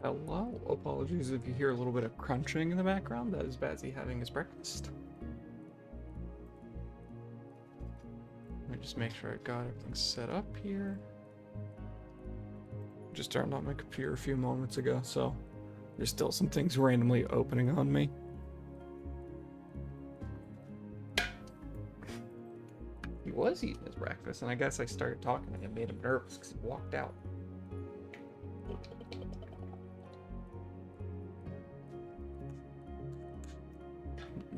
Hello, apologies if you hear a little bit of crunching in the background. That is Bazzy having his breakfast. Let me just make sure I got everything set up here. Just turned on my computer a few moments ago, so there's still some things randomly opening on me. He was eating his breakfast, and I guess I started talking and it made him nervous because he walked out.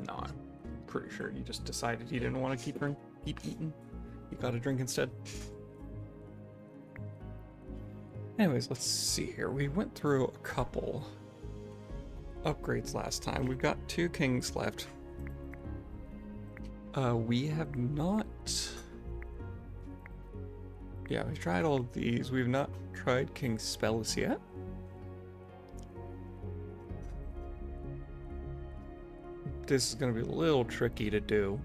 No, I'm pretty sure he just decided he didn't want to keep eating. He got a drink instead. Anyways, let's see here. We went through a couple upgrades last time. We've got 2 kings left. We have not... Yeah, we've tried all of these. We've not tried King Spells yet. This is going to be a little tricky to do.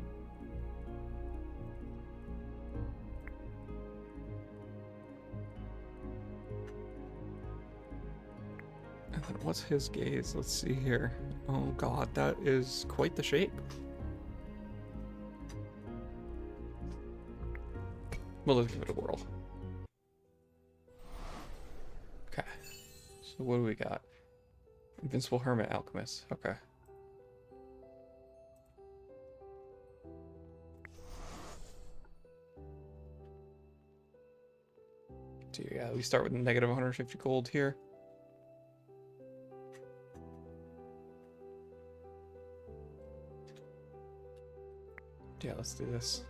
And then what's his gaze? Let's see here. Oh god, that is quite the shape. Well, let's give it a whirl. Okay. So what do we got? Invincible Hermit Alchemist. Okay. So yeah, we start with negative 150 gold here. Yeah, let's do this.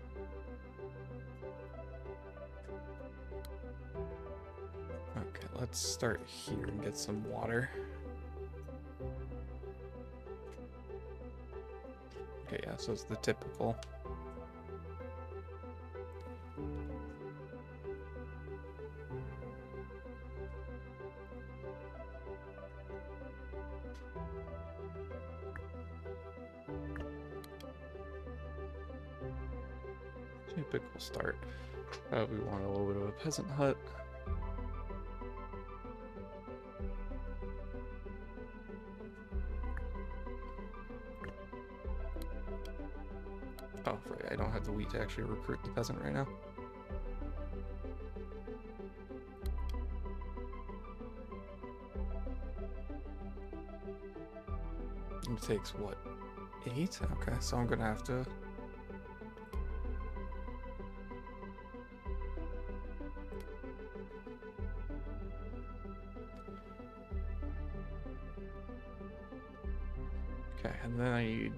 Okay, let's start here and get some water. Okay, yeah, so it's the typical. Typical start. We want a little bit of a peasant hut. Oh, right, I don't have the wheat to actually recruit the peasant right now. It takes, what, 8? Okay, so I'm gonna have to... Okay, and then I need...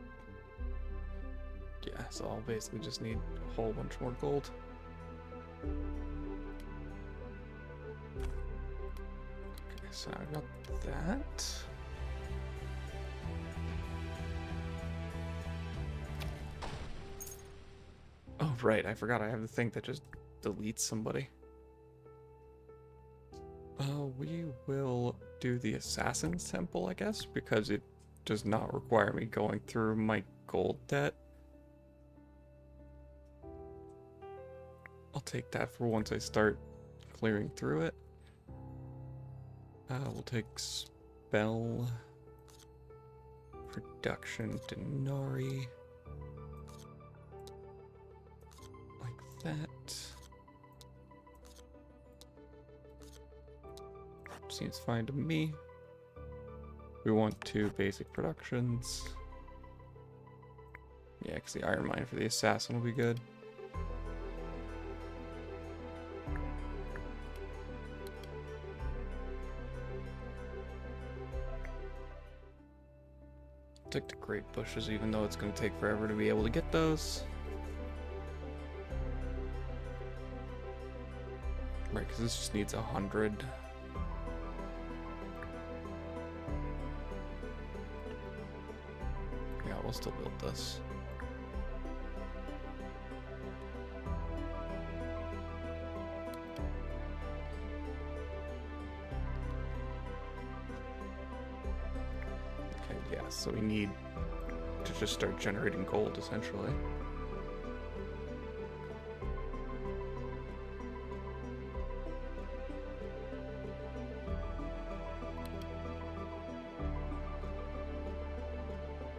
Yeah, so I'll basically just need a whole bunch more gold. Okay, so I got that. Oh, right, I forgot I have the thing that just deletes somebody. We will do the Assassin's Temple, I guess, because it does not require me going through my gold debt. I'll take that for once I start clearing through it. We'll take spell production denarii. Like that. Seems fine to me. We want 2 basic productions. Yeah, because the iron mine for the assassin will be good. Take the great bushes, even though it's going to take forever to be able to get those. Right, because this just needs 100. Yeah, we'll still build this. Okay, yeah, so we need to just start generating gold, essentially.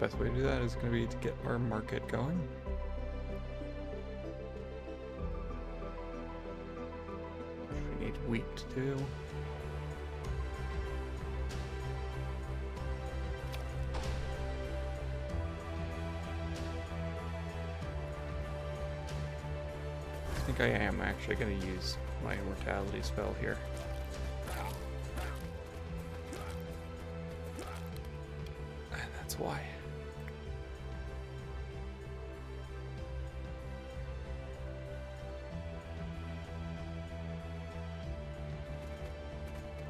best way to do that is going to be to get our market going. We need wheat to do. I think I am actually going to use my immortality spell here. And that's why.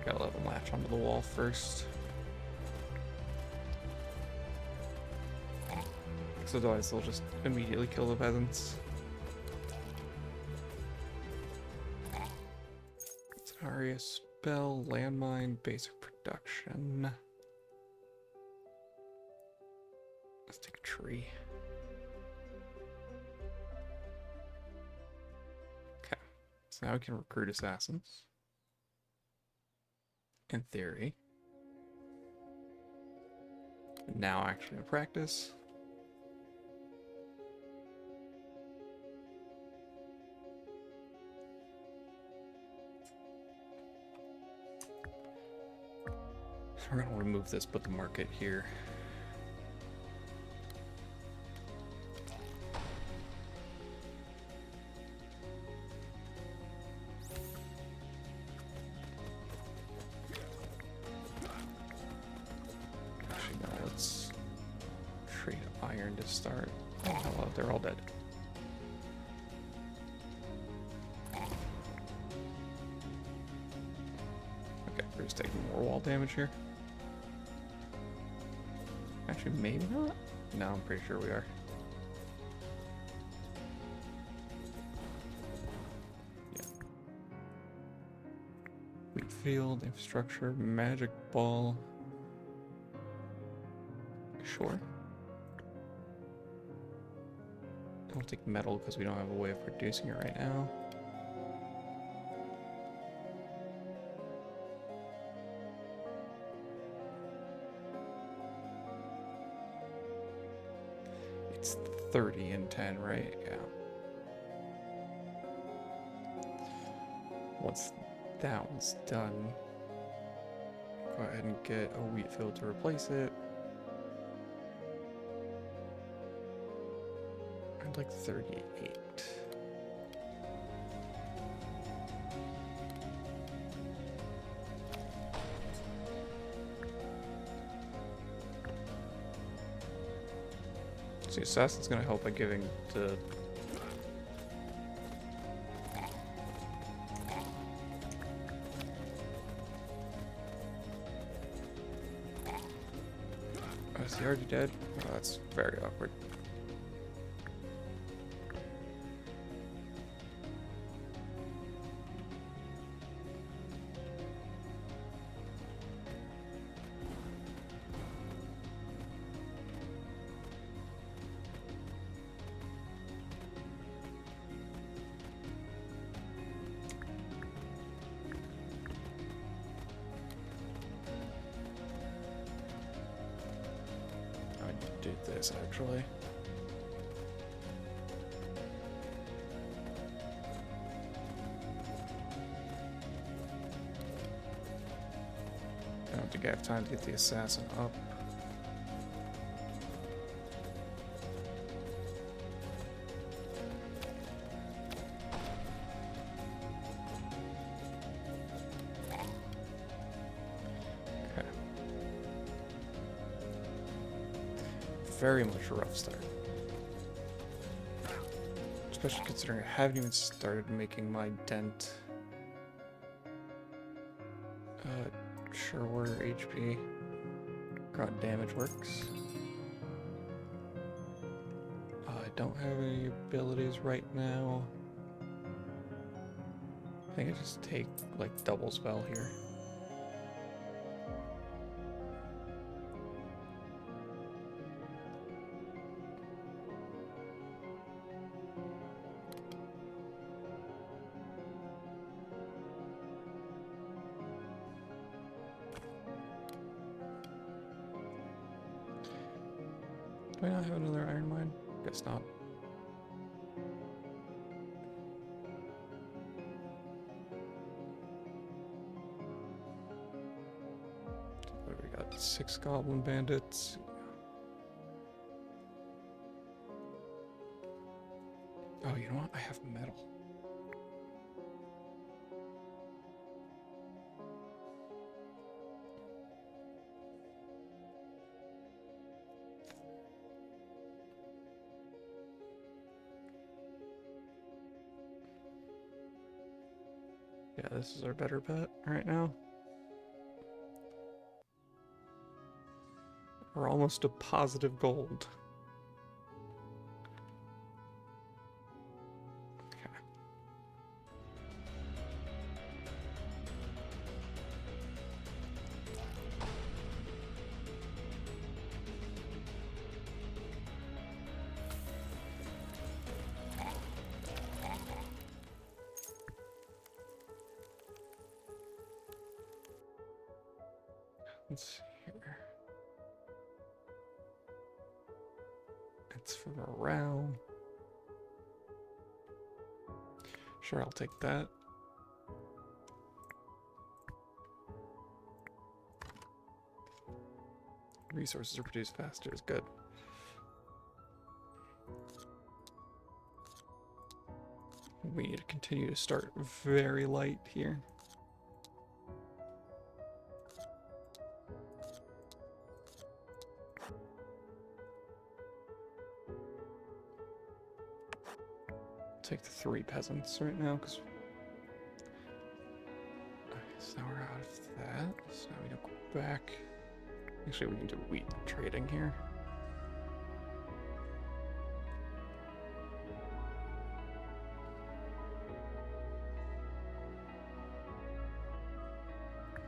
Gotta let them latch onto the wall first. Because otherwise they'll just immediately kill the peasants. Aria spell, landmine, basic production. Let's take a tree. Okay, so now we can recruit assassins. In theory. Now actually in practice. We're going to remove this, put the market here. Actually, no, let's trade iron to start. Oh, hello, they're all dead. Okay, we're just taking more wall damage here. Actually, maybe not? No, I'm pretty sure we are. Yeah. Wheat field, infrastructure, magic ball. Sure. I'll take metal because we don't have a way of producing it right now. It's 30 and 10, right? Yeah. Once that one's done, go ahead and get a wheat field to replace it. I'd like 38. So the assassin's gonna help by giving the is he already dead? Oh, that's very awkward. I did this actually. I don't think I have time to get the assassin up. Okay. Very much a rough start. Especially considering I haven't even started making my dent. Sure where HP ground damage works. I don't have any abilities right now. I think I just take like double spell here. Do I not have another iron mine? Guess not. What do we got? 6 goblin bandits. Oh, you know what? I have metal. Yeah, this is our better bet right now. We're almost to positive gold. Okay. Let's see here. It's for morale. Sure, I'll take that. Resources are produced faster is good. We need to continue to start very light here. Take the 3 peasants right now, because so now we're out of that. So now we don't go back. Actually, we can do wheat trading here.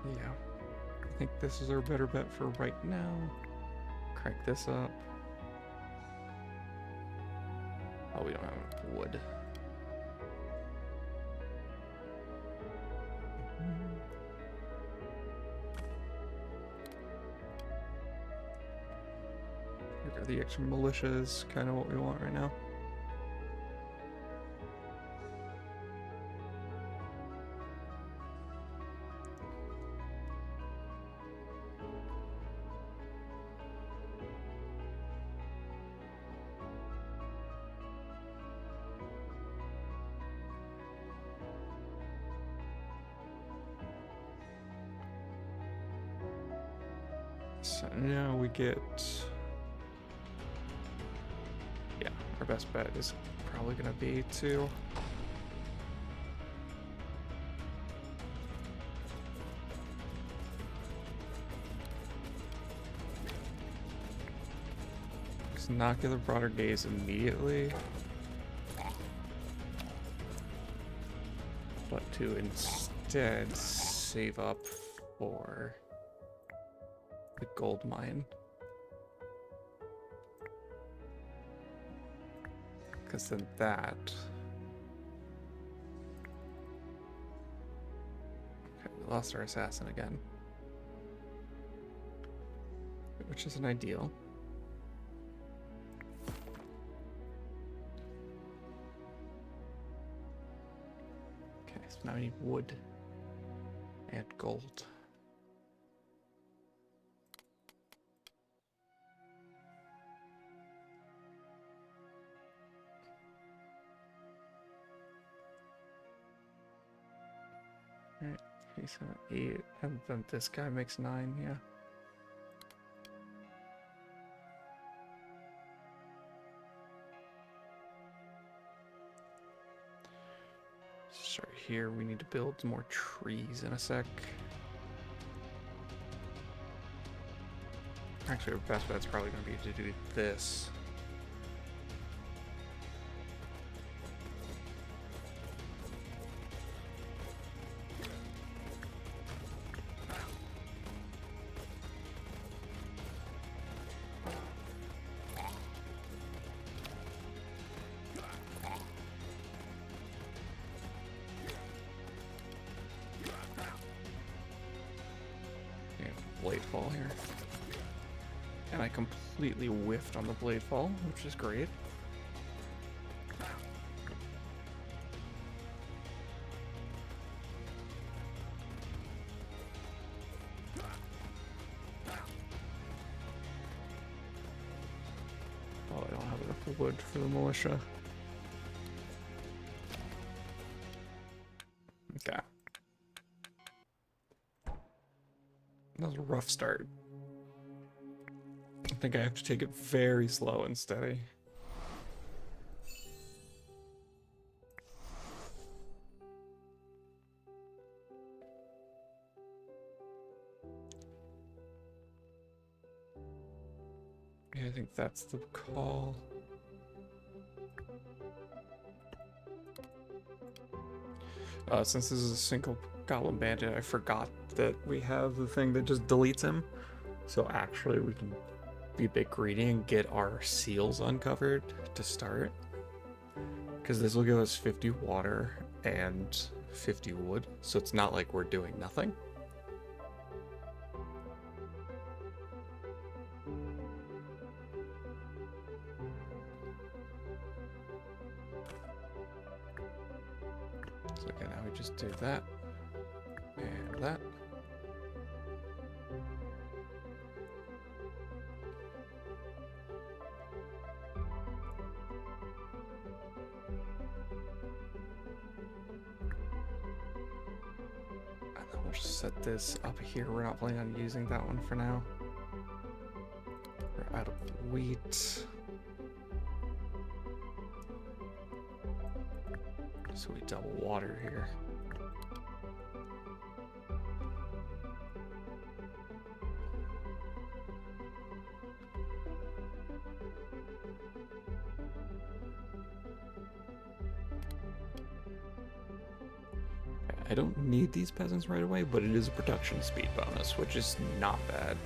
Yeah, I think this is our better bet for right now. Crank this up. Oh, we don't have enough wood. The extra militia is kind of what we want right now. So now we get... Yeah, our best bet is probably going to be to... Binocular broader gaze immediately. But to instead save up for the gold mine. Because then that... Okay, we lost our assassin again. Which isn't ideal. Okay, so now we need wood and gold. Alright, 3, 7, 8, and then this guy makes 9, yeah. Start here, we need to build more trees in a sec. Actually, our best bet's probably going to be to do this. Late fall here. And I completely whiffed on the blade fall, which is great. Oh, I don't have enough wood for the militia. Okay. That was a rough start. I think I have to take it very slow and steady. Yeah, I think that's the call. Since this is a single goblin bandit, I forgot that we have the thing that just deletes him. So actually we can be a bit greedy and get our seals uncovered to start. Because this will give us 50 water and 50 wood. So it's not like we're doing nothing. So okay, now we just do that. And that. And then we'll just set this up here. We're not planning on using that one for now. We're out of wheat. So we double water here. I don't need these peasants right away, but it is a production speed bonus, which is not bad.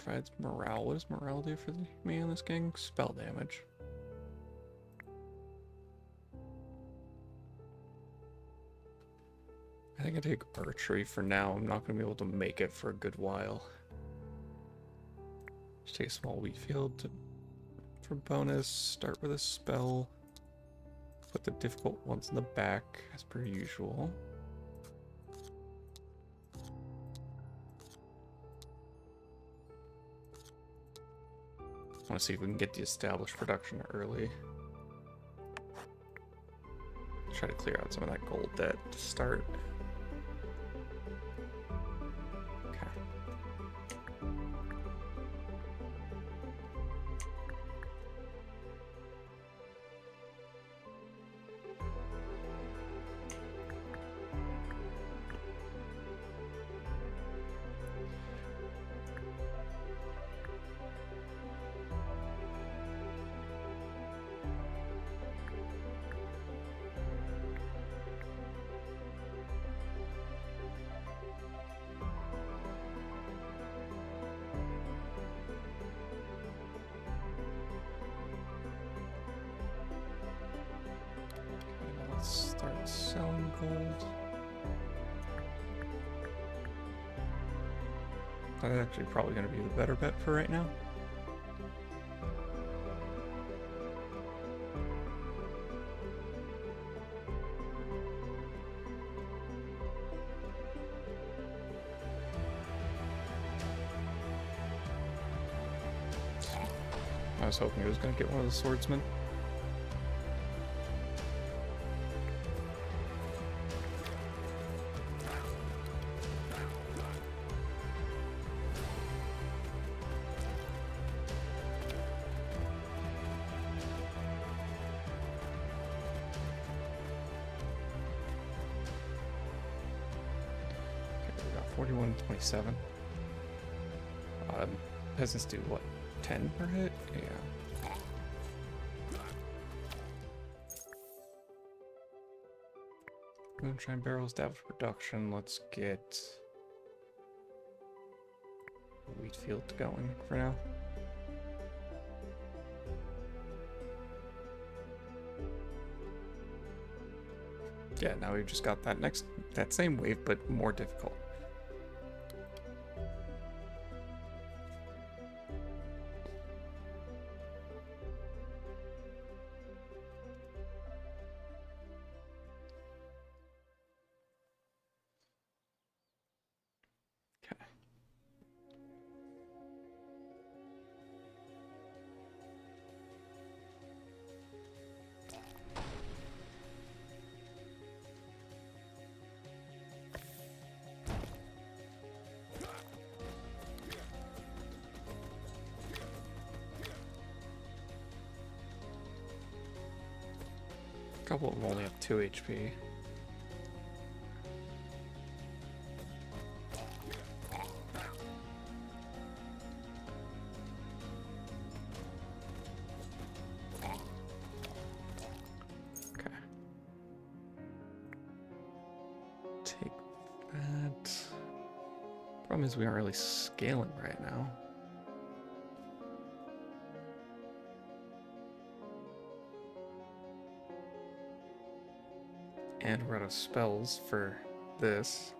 Provides morale. What does morale do for me in this gang? Spell damage. I think I take archery for now. I'm not going to be able to make it for a good while. Just take a small wheat field for bonus. Start with a spell. Put the difficult ones in the back, as per usual. I want to see if we can get the established production early. Try to clear out some of that gold debt to start. Okay. Start selling gold. That's actually probably going to be the better bet for right now. I was hoping it was going to get one of the swordsmen. Okay, we got 41-27. Peasants do what? 10 per hit? Yeah. Moonshine barrel established production. Let's get the wheat field going for now. Yeah, now we've just got that same wave, but more difficult. Okay. A couple of them only have 2 HP. Okay. Take that. Problem is we aren't really scaling right now. And we're out of spells for this.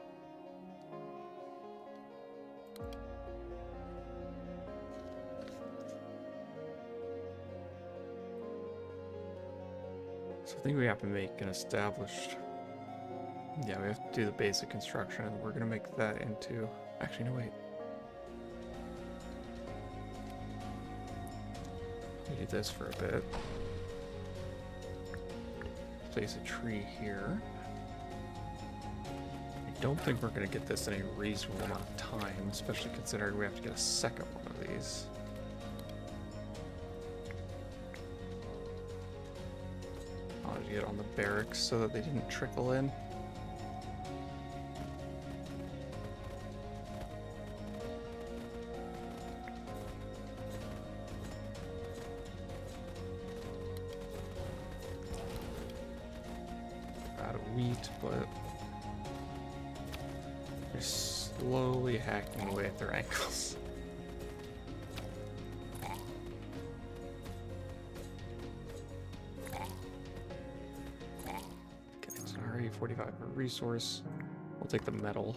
So I think we have to make an established... Yeah, we have to do the basic construction, and we're going to make that into... Actually, no, wait. We do this for a bit. Place a tree here. I don't think we're going to get this in a reasonable amount of time, especially considering we have to get a second one of these. I'll get on the barracks so that they didn't trickle in. Wheat, but they're slowly hacking away at their ankles. Okay, sorry, 45 for resource. We'll take the metal.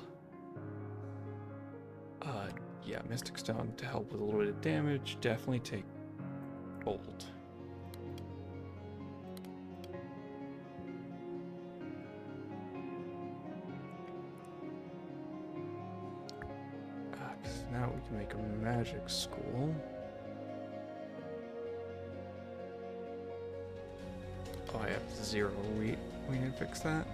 Yeah, Mystic Stone to help with a little bit of damage. Definitely take gold. Now we can make a magic school. Oh, I have 0 wheat. We need to fix that.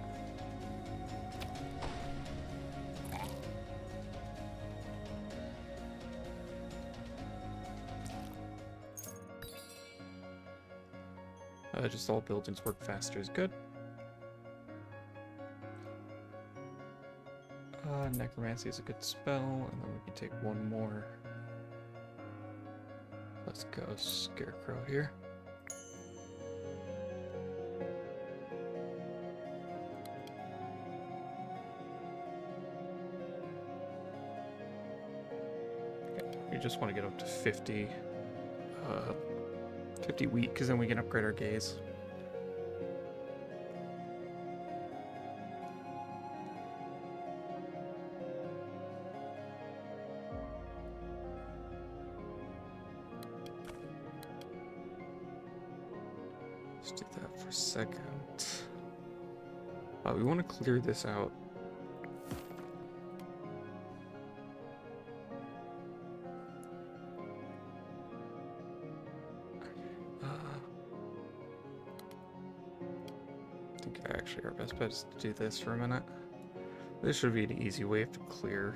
Just all buildings work faster is good. Necromancy is a good spell, and then we can take one more. Let's go Scarecrow here. Okay, we just want to get up to 50 wheat, because then we can upgrade our gaze. Let's do that for a second. We want to clear this out. I think actually our best bet is to do this for a minute. This should be an easy wave to clear.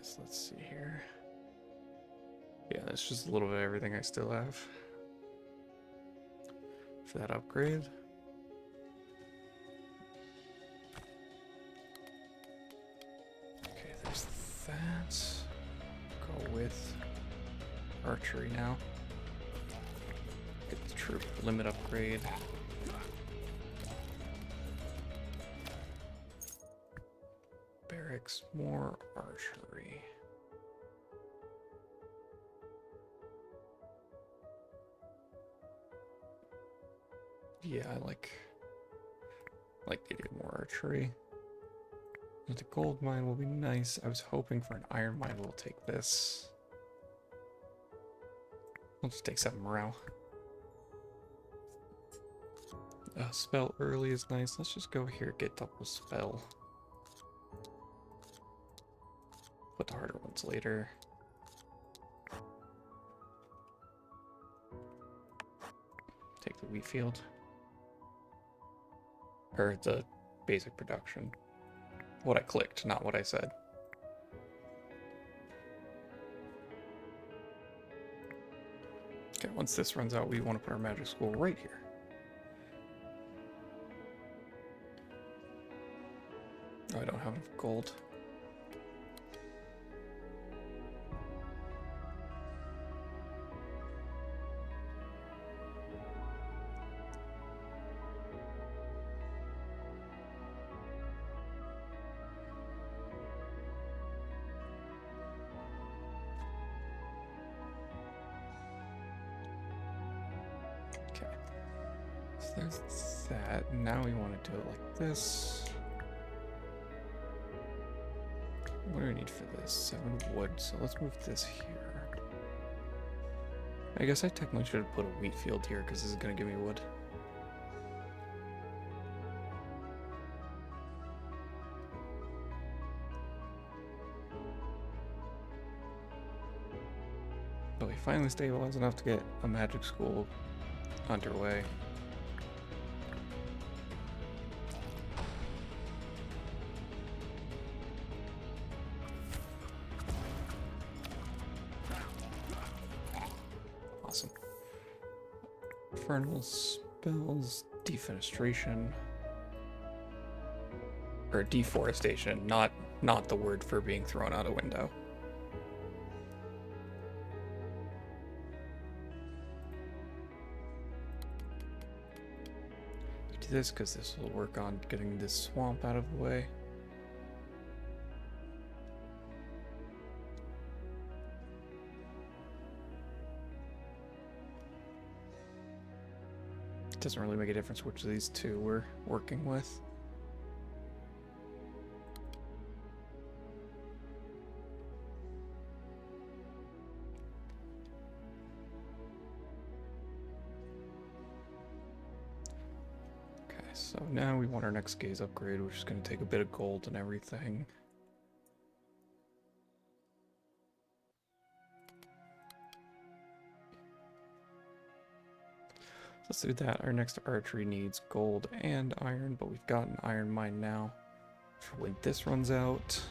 So let's see here. Yeah, that's just a little bit of everything I still have for that upgrade. Okay, there's that. Go with archery now. Get the troop limit upgrade. 6 more archery. Yeah, I like to do more archery. The gold mine will be nice. I was hoping for an iron mine. We'll take this. We'll just take 7 morale. Spell early is nice. Let's just go here, get double spell. Put the harder ones later. Take the wheat field. Or the basic production. What I clicked, not what I said. Okay, once this runs out, we want to put our magic school right here. Oh, I don't have enough gold. There's that. Now we want to do it like this. What do we need for this? 7 wood. So let's move this here. I guess I technically should have put a wheat field here because this is going to give me wood. But we finally stabilized enough to get a magic school underway. Awesome. Infernal spells, defenestration, or deforestation, not the word for being thrown out a window. Do this because this will work on getting this swamp out of the way. Doesn't really make a difference which of these two we're working with. Okay, so now we want our next gaze upgrade, which is going to take a bit of gold and everything. Let's do that. Our next archery needs gold and iron, but we've got an iron mine now. For when this runs out.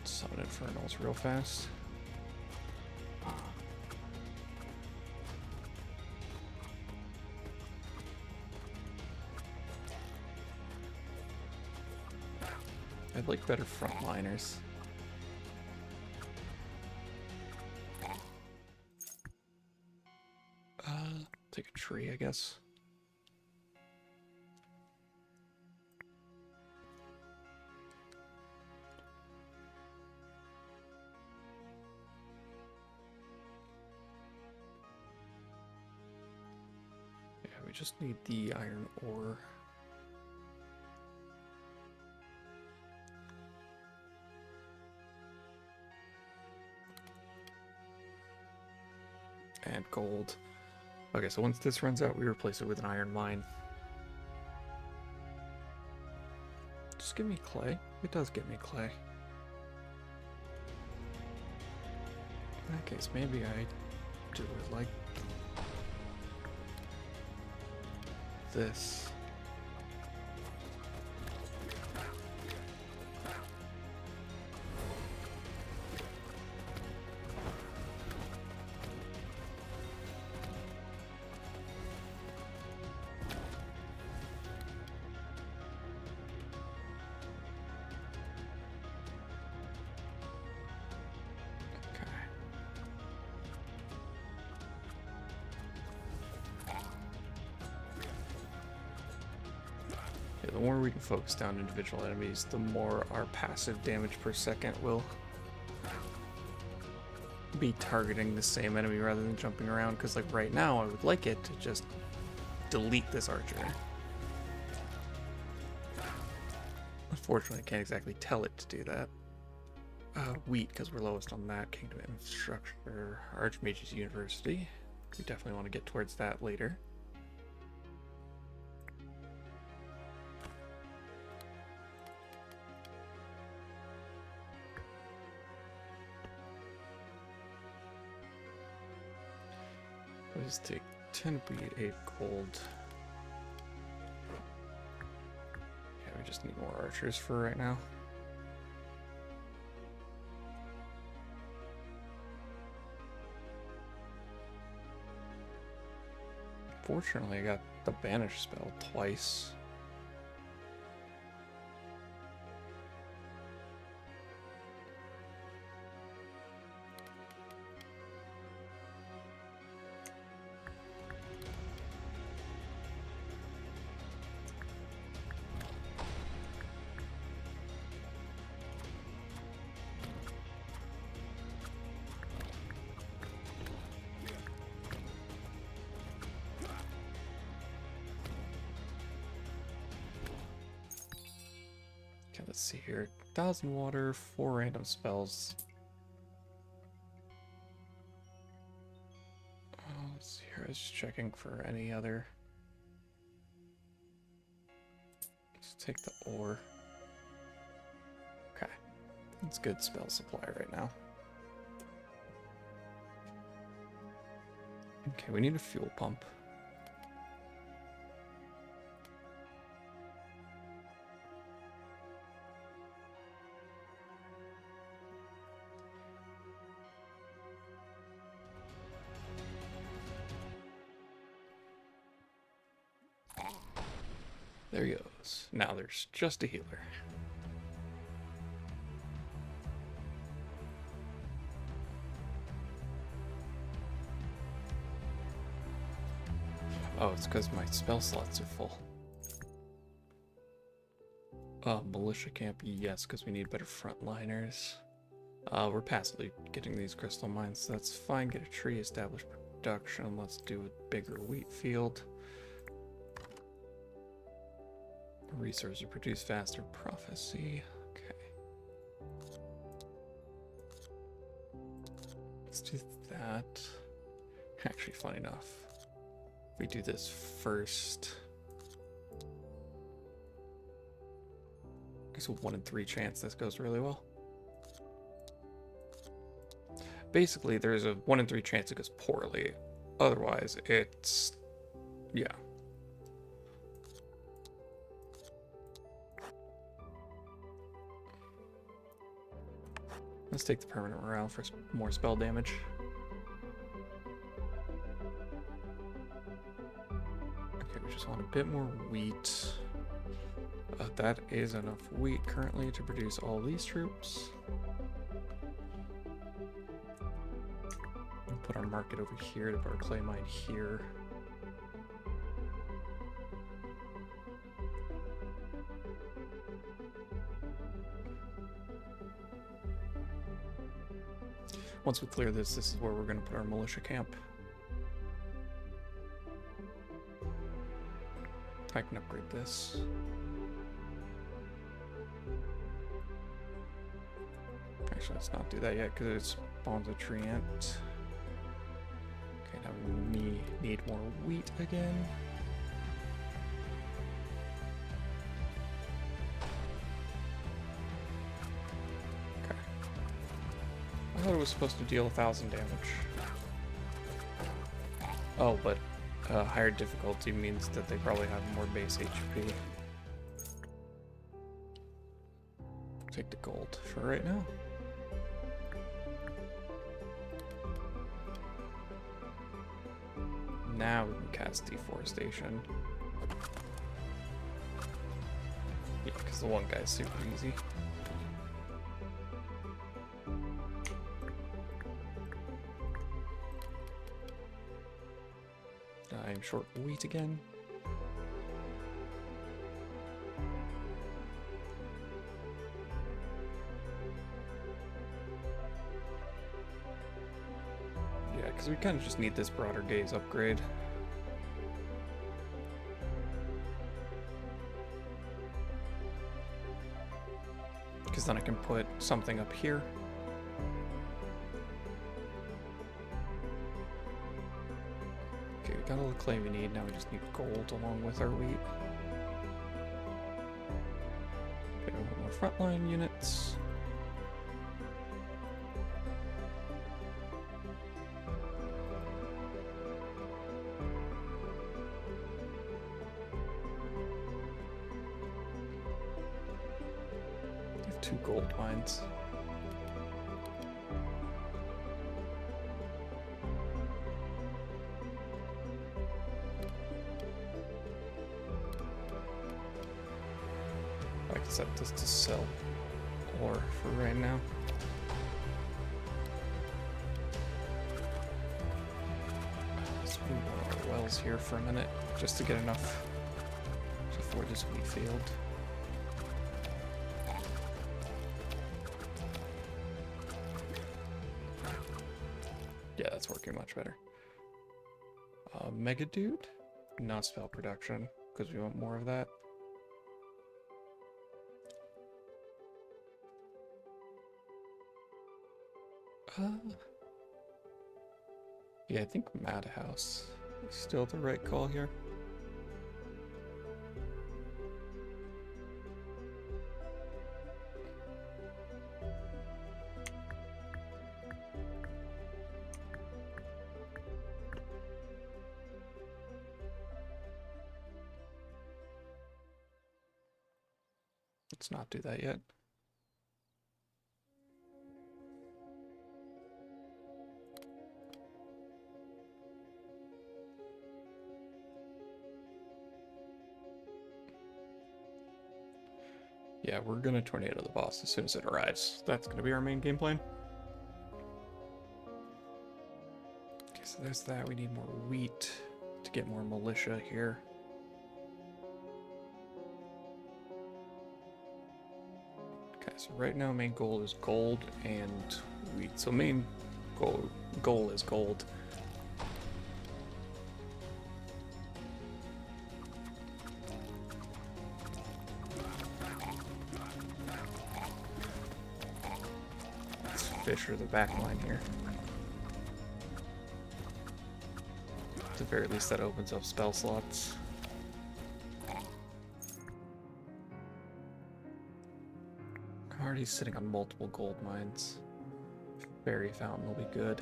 Summon Infernals real fast. I'd like better frontliners. Take a tree, I guess. We just need the iron ore. And gold. Okay, so once this runs out, we replace it with an iron mine. Just give me clay. It does give me clay. In that case, maybe I do it like this. Yeah, the more we can focus down individual enemies, the more our passive damage per second will be targeting the same enemy rather than jumping around, because like right now I would like it to just delete this archer. Unfortunately I can't exactly tell it to do that. Wheat, because we're lowest on that. Kingdom Infrastructure, Archmage's University. We definitely want to get towards that later. Let's take 10 wheat, 8 gold. Yeah, we just need more archers for right now. Fortunately, I got the banish spell twice. Let's see here. 1,000 water, 4 random spells. Let's see here. I was just checking for any other. Let's take the ore. Okay. That's good spell supply right now. Okay, we need a fuel pump. There he goes. Now there's just a healer. Oh, it's because my spell slots are full. Militia camp, yes, because we need better frontliners. We're passively getting these crystal mines, so that's fine. Get a tree, establish production. Let's do a bigger wheat field. Resources produce faster. Prophecy. Okay. Let's do that. Actually, fun enough. If we do this first. There's a 1 in 3 chance this goes really well. Basically, there's a 1 in 3 chance it goes poorly. Otherwise, it's... yeah. Let's take the permanent morale for more spell damage. Okay, we just want a bit more wheat. That is enough wheat currently to produce all these troops. We'll put our market over here to put our clay mine here. Once we clear this, this is where we're going to put our militia camp. I can upgrade this. Actually, let's not do that yet because it spawns a treant. Okay, now we need more wheat again. I thought it was supposed to deal 1,000 damage. Oh, but higher difficulty means that they probably have more base HP. Take the gold for right now. Now we can cast deforestation. Yeah, because the one guy's super easy. I'm short wheat again. we kind of just need this broader gaze upgrade. Because then I can put something up here. Okay, we got all the clay we need. Now we just need gold along with our wheat. Okay, more frontline units. I have 2 gold mines. I can set this to sell ore for right now. Let's move one of our wells here for a minute, just to get enough to afford this wheat field. Yeah, that's working much better. Mega Dude? Not spell production, because we want more of that. Yeah, I think Madhouse is still the right call here. Let's not do that yet. Yeah, we're gonna tornado the boss as soon as it arrives. That's gonna be our main game plan. Okay, so there's that. We need more wheat to get more militia here. Okay, so right now main goal is gold and wheat. So main goal is gold. Fish are the back line here. At the very least, that opens up spell slots. I'm already sitting on multiple gold mines. Fairy Fountain will be good.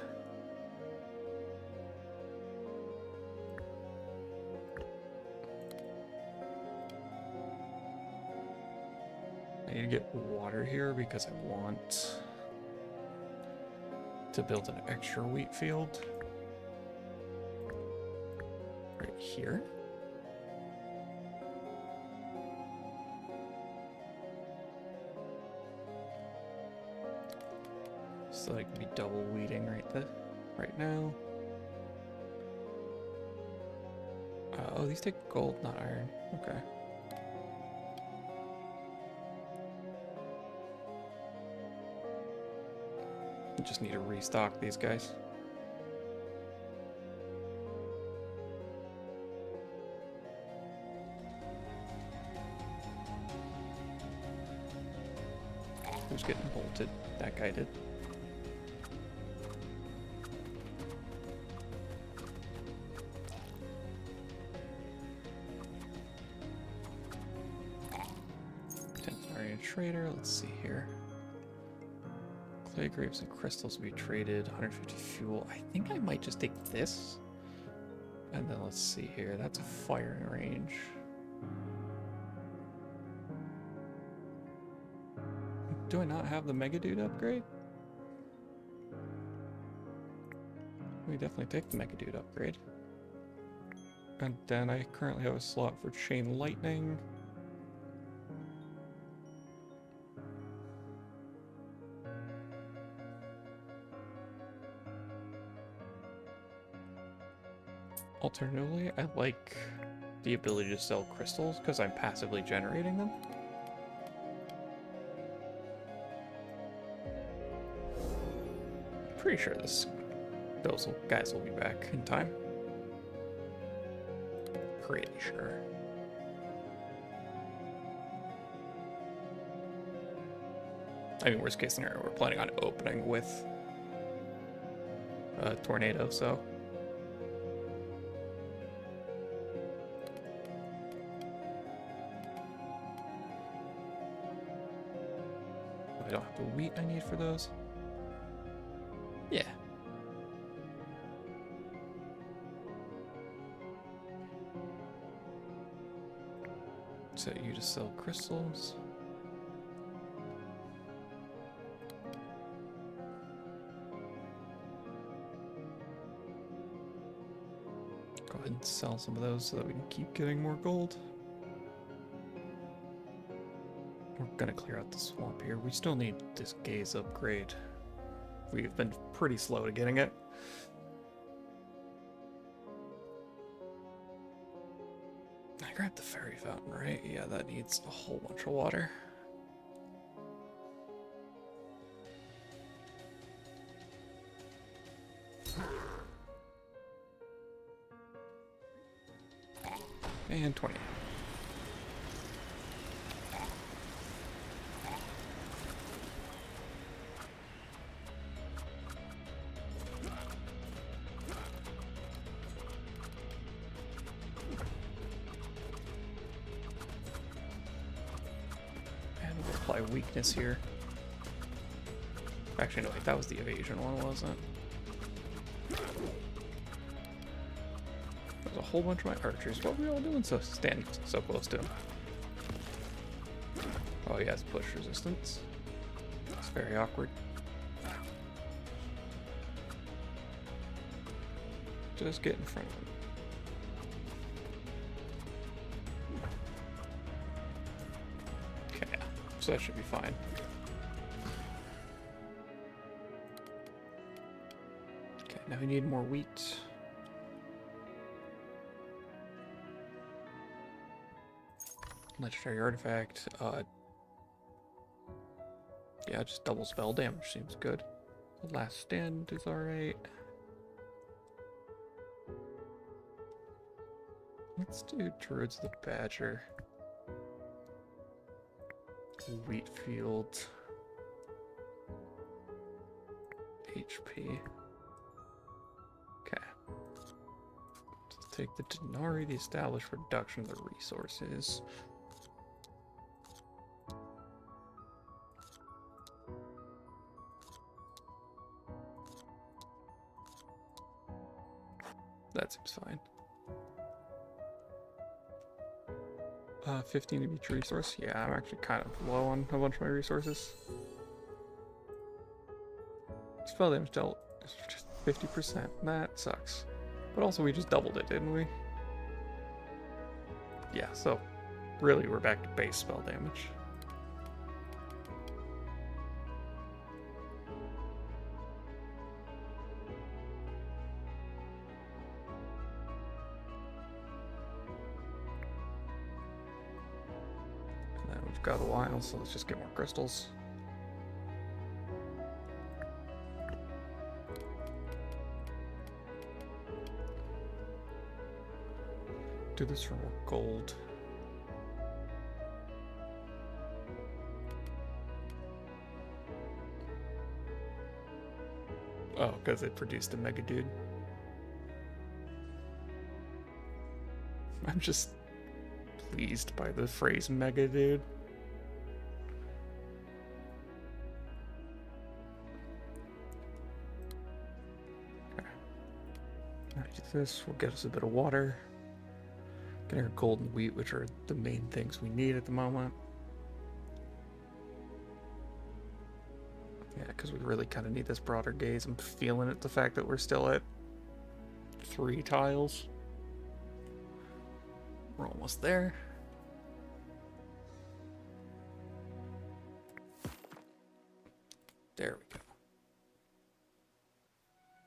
I need to get water here because I want to build an extra wheat field right here. So I can be double wheating right now. Oh, these take gold, not iron. Okay. Just need to restock these guys. Who's getting bolted? That guy did. Temporary trader, let's see here. Clay grapes and crystals will be traded. 150 fuel. I think I might just take this. And then let's see here. That's a firing range. Do I not have the Mega Dude upgrade? We definitely take the Mega Dude upgrade. And then I currently have a slot for Chain Lightning. Alternatively, I like the ability to sell crystals because I'm passively generating them. Pretty sure this Those guys will be back in time. Pretty sure. I mean, worst case scenario, we're planning on opening with a tornado, so. I don't have the wheat I need for those. Yeah. So you just sell crystals. Go ahead and sell some of those so that we can keep getting more gold. We're gonna clear out the swamp here. We still need this gaze upgrade. We've been pretty slow to getting it. I grabbed the fairy fountain, right? Yeah, that needs a whole bunch of water. And 20. And we'll apply weakness here. Actually, no, wait, that was the evasion one, wasn't it? There's a whole bunch of my archers. What are we all doing standing so close to him? Oh, he has push resistance. It's very awkward. Just get in front of him. Okay, so that should be fine. Okay, now we need more wheat. Legendary artifact. Yeah, just double spell damage seems good. The last stand is alright. Let's do Druids of the Badger. Wheat field. HP. Okay. Let's take the Denarii, the established reduction of the resources. That seems fine. 15 of each resource. Yeah, I'm actually kind of low on a bunch of my resources. Spell damage dealt is just 50%. That sucks. But also we just doubled it, didn't we? Yeah, so really we're back to base spell damage. Got a while, so let's just get more crystals. Do this for more gold. Oh, because it produced a mega dude. I'm just pleased by the phrase mega dude. This will get us a bit of water. Get our gold and wheat, which are the main things we need at the moment. Yeah, because we really kind of need this broader gaze. I'm feeling it, the fact that we're still at 3 tiles. We're almost there. There we go.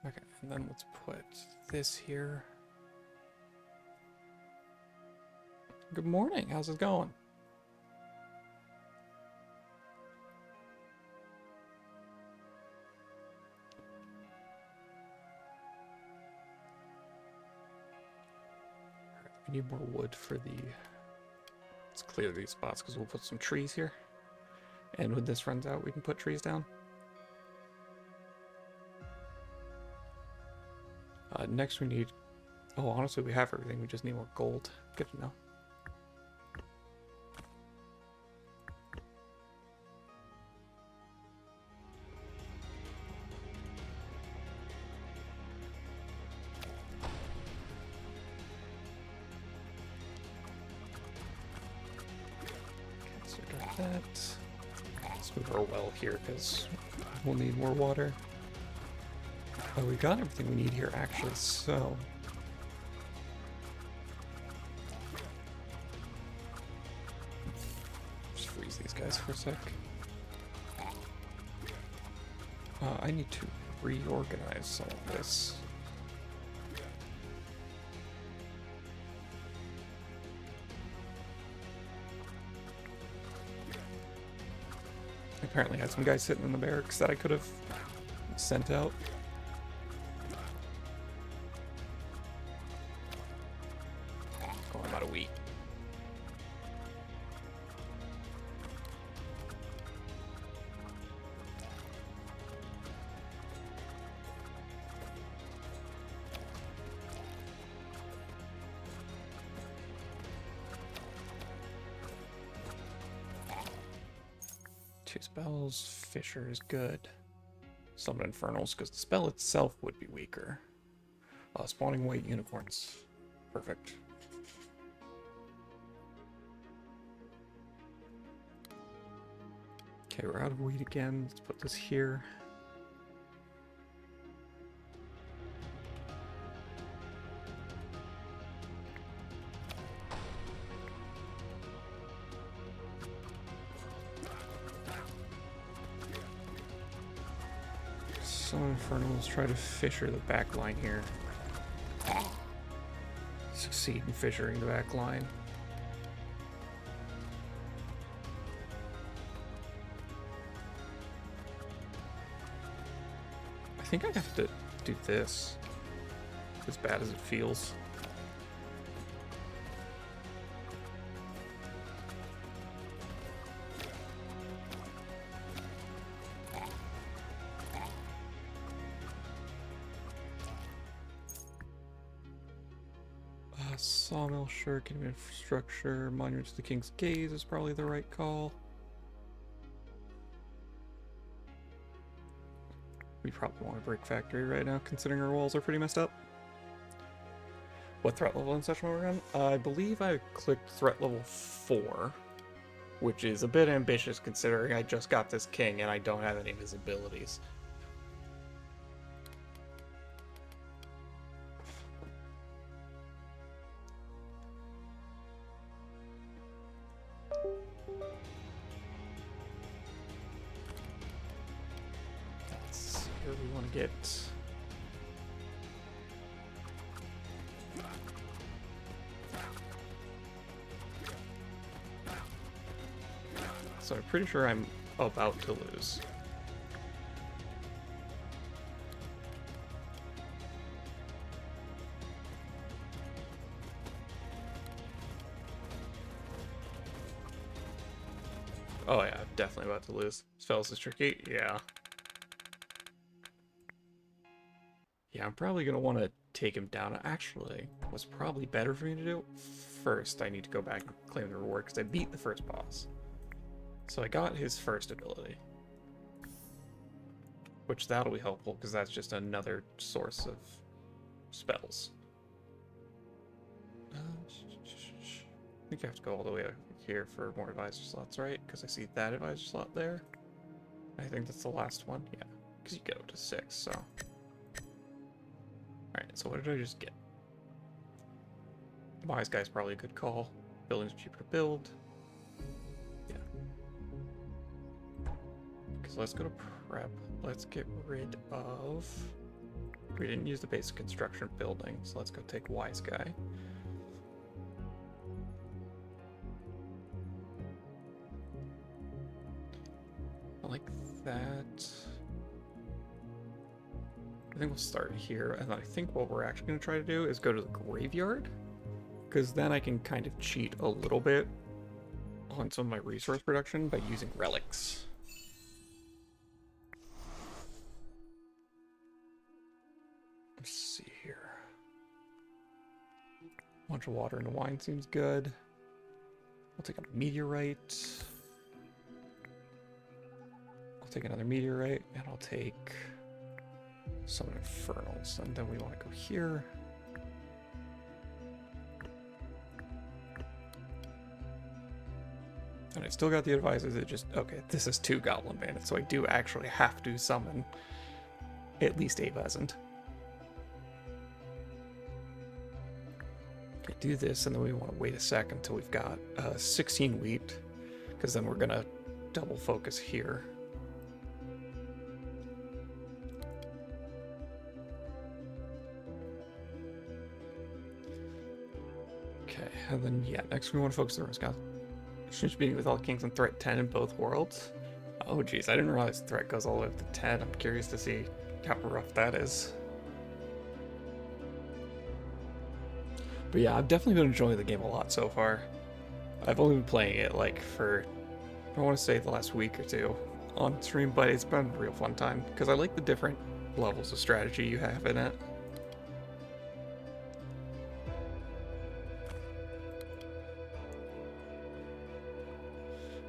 Okay, and then let's put this here. Good morning, how's it going? We need more wood for the... Let's clear these spots because we'll put some trees here. And when this runs out, we can put trees down. Next we need... Oh, honestly, we have everything. We just need more gold. Good to know. That. Let's move our well here because we'll need more water. Oh, we got everything we need here actually, so... Just freeze these guys for a sec. I need to reorganize some of this. Apparently had some guys sitting in the barracks that I could have sent out. Oh, I'm out of wheat. Two spells, Fisher is good. Summon Infernals, because the spell itself would be weaker. Spawning white unicorns. Perfect. Okay, we're out of wheat again. Let's put this here. Some Infernals try to fissure the back line here. Succeed in fissuring the back line. I think I have to do this, as bad as it feels. Sawmill, sure, getting infrastructure, monument to the King's Gaze is probably the right call. We probably want a brick factory right now, considering our walls are pretty messed up. What threat level and such we're on? I believe I clicked threat level 4, which is a bit ambitious considering I just got this king and I don't have any of his abilities. We want to get so I'm pretty sure I'm about to lose. Oh yeah, definitely about to lose. Spells is tricky, yeah. Yeah, I'm probably going to want to take him down. Actually, what's probably better for me to do? First, I need to go back and claim the reward because I beat the first boss. So I got his first ability. Which that'll be helpful because that's just another source of spells. I think I have to go all the way over here for more advisor slots, right? Because I see that advisor slot there. I think that's the last one. Yeah, because you get up to 6, so... Alright, so what did I just get? Wise Guy's probably a good call. Buildings are cheaper to build. Yeah. Because let's go to prep. Let's get rid of... We didn't use the basic construction building, so let's go take Wise Guy. Like that. I think we'll start here, and I think what we're actually going to try to do is go to the graveyard because then I can kind of cheat a little bit on some of my resource production by using relics. Let's see here. A bunch of water and wine seems good. I'll take a meteorite. I'll take another meteorite, and I'll take some infernals. And then we want to go here. And I still got the advisors that just, okay, this is 2 goblin bandits, so I do actually have to summon at least a peasant. Okay, do this, and then we want to wait a sec until we've got 16 wheat, because then we're going to double focus here. Okay, and then, yeah, next we want to focus the Rose She's beating with all kings and threat 10 in both worlds. Oh geez, I didn't realize threat goes all the way up to 10. I'm curious to see how rough that is. But yeah, I've definitely been enjoying the game a lot so far. I've only been playing it like for, I want to say the last week or two on stream, but it's been a real fun time because I like the different levels of strategy you have in it.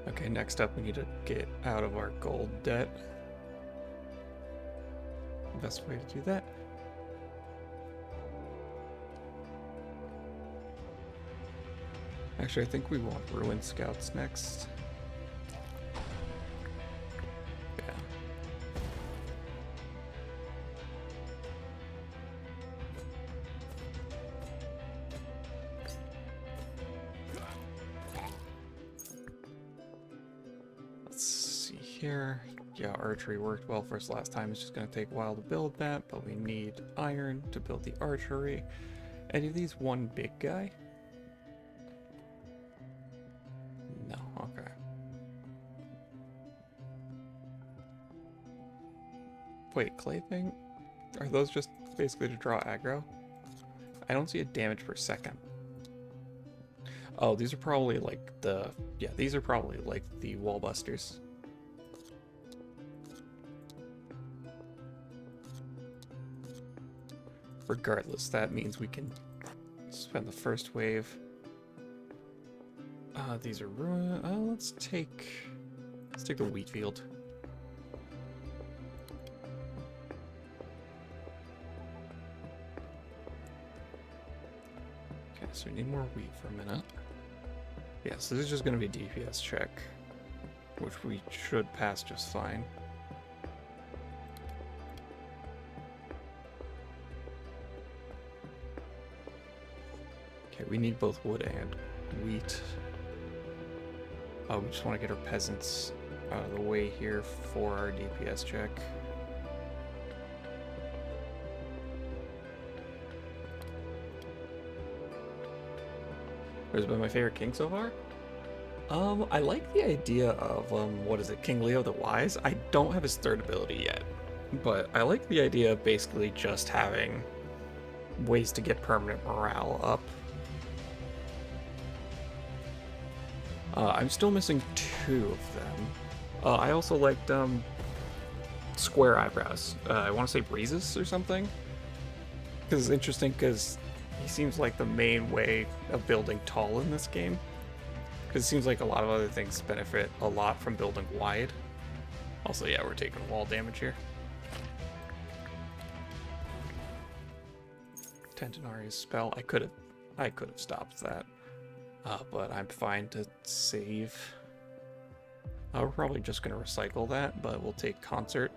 Okay, next up we need to get out of our gold debt. Best way to do that. Actually, I think we want Ruin Scouts next. Yeah. Let's see here. Yeah, archery worked well for us last time. It's just going to take a while to build that, but we need iron to build the archery. Any of these one big guy? No, okay. Wait, clay thing? Are those just basically to draw aggro? I don't see a damage per second. Oh, these are probably like the... Yeah, these are probably like the wall busters. Regardless, that means we can spend the first wave. These are ruined. Let's take the wheat field. Okay, so we need more wheat for a minute. Yes, yeah, so this is just going to be a DPS check, which we should pass just fine. Okay, we need both wood and wheat. Oh, we just want to get our peasants out of the way here for our DPS check. Who's been my favorite king so far? I like the idea of, what is it, King Leo the Wise? I don't have his third ability yet, but I like the idea of basically just having ways to get permanent morale up. I'm still missing 2 of them. I also liked square eyebrows. I want to say Breezes or something. Because it's interesting because he seems like the main way of building tall in this game. Because it seems like a lot of other things benefit a lot from building wide. Also, yeah, we're taking wall damage here. Tentinari's spell. I could have stopped that. But I'm fine to save. We're probably just going to recycle that, but we'll take Concert.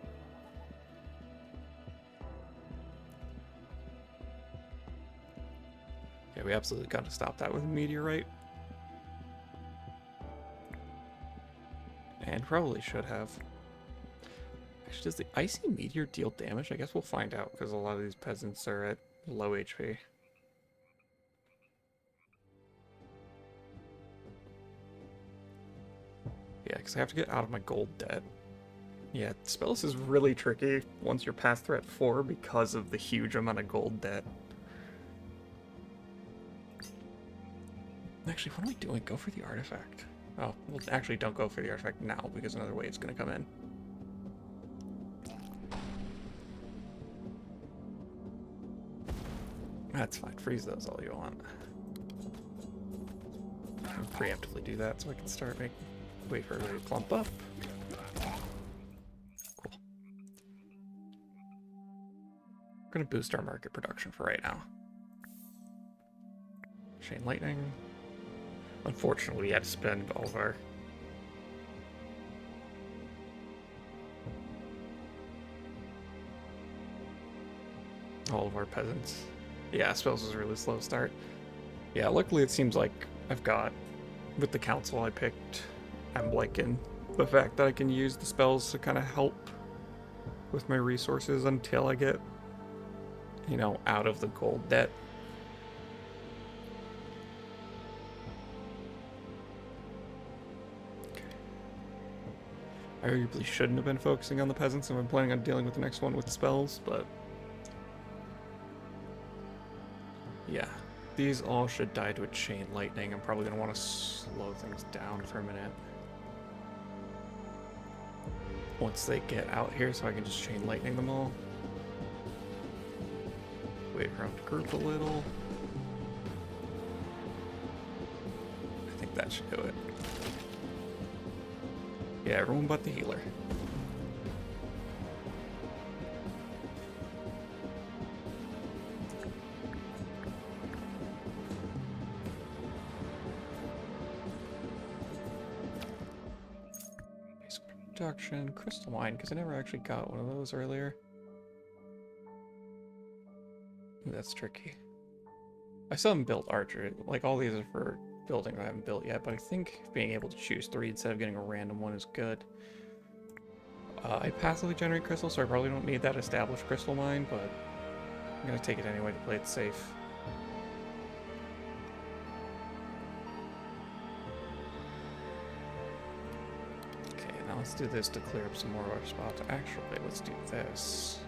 Yeah, we absolutely got to stop that with a Meteorite. And probably should have. Actually, does the Icy Meteor deal damage? I guess we'll find out, because a lot of these peasants are at low HP. Yeah, because I have to get out of my gold debt. Yeah, Spells is really tricky once you're past threat 4 because of the huge amount of gold debt. Actually, what am I doing? Go for the artifact. Oh, well, actually, don't go for the artifact now because another wave's gonna come in. That's fine. Freeze those all you want. I'll preemptively do that so I can start making. Wait for everybody to clump up. Cool. We're gonna boost our market production for right now. Chain lightning. Unfortunately, we had to spend all of our peasants. Yeah, spells was a really slow start. Yeah, luckily it seems like I've got, with the council I picked, I'm liking the fact that I can use the spells to kind of help with my resources until I get, you know, out of the gold debt. I arguably shouldn't have been focusing on the peasants and been planning on dealing with the next one with spells, but yeah. These all should die to a chain lightning. I'm probably going to want to slow things down for a minute. Once they get out here so I can just chain lightning them all. Wait around to group a little. I think that should do it. Yeah, everyone but the healer. Basic production, crystal mine, because I never actually got one of those earlier. Ooh, that's tricky. I still haven't built archer. Like, all these are for building I haven't built yet, but I think being able to choose 3 instead of getting a random one is good. I passively generate crystals, so I probably don't need that established crystal mine, but I'm going to take it anyway to play it safe. Okay, now let's do this to clear up some more of our spots. Actually, let's do this.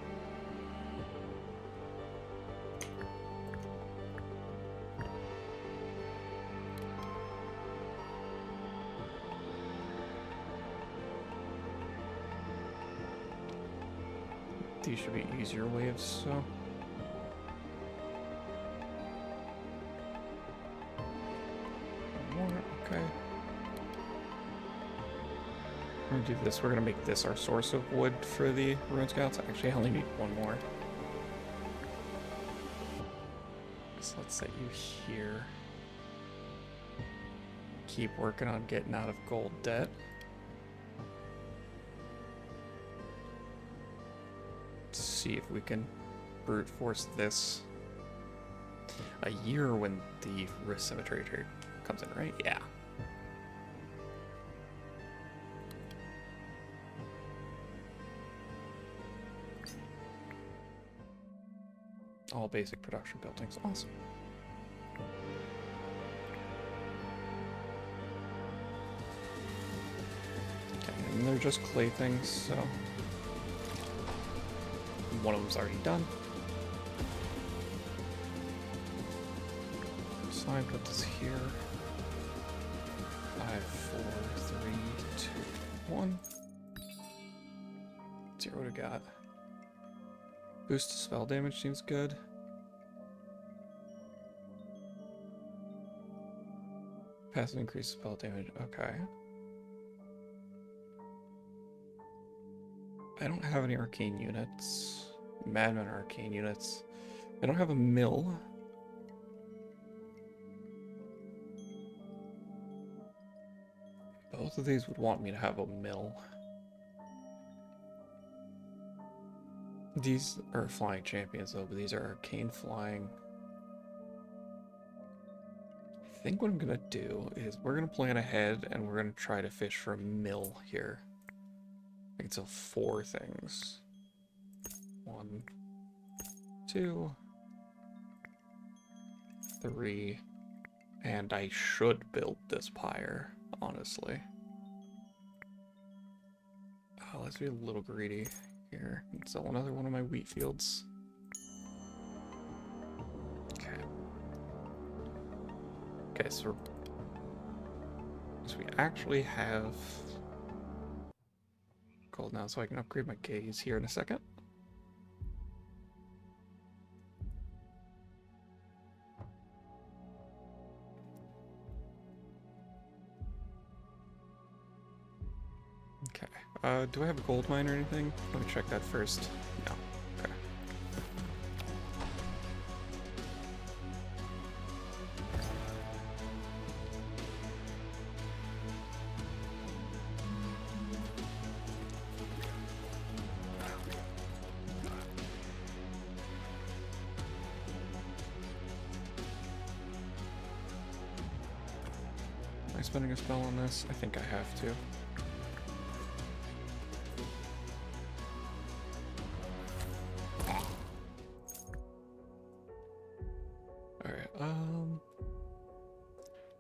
These should be easier waves, so. More, okay. We're gonna do this. We're gonna make this our source of wood for the Ruin Scouts. Actually, I only need one more. So let's set you here. Keep working on getting out of gold debt. See if we can brute force this a year when the risk cemetery trade comes in, right? Yeah. All basic production buildings, awesome. Okay, and they're just clay things, so one of them's already done. So I put this here. 5, 4, 3, 2, 1. 0 to got. Boost to spell damage seems good. Passive increase spell damage. Okay. I don't have any arcane units. Madman arcane units. I don't have a mill. Both of these would want me to have a mill. These are flying champions though, but these are arcane flying. I think what I'm gonna do is we're gonna plan ahead and we're gonna try to fish for a mill here. I can sell 4 things. 1, 2, 3, and I should build this pyre, honestly. Oh, let's be a little greedy here and sell another one of my wheat fields. Okay. Okay, so So we actually have gold now, so I can upgrade my gaze here in a second. Okay. Do I have a gold mine or anything? Let me check that first. No. Okay. Am I spending a spell on this? I think I have to.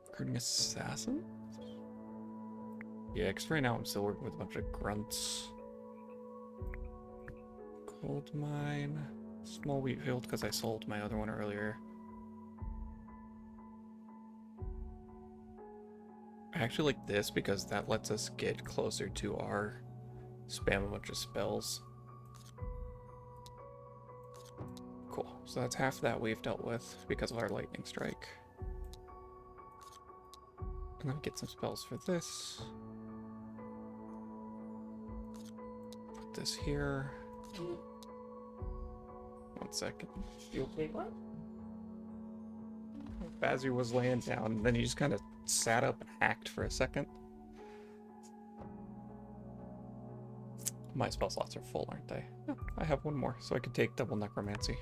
Recruiting assassin? Yeah, because right now I'm still working with a bunch of grunts. Gold mine. Small wheat field because I sold my other one earlier. I actually like this because that lets us get closer to our spam a bunch of spells. Cool. So that's half that we've dealt with because of our lightning strike. And then get some spells for this. Put this here. 1 second. Wait, what? Bazzy was laying down, and then he just kind of sat up and hacked for a second. My spell slots are full, aren't they? Oh, I have one more, so I could take double necromancy.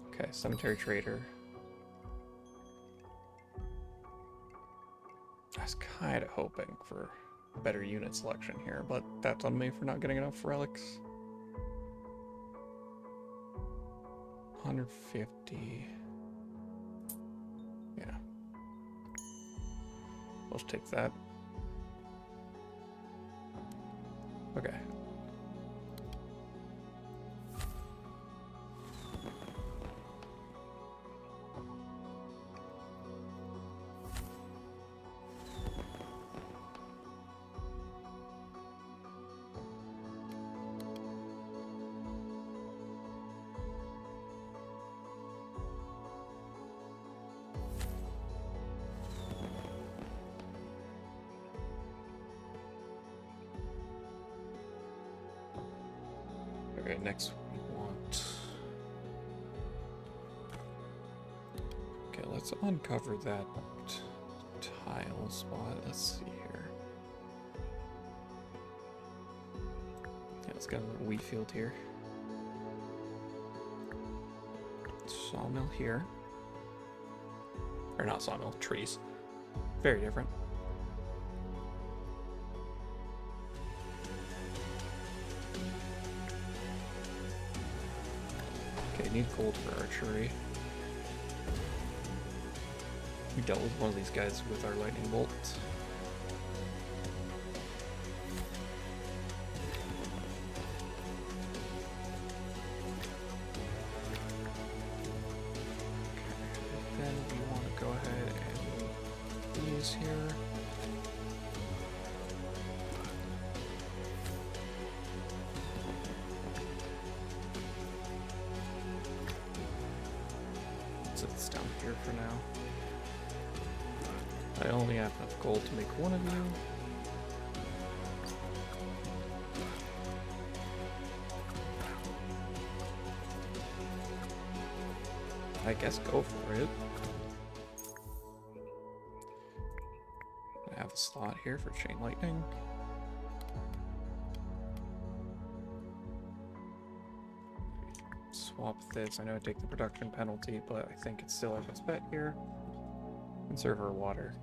Okay, cemetery trader. I was kind of hoping for better unit selection here, but that's on me for not getting enough relics. 150. Yeah. Let's take that. Okay. Okay, next we want... Okay, let's uncover that tile spot. Let's see here. Yeah, let's get a little wheat field here. Sawmill here. Or not sawmill, trees. Very different. Okay, need gold for archery. We dealt with one of these guys with our lightning bolt. Okay, then we want to go ahead and move these here. It's down here for now. I only have enough gold to make one of you. I guess go for it. I have a slot here for chain lightning. Swap this. I know I take the production penalty, but I think it's still our best bet here. Conserve our water.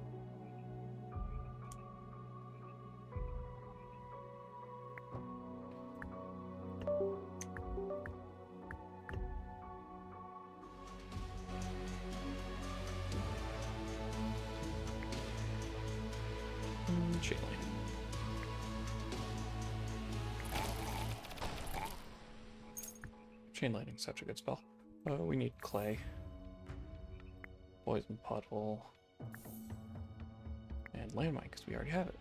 Chain lightning. Chain lightning's such a good spell. We need clay. Poison puddle. and landmine because we already have it.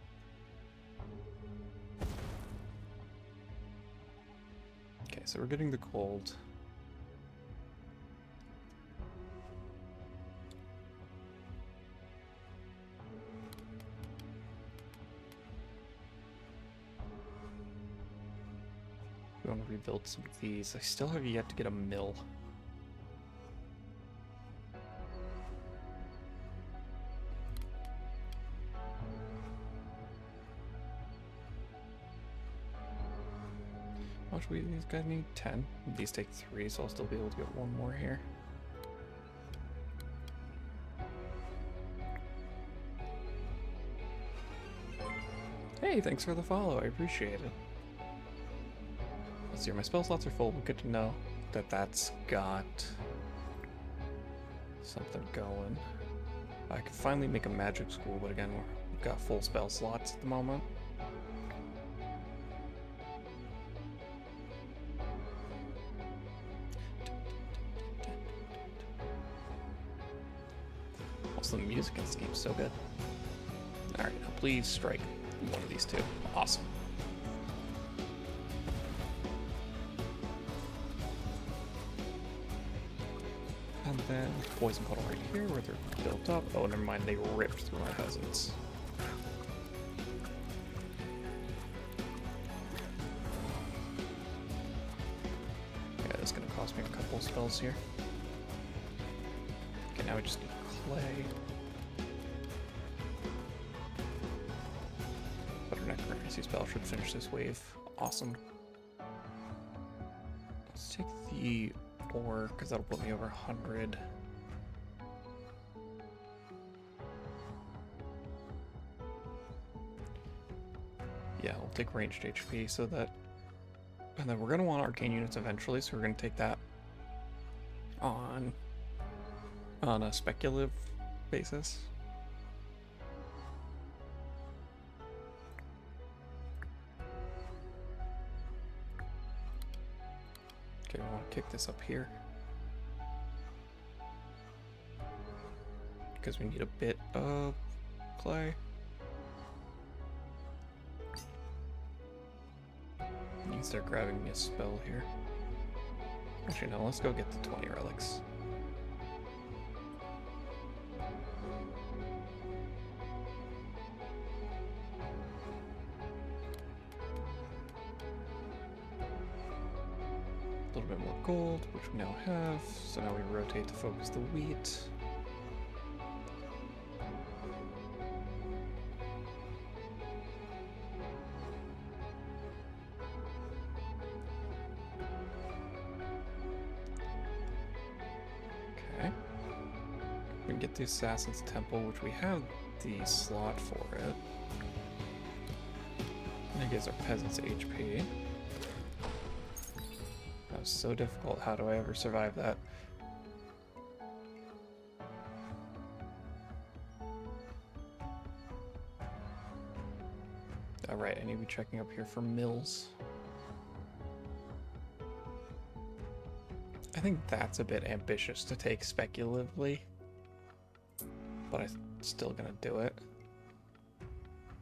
Okay, so we're getting the cold. We want to rebuild some of these. I still have yet to get a mill. How much do these guys need? 10. These take 3, so I'll still be able to get one more here. Hey, thanks for the follow. I appreciate it. Let's see, my spell slots are full. Good to know that that's got something going. I could finally make a magic school, but again, we've got full spell slots at the moment. Also, the music in this game is so good. Alright, now please strike one of these two. Awesome. And then poison puddle right here where they're built up. Oh, never mind, they ripped through my peasants. Yeah, that's gonna cost me a couple spells here. Okay, now we just need clay. Butternut currency spell should finish this wave. Awesome. Let's take the ore, because that'll put me over 100. Yeah, we'll take ranged HP so that... And then we're going to want arcane units eventually, so we're going to take that on a speculative basis. Okay, we want to kick this up here. Because we need a bit of clay. You can start grabbing me a spell here. Actually, no, let's go get the 20 relics. A little bit more gold, which we now have. So now we rotate to focus the wheat. Okay. We can get the Assassin's Temple, which we have the slot for it. And it gives our peasants HP. That was so difficult. How do I ever survive that? Alright, I need to be checking up here for mills. I think that's a bit ambitious to take speculatively, but I'm still gonna do it.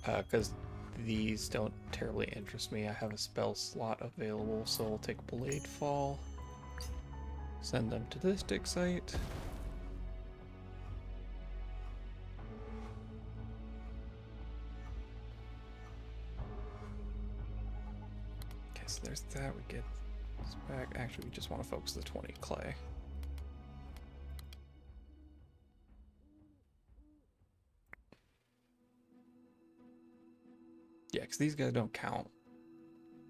Because these don't terribly interest me. I have a spell slot available, so I'll take Blade Fall, send them to this dig site. Okay, so there's that. We get this back. Actually, we just want to focus the 20 clay. Yeah, because these guys don't count.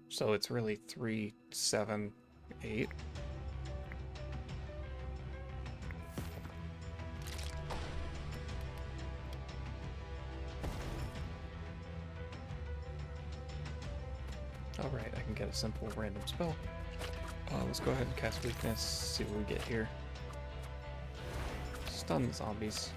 So it's really 3, 7, 8. Alright, I can get a simple random spell. Let's go ahead and cast Weakness, see what we get here. Stun the zombies.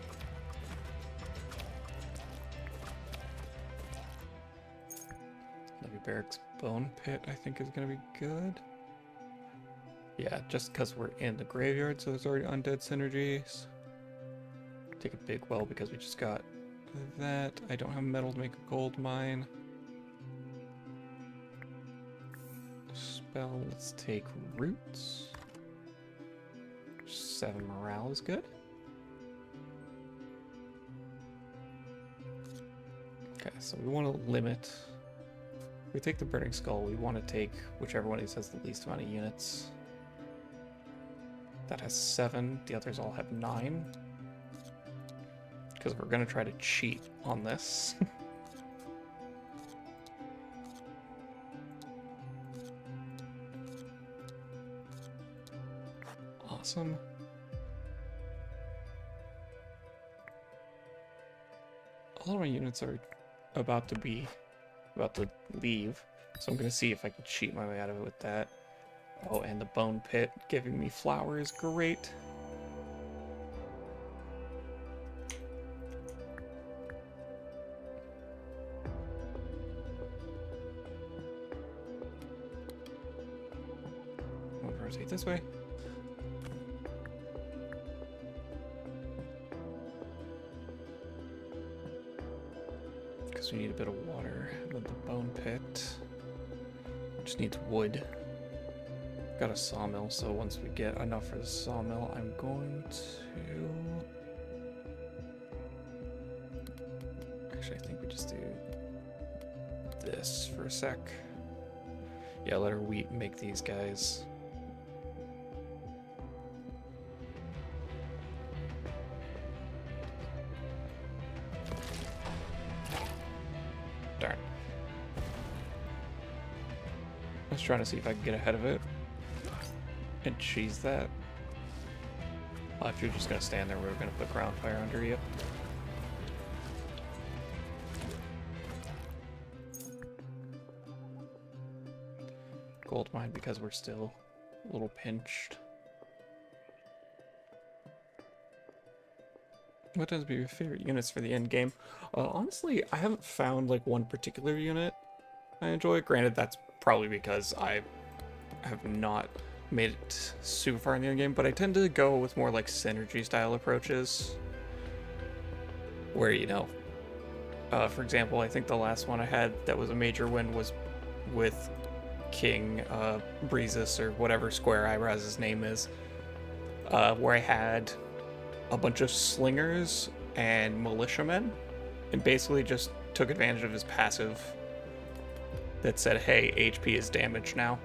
Barracks Bone Pit, I think, is going to be good. Yeah, just because we're in the graveyard, so there's already undead synergies. Take a big well because we just got that. I don't have metal to make a gold mine. Spell, let's take roots. 7 morale is good. Okay, so we want to limit. If we take the Burning Skull, we want to take whichever one of these has the least amount of units. That has 7, the others all have 9. Because we're going to try to cheat on this. Awesome. All of my units are about to leave, so I'm going to see if I can cheat my way out of it with that. Oh, and the bone pit giving me flour is great. I'll rotate this way. Because we need a bit of water. And then the bone pit just needs wood. Got a sawmill, so once we get enough for the sawmill, I'm going to... Actually, I think we just do this for a sec. Yeah, let our wheat make these guys. Darn. I was trying to see if I could get ahead of it and cheese that. Well, if you're just gonna stand there, we're gonna put ground fire under you. Gold mine because we're still a little pinched. What tends to be your favorite units for the end game? Honestly, I haven't found like one particular unit I enjoy. Granted, that's probably because I have not made it super far in the end game, but I tend to go with more like synergy style approaches. Where, you know, for example, I think the last one I had that was a major win was with King Breezes, or whatever Square Eyebrows his name is, where I had a bunch of slingers and militiamen, and basically just took advantage of his passive that said, hey, HP is damaged now.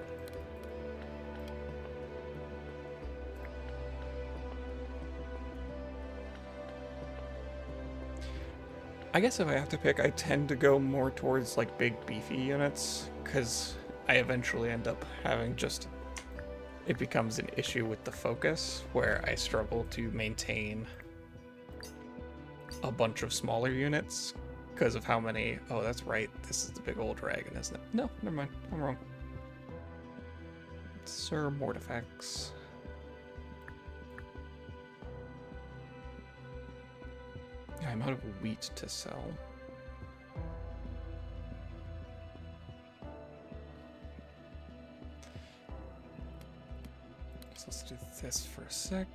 I guess if I have to pick, I tend to go more towards like big beefy units, because I eventually end up having just, it becomes an issue with the focus where I struggle to maintain a bunch of smaller units because of how many. Oh, that's right, this is the big old dragon, isn't it? No, never mind, I'm wrong. Sir Mortifex. I'm out of wheat to sell. So let's do this for a sec.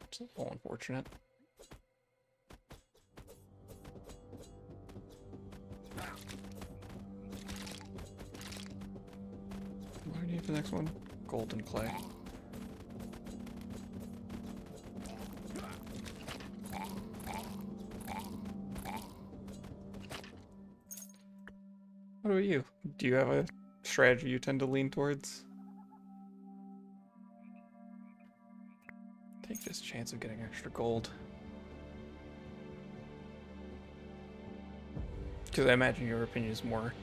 It's a little unfortunate. What do I need for the next one? Golden clay. What about you? Do you have a strategy you tend to lean towards? Take this chance of getting extra gold. Because I imagine your opinion is more,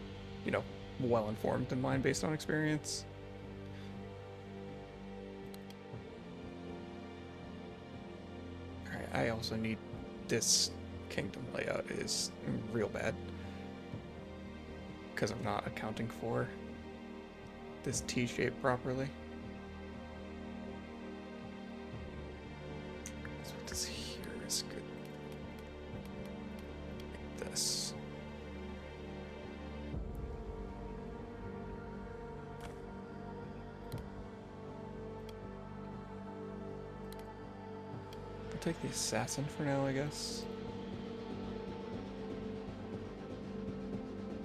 you know, well-informed than mine based on experience. Alright, I also need this kingdom layout is real bad. Because I'm not accounting for this T-shape properly. So this here is good. Like this. take the assassin for now, I guess.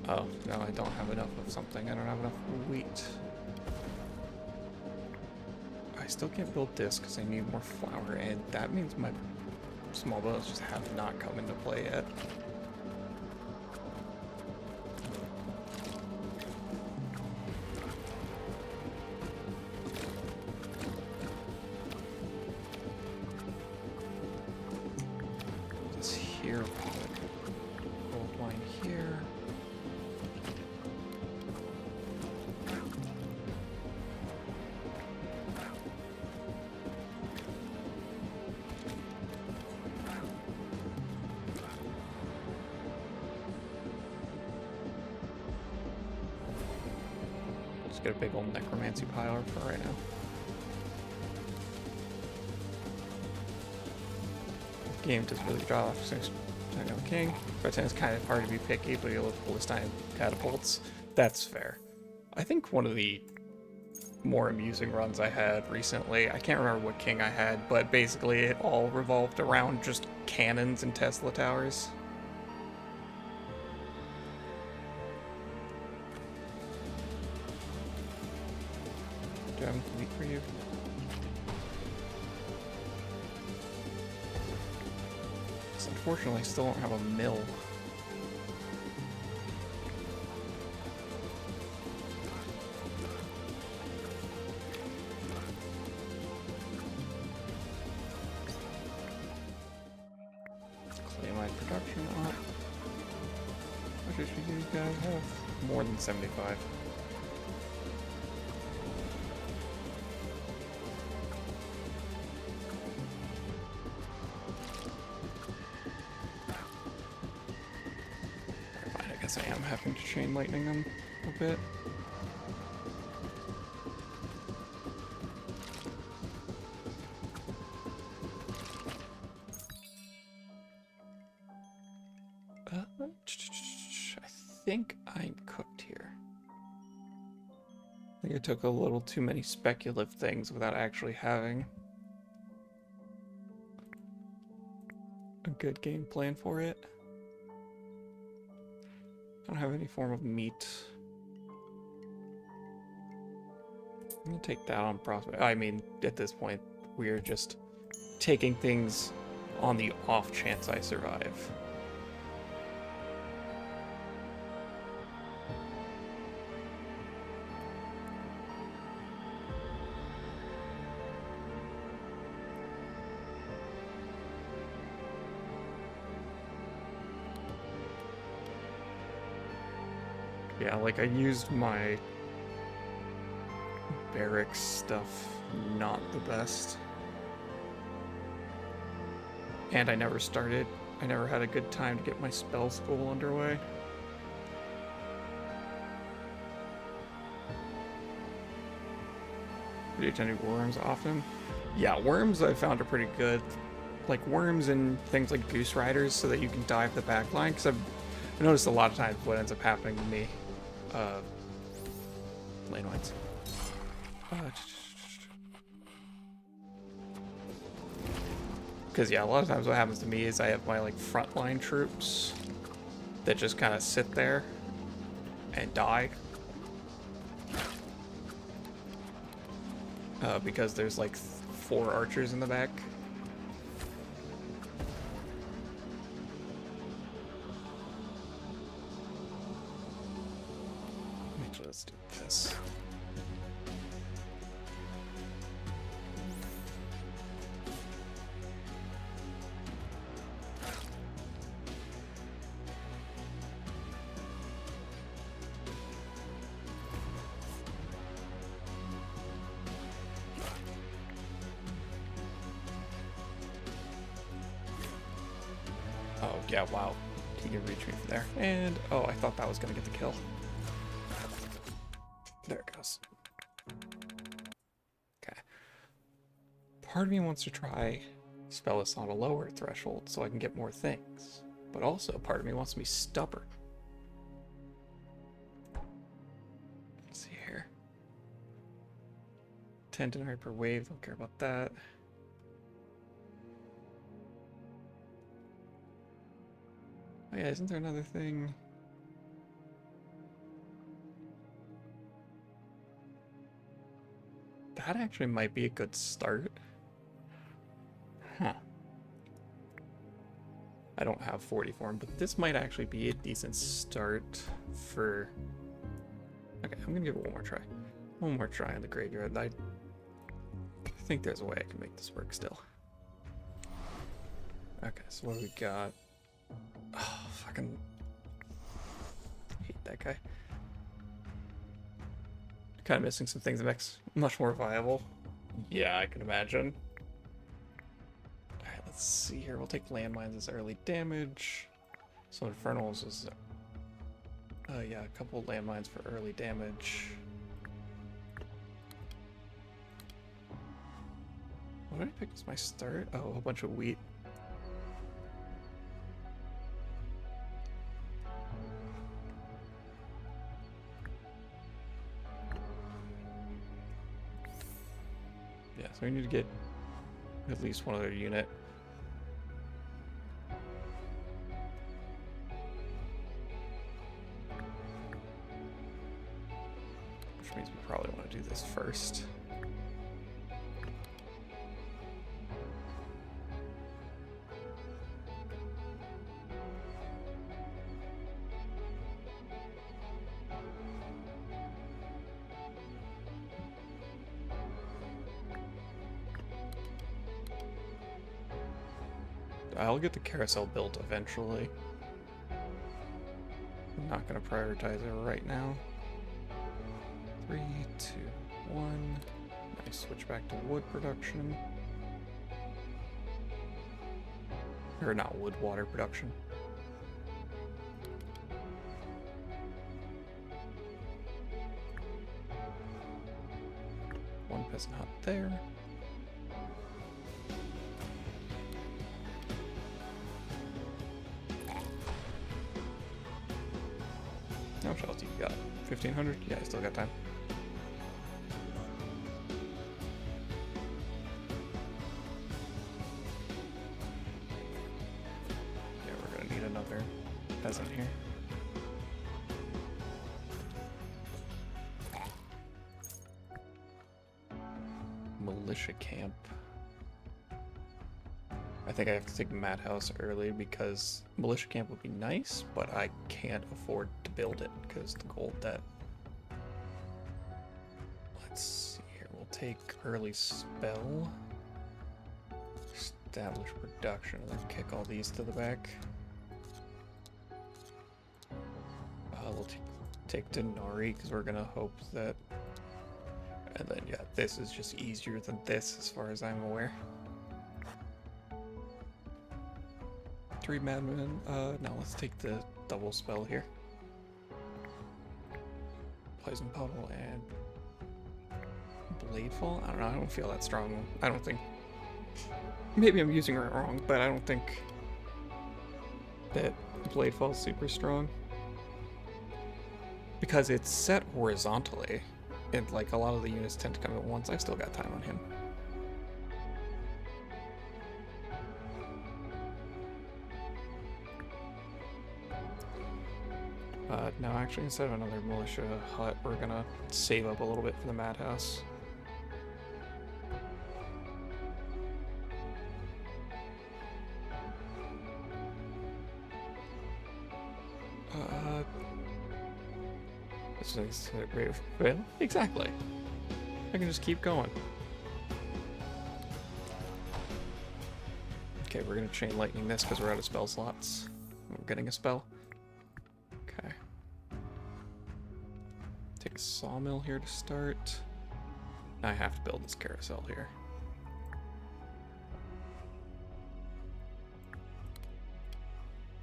Oh, no, I don't have enough of something. I don't have enough wheat. I still can't build this because I need more flour, and that means my small boats just have not come into play yet. This here, gold line here. Just get a big old necromancy pile for right now. Game does really draw off since I know King. But it's kind of hard to be picky, but you look at Philistine catapults. That's fair. I think one of the more amusing runs I had recently, I can't remember what king I had, but basically it all revolved around just cannons and Tesla towers. Do I have enough wheat for you? So unfortunately, I still don't have a mill. Claymite production up. What should you guys have? More than 75. I guess I am having to chain lightning them a bit. I think I'm cooked here. I think I took a little too many speculative things without actually having a good game plan for it. I don't have any form of meat. I'm gonna take that on prospect. I mean, at this point, we're just taking things on the off chance I survive. Yeah, like I used my barracks stuff not the best. And I never had a good time to get my spell school underway. Do you tend to do worms often? Yeah, worms I found are pretty good. Like worms and things like goose riders so that you can dive the back line, because I've noticed a lot of times what ends up happening to me. Lane whites. Because yeah, a lot of times what happens to me is I have my like frontline troops that just kind of sit there and die. Because there's like 4 archers in the back. Let's do this. Oh, yeah, wow. He can reach me from there. And, oh, I thought that was going to get the kill. There it goes. Okay. Part of me wants to try spell this on a lower threshold so I can get more things. But also, part of me wants to be stubborn. Let's see here. 10 denarii per wave, don't care about that. Oh yeah, isn't there another thing? That actually might be a good start. Huh. I don't have 40 for him, but this might actually be a decent start for... Okay, I'm gonna give it one more try. One more try in the graveyard. I think there's a way I can make this work still. Okay, so what do we got? Oh, fucking hate that guy. Kind of missing some things that makes much more viable. Yeah, I can imagine. Alright, let's see here. We'll take landmines as early damage. So infernals is... yeah, a couple landmines for early damage. What did I pick as my start? Oh, a bunch of wheat. Yeah, so we need to get at least one other unit. Which means we probably want to do this first. I'll get the carousel built eventually. I'm not going to prioritize it right now. 3, 2, 1. Nice. Switch back to wood production. Or not wood, water production. One peasant hut there. How much else do you got? 1,500? Yeah, I still got time. Yeah, we're gonna need another peasant here. Militia camp. I think I have to take Madhouse early because militia camp would be nice, but I can't afford to build it because the gold debt. Let's see here. We'll take early spell, establish production, and then kick all these to the back. We'll take Denari because we're gonna hope that. And then yeah, this is just easier than this as far as I'm aware. 3 madmen. Now let's take the double spell here. Poison puddle and Bladefall. I don't know. I don't feel that strong. I don't think. Maybe I'm using it wrong, but I don't think that Bladefall is super strong because it's set horizontally, and like a lot of the units tend to come at once. I've still got time on him. No, actually, instead of another militia hut, we're gonna save up a little bit for the madhouse. This is a great fail. Exactly. I can just keep going. Okay, we're gonna chain lightning this because we're out of spell slots. We're getting a spell. Okay. Take a sawmill here to start. I have to build this carousel here.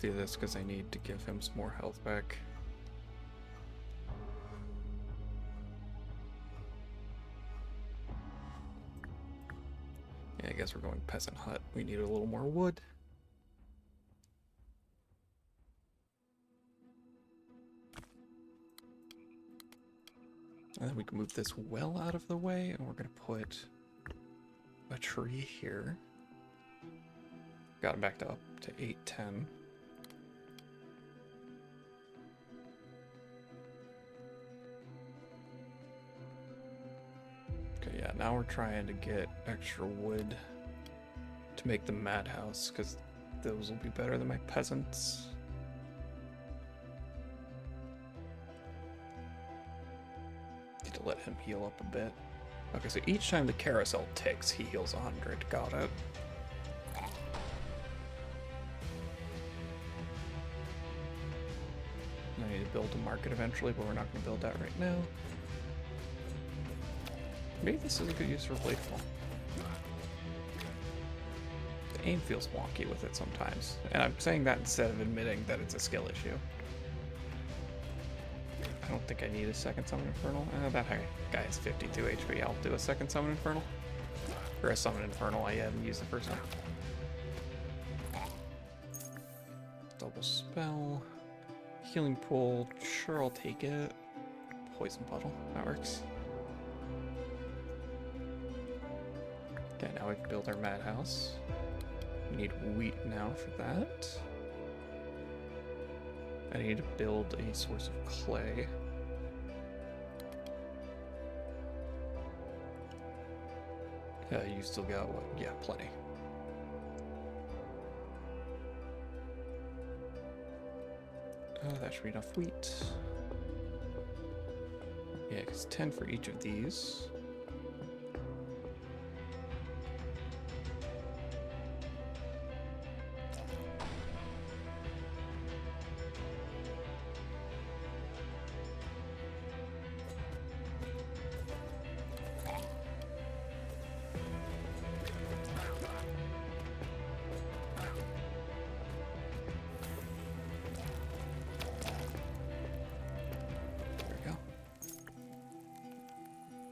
Do this because I need to give him some more health back. Yeah, I guess we're going peasant hut. We need a little more wood. And then we can move this well out of the way, and we're going to put a tree here. Got him back to up to 810. now we're trying to get extra wood to make the madhouse, because those will be better than my peasants. Need to let him heal up a bit. Okay, so each time the carousel ticks, he heals 100. Got it. I need to build a market eventually, but we're not going to build that right now. Maybe this is a good use for Bladeful. The aim feels wonky with it sometimes, and I'm saying that instead of admitting that it's a skill issue. I don't think I need a second Summon Infernal. That guy has 52 HP. I'll do a second Summon Infernal. Or a Summon Infernal I hadn't used the first one. Double Spell. Healing Pool. Sure, I'll take it. Poison Puddle. That works. Okay, now we can build our madhouse. We need wheat now for that. I need to build a source of clay. You still got what? Yeah, plenty. That should be enough wheat. Yeah, because 10 for each of these.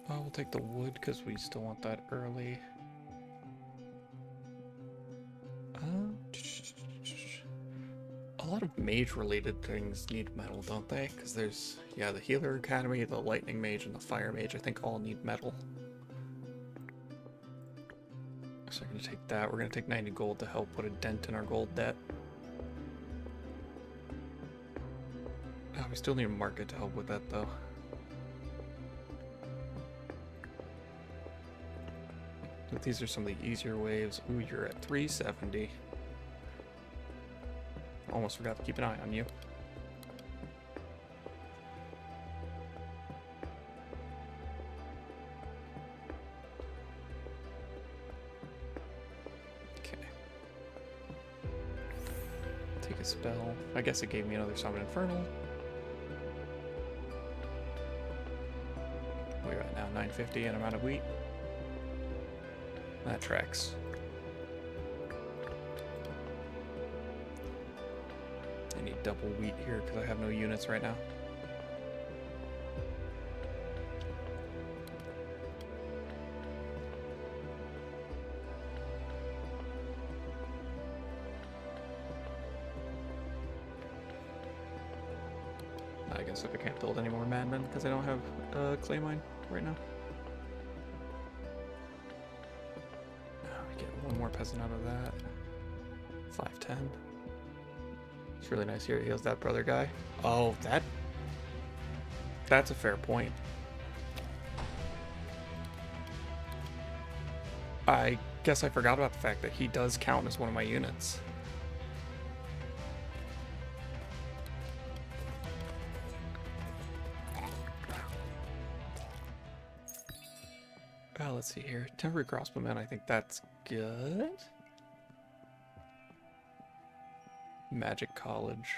We'll take the wood because we still want that early. A lot of mage-related things need metal, don't they? Because there's, yeah, the Healer Academy, the Lightning Mage, and the Fire Mage, I think all need metal. So we're going to take that. We're going to take 90 gold to help put a dent in our gold debt. Oh, we still need a market to help with that, though. But these are some of the easier waves. Ooh, you're at 370. Almost forgot to keep an eye on you. Okay. Take a spell. I guess it gave me another Summon Infernal. We're at now 950 and I'm out of wheat. That tracks. I need double wheat here because I have no units right now. I guess if I can't build any more madmen because I don't have clay mine right now. One more peasant out of that. 510. It's really nice here. He heals that brother guy. Oh, that's a fair point. I guess I forgot about the fact that he does count as one of my units. Let's see here. Temporary crossbowman, I think that's good. Magic College.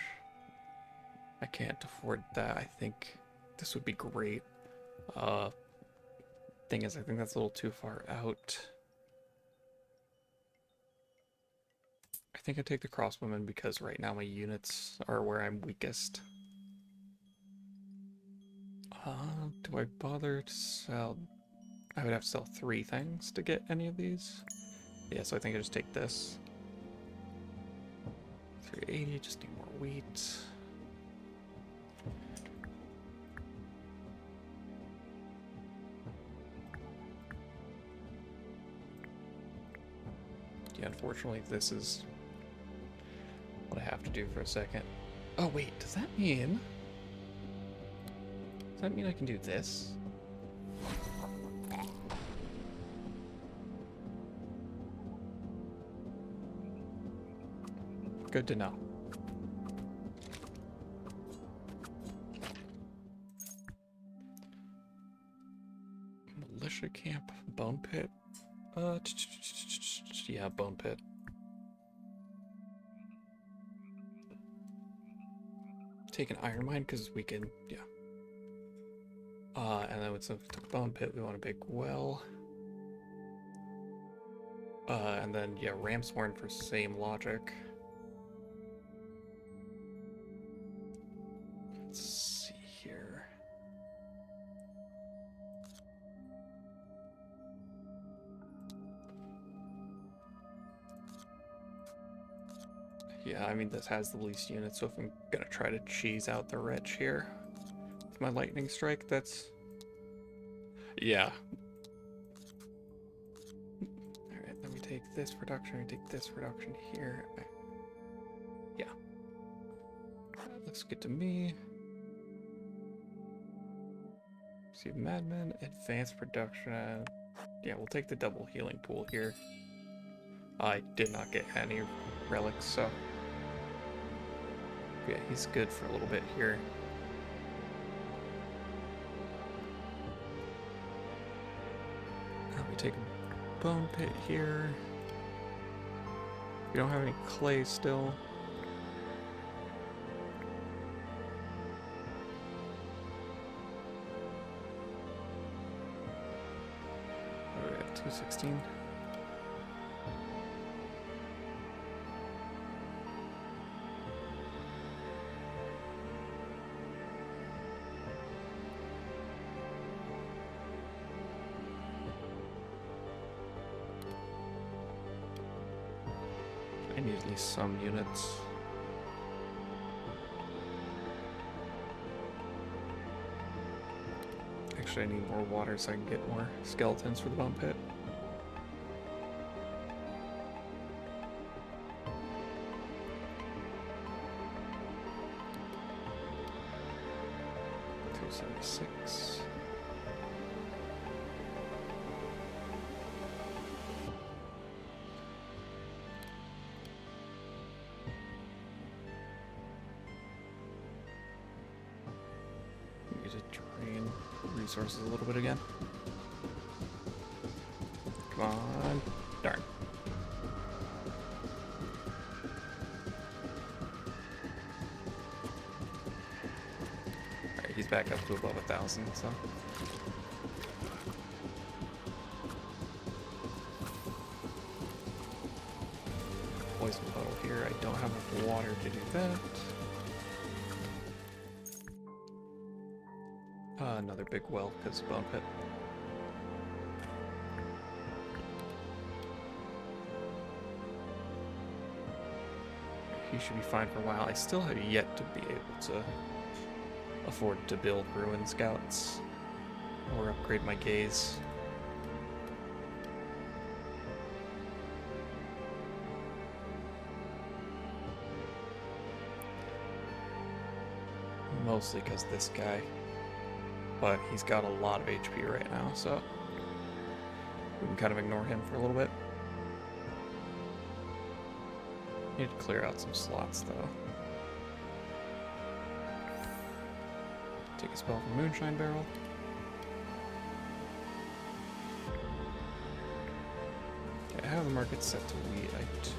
I can't afford that. I think this would be great. Thing is, I think that's a little too far out. I think I take the crossbowman because right now my units are where I'm weakest. Do I bother to sell? I would have to sell 3 things to get any of these. Yeah, so I think I just take this. 380, just need more wheat. Yeah, unfortunately, this is what I have to do for a second. Oh, wait, does that mean I can do this? Good to know. Militia camp, bone pit. Yeah, bone pit. Take an iron mine because we can, yeah. And then with the bone pit, we want a big well. And then, yeah, ram's horn for same logic. Let's see here. Yeah, I mean, this has the least units, so if I'm gonna try to cheese out the wretch here with my lightning strike, that's... Yeah. Alright, then we take this reduction, we take this reduction here. Yeah. That looks good to me. See, Madman, advanced production. Yeah, we'll take the double healing pool here. I did not get any relics, so... Yeah, he's good for a little bit here. We take a bone pit here. We don't have any clay still. We're at 216. I need at least some units. Actually, I need more water so I can get more skeletons for the bone pit. $276. Need to drain resources a little bit again. Come on. Darn. Alright, he's back up to above 1,000, so. Poison puddle here. I don't have enough water to do that. Another big well because bone pit. He should be fine for a while. I still have yet to be able to afford to build ruin scouts or upgrade my gaze. Mostly because this guy. But he's got a lot of HP right now, so we can kind of ignore him for a little bit. Need to clear out some slots, though. Take a spell from Moonshine Barrel. Okay, I have the market set to wheat, I do.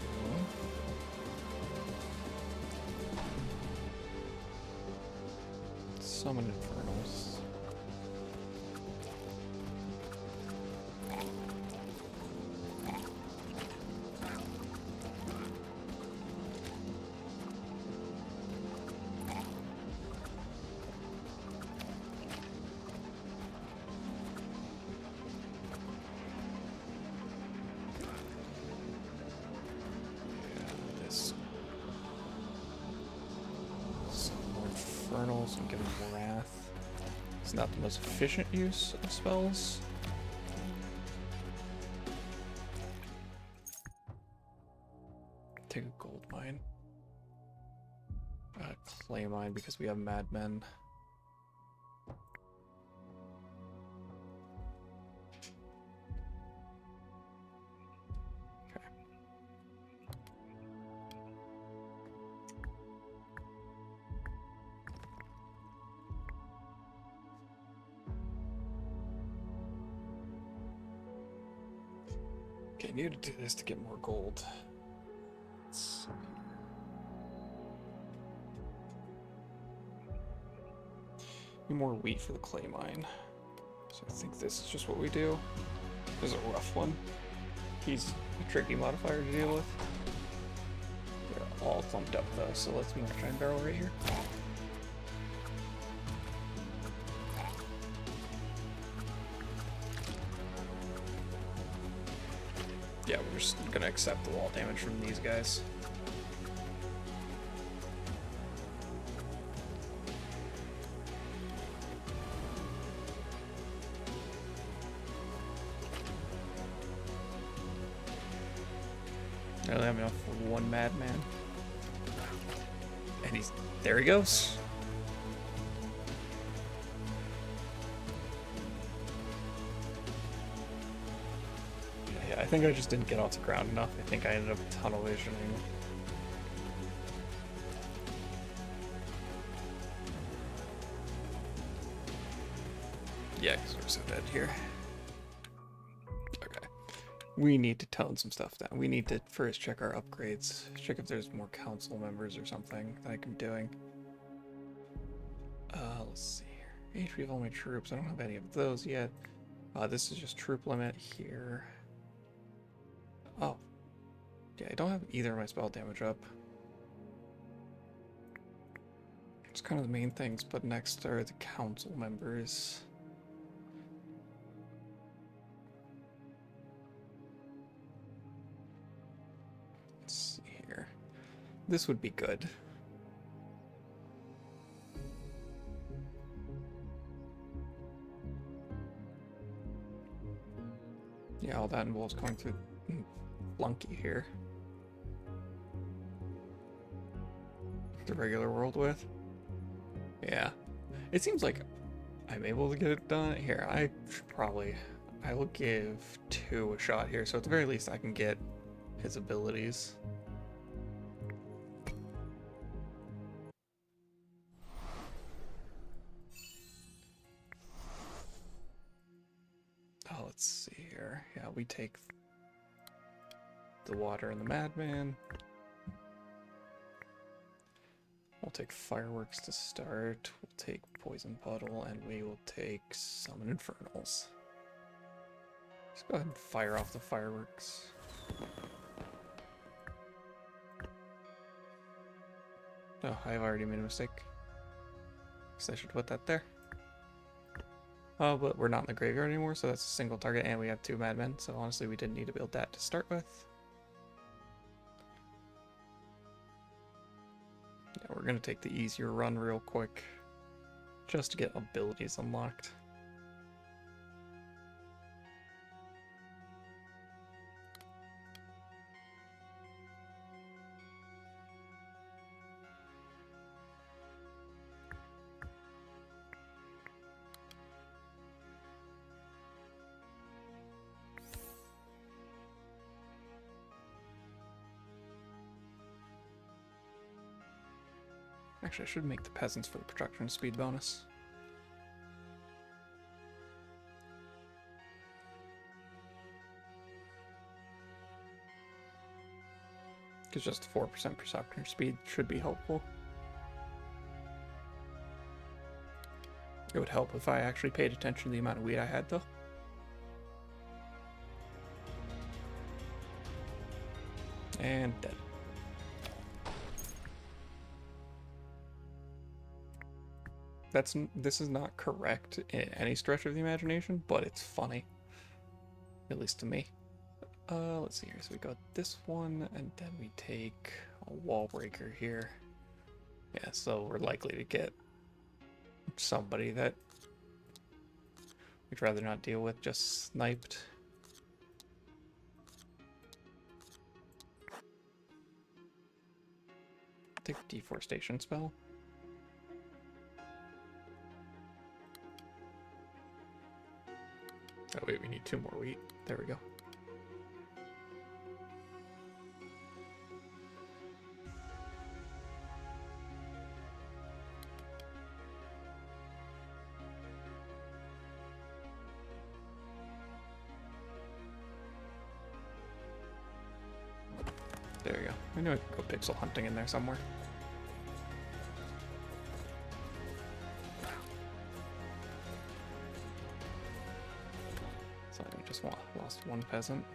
Summon Infernals. Infernals and give him Wrath. It's not the most efficient use of spells. Take a gold mine. Clay mine because we have madmen. Okay, I need to do this to get more gold. Let's need more wheat for the clay mine. So I think this is just what we do. This is a rough one. He's a tricky modifier to deal with. They're all clumped up though, so let's move a giant barrel right here. Yeah, we're just gonna accept the wall damage from these guys. I only have enough for one madman. And there he goes. Yeah, I think I just didn't get off the ground enough. I think I ended up tunnel visioning. Yeah, because we're so dead here. Okay. We need to tone some stuff down. We need to first check our upgrades. Check if there's more council members or something that I'm doing. Let's see here. HP of all my troops. I don't have any of those yet. This is just troop limit here. Oh. Yeah, I don't have either of my spell damage up. It's kind of the main things, but next are the council members. Let's see here. This would be good. Yeah, all that involves going through Flunky here. The regular world with. Yeah. It seems like I'm able to get it done. Here, I will give 2 a shot here, so at the very least I can get his abilities. Oh, let's see here. Yeah, we take the water and the madman. We'll take fireworks to start. We'll take poison puddle, and we will take summon infernals. Let's go ahead and fire off the fireworks. Oh, I've already made a mistake. Guess I should put that there. Oh, but we're not in the graveyard anymore, so that's a single target, and we have 2 madmen, so honestly we didn't need to build that to start with. Yeah, we're gonna take the easier run real quick, just to get abilities unlocked. Actually, I should make the peasants for the production speed bonus. Because just 4% production speed should be helpful. It would help if I actually paid attention to the amount of wheat I had, though. And dead. This is not correct in any stretch of the imagination, but it's funny. At least to me. Let's see here. So we got this one, and then we take a wall breaker here. Yeah, so we're likely to get somebody that we'd rather not deal with, just sniped. Take deforestation spell. Oh wait, we need 2 more wheat. There we go. There you go. I knew I could go pixel hunting in there somewhere. So I just lost one peasant.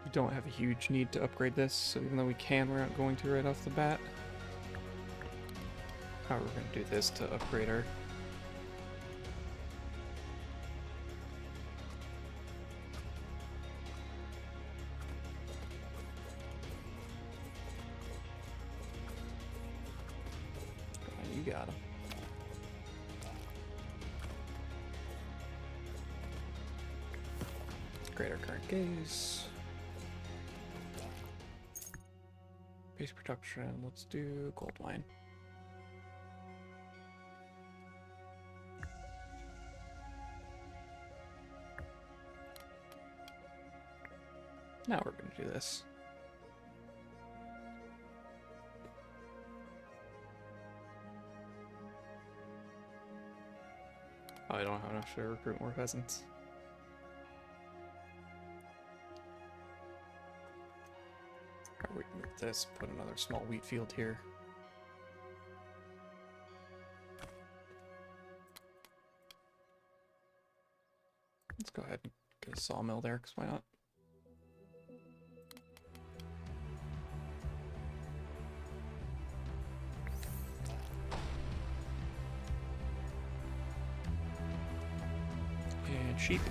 We don't have a huge need to upgrade this, so even though we can, we're not going to right off the bat. However, we're going to do this to upgrade our... You got him. Upgrade our current gaze. Base production, let's do gold mine. Now we're going to do this. Oh, I don't have enough to recruit more peasants. We can get this, put another small wheat field here. Let's go ahead and get a sawmill there, because why not? And sheep.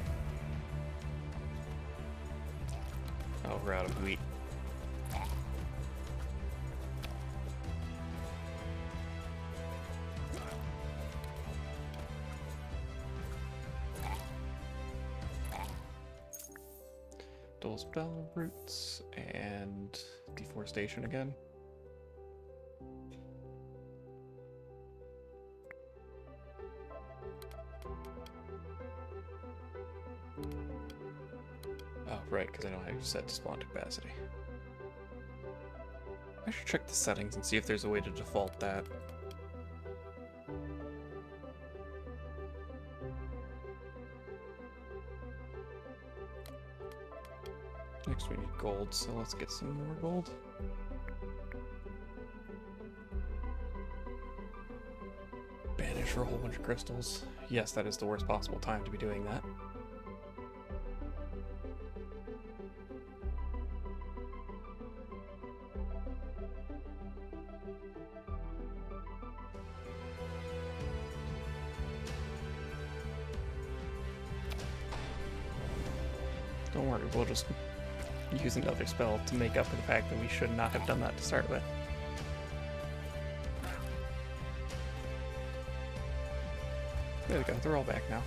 Oh, we're out of wheat. Dual spell roots and deforestation again. Oh, right, because I don't have set spawn capacity. I should check the settings and see if there's a way to default that. Next we need gold, so let's get some more gold. Banish for a whole bunch of crystals. Yes, that is the worst possible time to be doing that. Don't worry, we'll just use another spell to make up for the fact that we should not have done that to start with. There we go, they're all back now.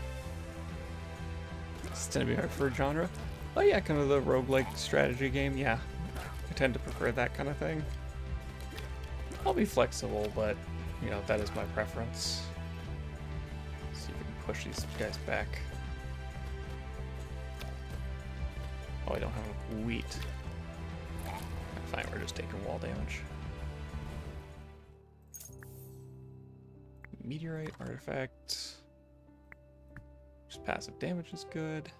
This tends to be my preferred genre. Oh yeah, kind of the roguelike strategy game, yeah. I tend to prefer that kind of thing. I'll be flexible, but, you know, that is my preference. Let's see if we can push these guys back. Oh, I don't have enough wheat. Fine, we're just taking wall damage. Meteorite artifact. Just passive damage is good.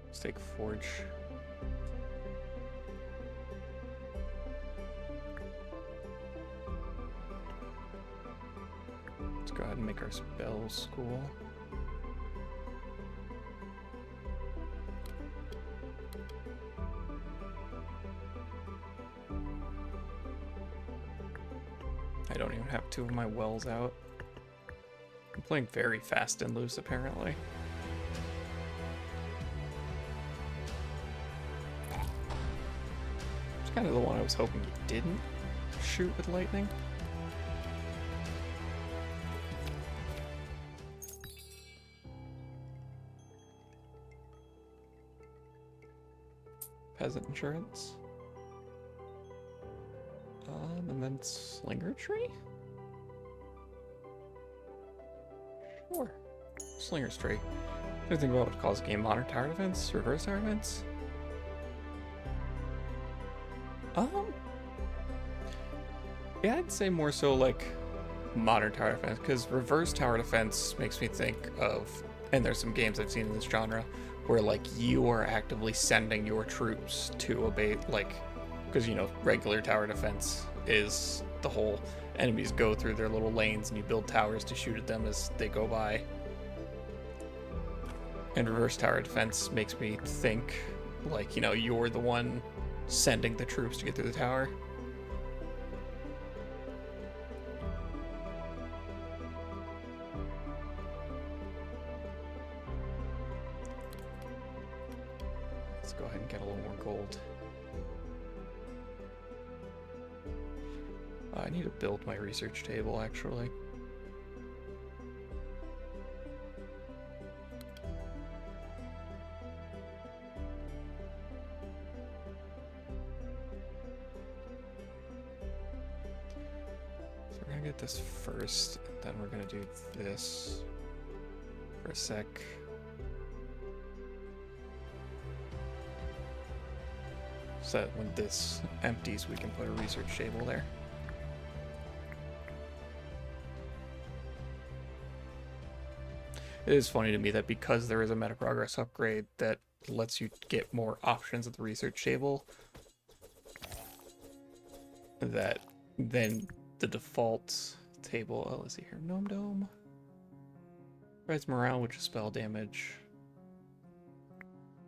Let's take forge. Let's go ahead and make our spell school. I don't even have 2 of my wells out. I'm playing very fast and loose, apparently. It's kind of the one I was hoping you didn't shoot with lightning. Peasant insurance. And then Slinger Tree? 4. Slinger's tree. I think about what calls game modern tower defense, reverse tower defense. Yeah, I'd say more so like modern tower defense, because reverse tower defense makes me think of, and there's some games I've seen in this genre where like you are actively sending your troops to a base, like, because you know regular tower defense is the whole enemies go through their little lanes and you build towers to shoot at them as they go by. And reverse tower defense makes me think like, you know, you're the one sending the troops to get through the tower. Let's go ahead and get a little more gold. I need to build my research table, actually. So we're gonna get this first, and then we're gonna do this for a sec. So that when this empties, we can put a research table there. It is funny to me that because there is a meta progress upgrade that lets you get more options at the research table, that then the default table, oh, let's see here, Gnome Dome. Rise morale, which is spell damage.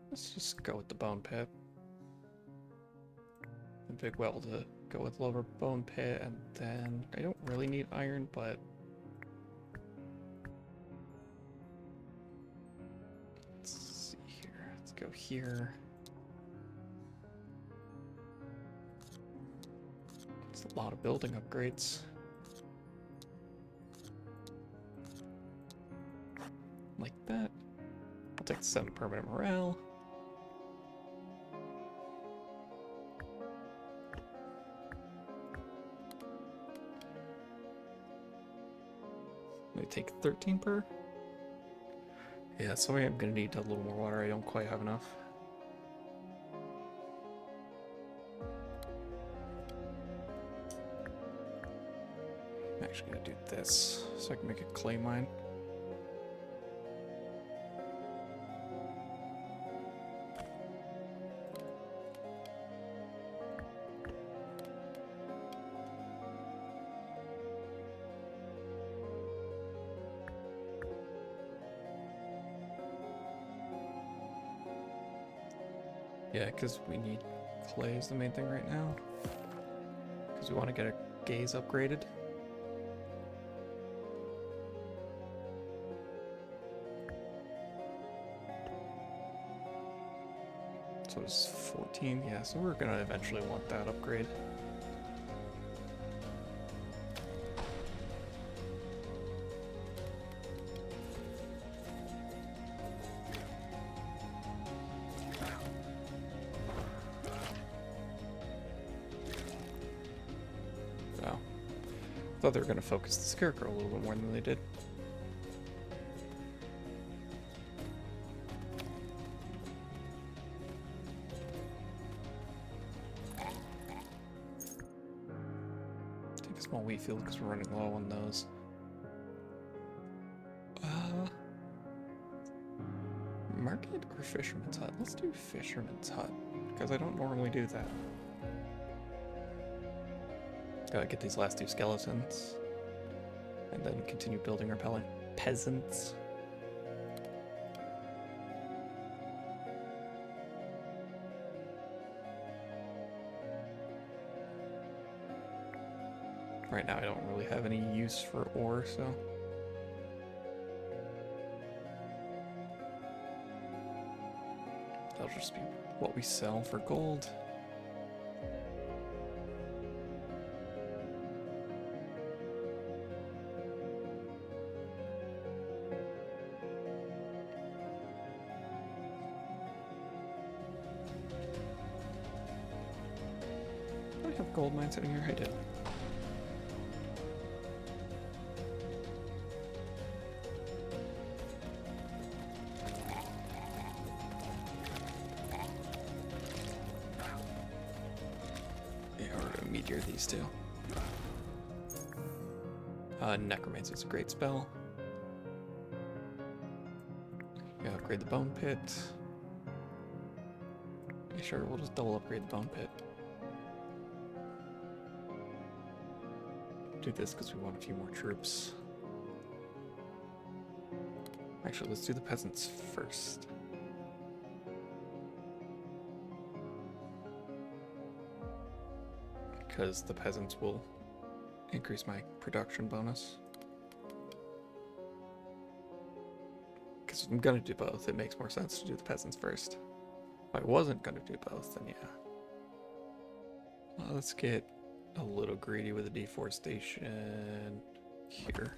Let's just go with the Bone Pit. A big well to go with lower Bone Pit, and then I don't really need iron, but go here. It's a lot of building upgrades. Like that. I'll take 7 permanent morale. Let me take 13 per. Yeah, so I'm gonna need a little more water. I don't quite have enough. I'm actually gonna do this so I can make a clay mine. Yeah, because we need clay is the main thing right now. Because we want to get a gaze upgraded. So it's 14, yeah, so we're going to eventually want that upgrade. I thought they were going to focus the scarecrow a little bit more than they did. Take a small wheat field because we're running low on those. Market or Fisherman's Hut? Let's do Fisherman's Hut because I don't normally do that. Gotta get these last 2 skeletons, and then continue building our peasants. Right now I don't really have any use for ore, so... that'll just be what we sell for gold. Have gold mine sitting here? I did. cure these two. Necromancy is a great spell. Yeah, upgrade the bone pit. Yeah, sure, we'll just double upgrade the bone pit. Do this because we want a few more troops. Actually, let's do the peasants first. Because the peasants will increase my production bonus. Because if I'm gonna do both, it makes more sense to do the peasants first. If I wasn't gonna do both, then yeah. Let's get a little greedy with a deforestation here.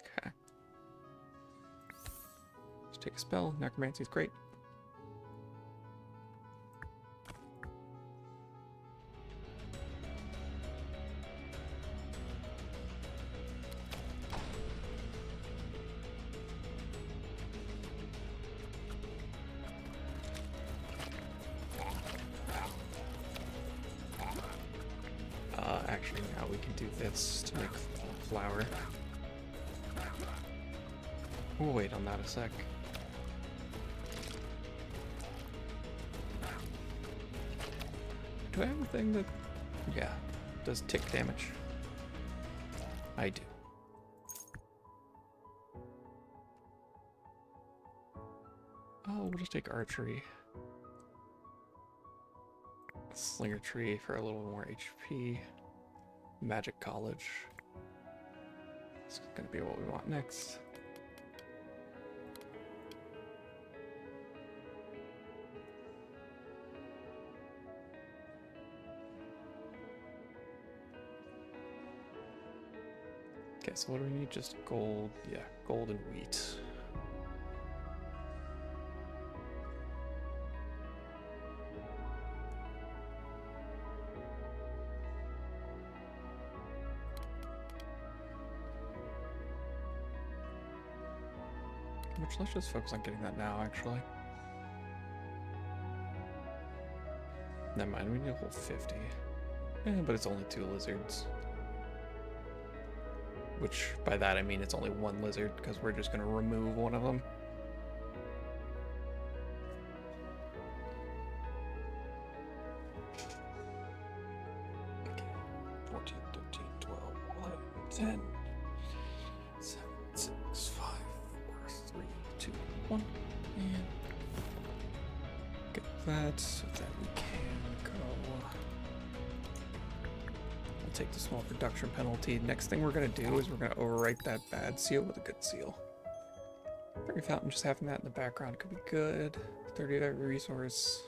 Okay. Let's take a spell. Necromancy is great. Actually, now we can do this to make flour. We'll wait on that a sec. Do I have a thing that, yeah, does tick damage? I do. Oh, we'll just take archery. Slinger tree for a little more HP. Magic college. It's gonna be what we want next. Okay, so what do we need? Just gold. Yeah, gold and wheat. Which, let's just focus on getting that now, actually. Never mind, we need a whole 50. But it's only 2 lizards. Which, by that I mean it's only 1 lizard, because we're just going to remove one of them. Okay. 14, 13, 12, 11, 10. 7, 6, 5, 4, 3, 2, 1. And get that so that we can go. We'll take the small production penalty. Next thing we're going to do is we're going to overwrite that bad seal with a good seal. Fairy Fountain, just having that in the background could be good. 30 of every resource.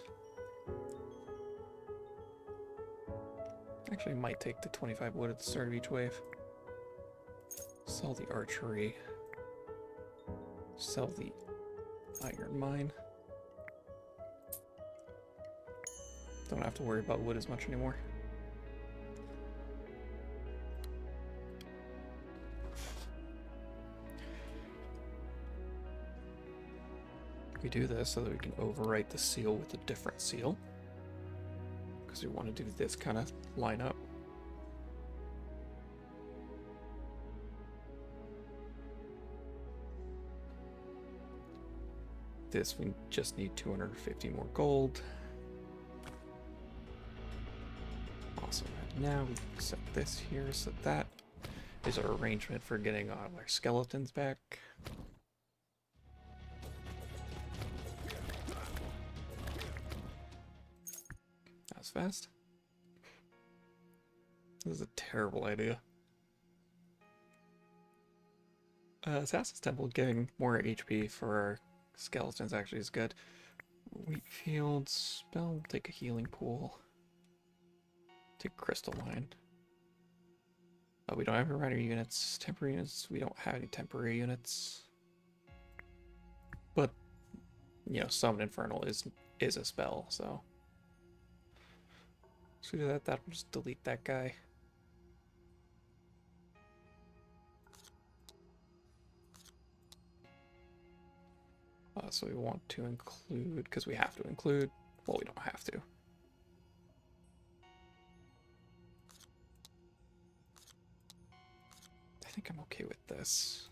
Actually, might take the 25 wood at the start of each wave. Sell the archery. Sell the iron mine. Don't have to worry about wood as much anymore. We do this so that we can overwrite the seal with a different seal. Because we want to do this kind of lineup. This, we just need 250 more gold. Awesome. And now we set this here so that is our arrangement for getting all our skeletons back. That was fast. This is a terrible idea. Assassin's Temple getting more HP for our skeletons actually is good. Wheat field spell, we'll take a healing pool. Take crystal mine. Oh, we don't have any rider units. Temporary units, we don't have any temporary units. But, you know, Summon Infernal is a spell, so. So we do that, that'll just delete that guy. So we want to include, because we have to include, well, we don't have to. I think I'm okay with this.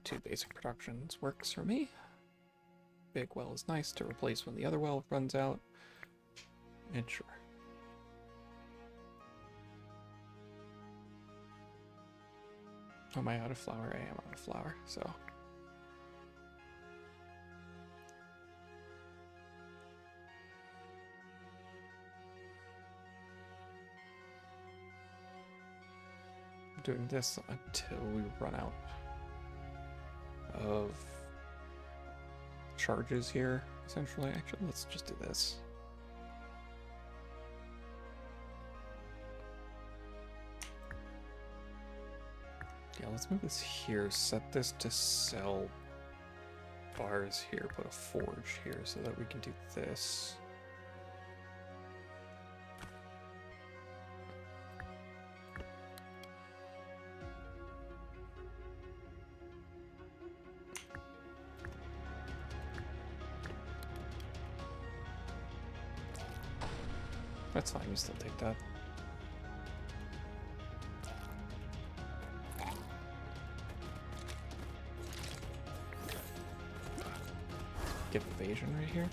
2 basic productions works for me. Big well is nice to replace when the other well runs out. And sure. Am I out of flour? I am out of flour, so. I'm doing this until we run out of charges here, essentially. Actually, let's just do this. Yeah, let's move this here, set this to sell bars here, put a forge here so that we can do this. That's fine, we still take that. Give evasion right here.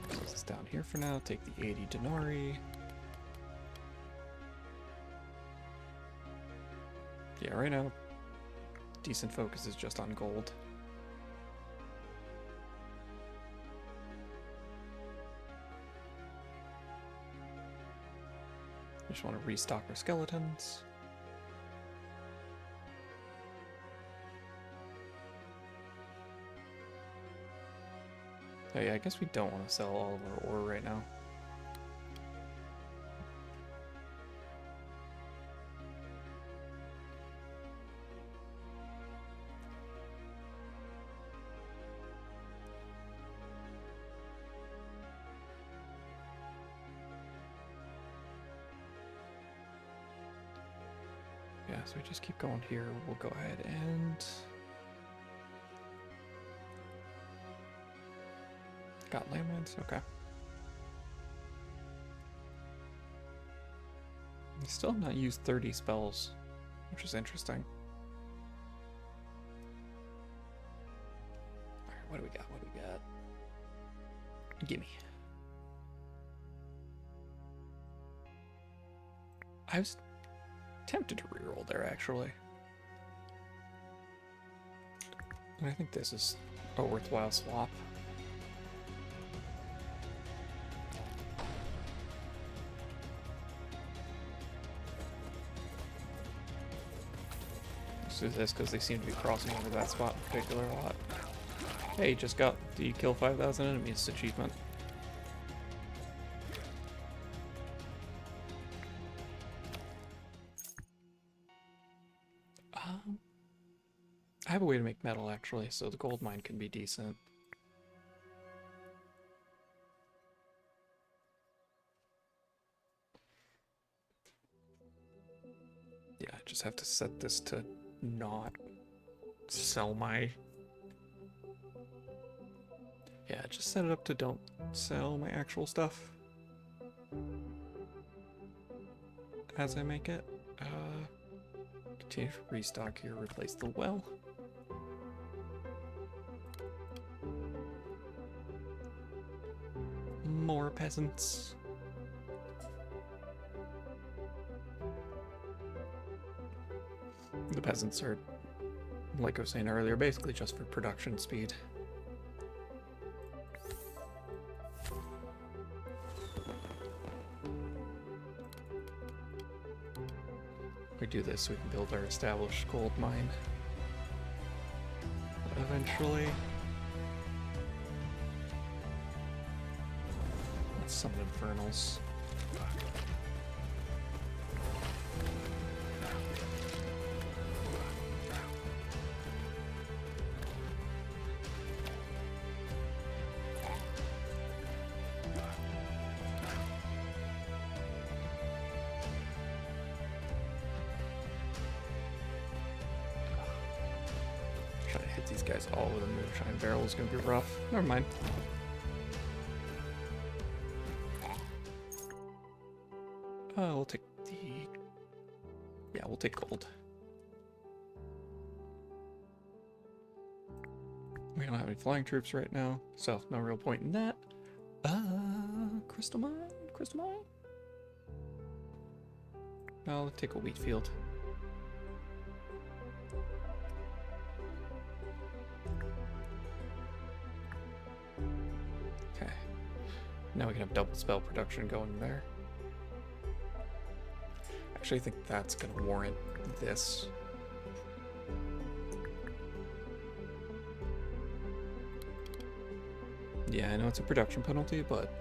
Close this down here for now, take the 80 denarii. Yeah, right now, decent focus is just on gold. Just want to restock our skeletons. Oh yeah, I guess we don't want to sell all of our ore right now. Yeah, so we just keep going here. We'll go ahead and... Got landmines? Okay. I still have not used 30 spells, which is interesting. Alright, what do we got? What do we got? Gimme. I was tempted to reroll there, actually. And I think this is a worthwhile swap. Let's do this because they seem to be crossing over that spot in particular a lot. Hey, just got the kill 5,000 enemies achievement. I have a way to make metal, actually, so the gold mine can be decent. Yeah, I just have to set this to not sell my... Yeah, just set it up to don't sell my actual stuff as I make it. Continue to restock here, replace the well. More peasants. The peasants are, like I was saying earlier, basically just for production speed. We do this so we can build our established gold mine eventually. Let's summon infernals. Hit these guys all with a moonshine barrel is gonna be rough. Never mind. We'll take the... Yeah, we'll take gold. We don't have any flying troops right now, so no real point in that. Crystal mine? Crystal mine? I'll take a wheat field. Okay. Now we can have double spell production going there. Actually, I think that's gonna warrant this. Yeah, I know it's a production penalty, but...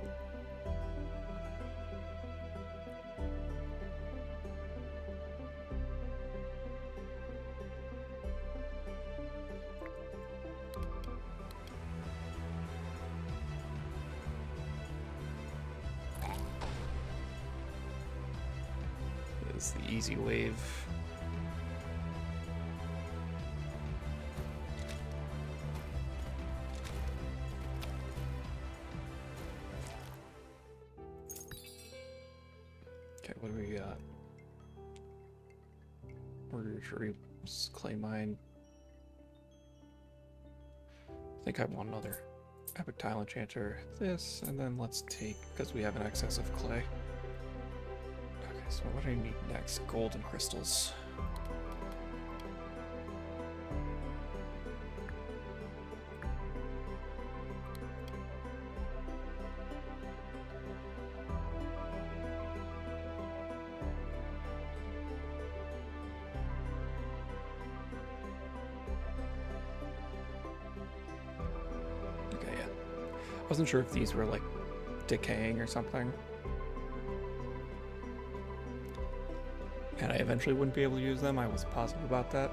This is the easy wave. Okay, what do we got? Reaps, clay mine. I think I want another epic tile enchanter. This, and then let's take, because we have an excess of clay. Okay, so what do I need next? Gold and crystals. I wasn't sure if these were like decaying or something. And I eventually wouldn't be able to use them. I was positive about that.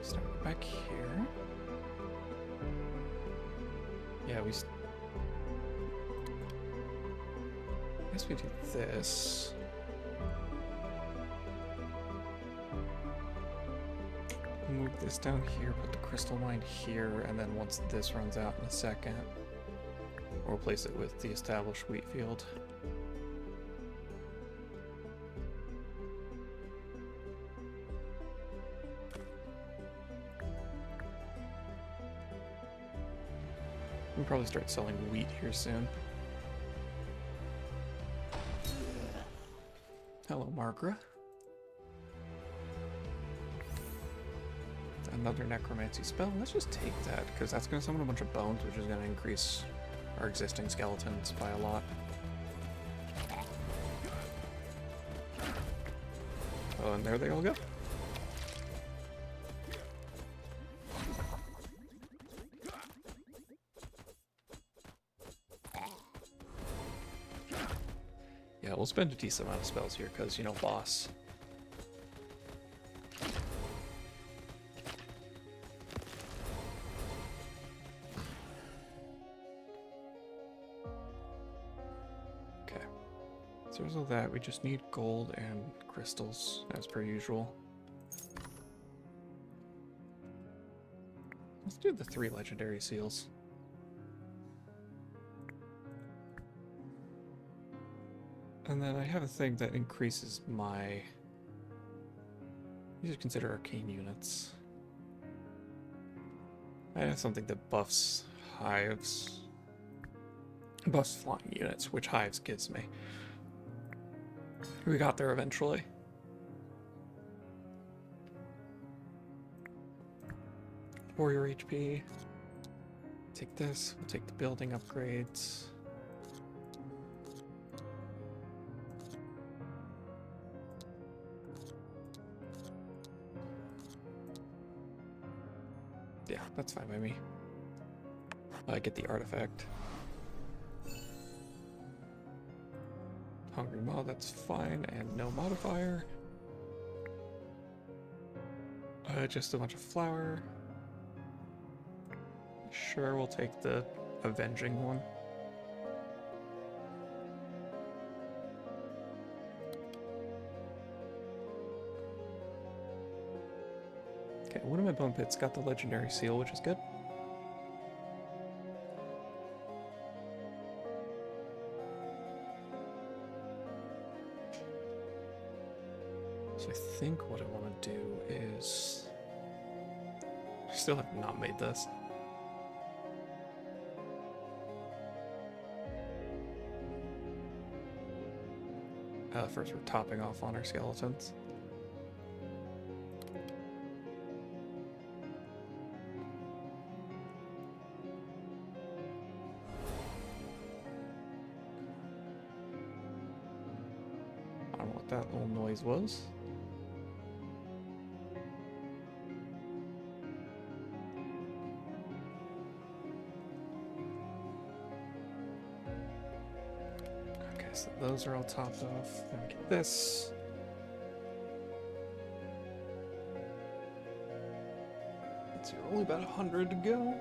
Start back here. Yeah, I guess we do this. Move this down here, put the crystal mine here, and then once this runs out in a second, we'll replace it with the established wheat field. We'll probably start selling wheat here soon. Hello, Margaret. Another necromancy spell. Let's just take that, because that's going to summon a bunch of bones, which is going to increase our existing skeletons by a lot. Oh, and there they all go. Yeah, we'll spend a decent amount of spells here, because, you know, boss. So there's all that. We just need gold and crystals, as per usual. Let's do the 3 legendary seals. And then I have a thing that increases my... You should consider arcane units. I have something that buffs hives. Buffs flying units, which hives gives me. We got there eventually. Warrior HP. Take this. We'll take the building upgrades. Yeah, that's fine by me. I get the artifact. Hungry Maw, that's fine, and no modifier. Just a bunch of flour. Sure, we'll take the avenging one. one of my bone pits got the legendary seal, which is good. So I think what I want to do is... I still have not made this. First we're topping off on our skeletons. I don't know what that little noise was. So those are all topped off. Then we get this. Let's see, we're only about 100 to go.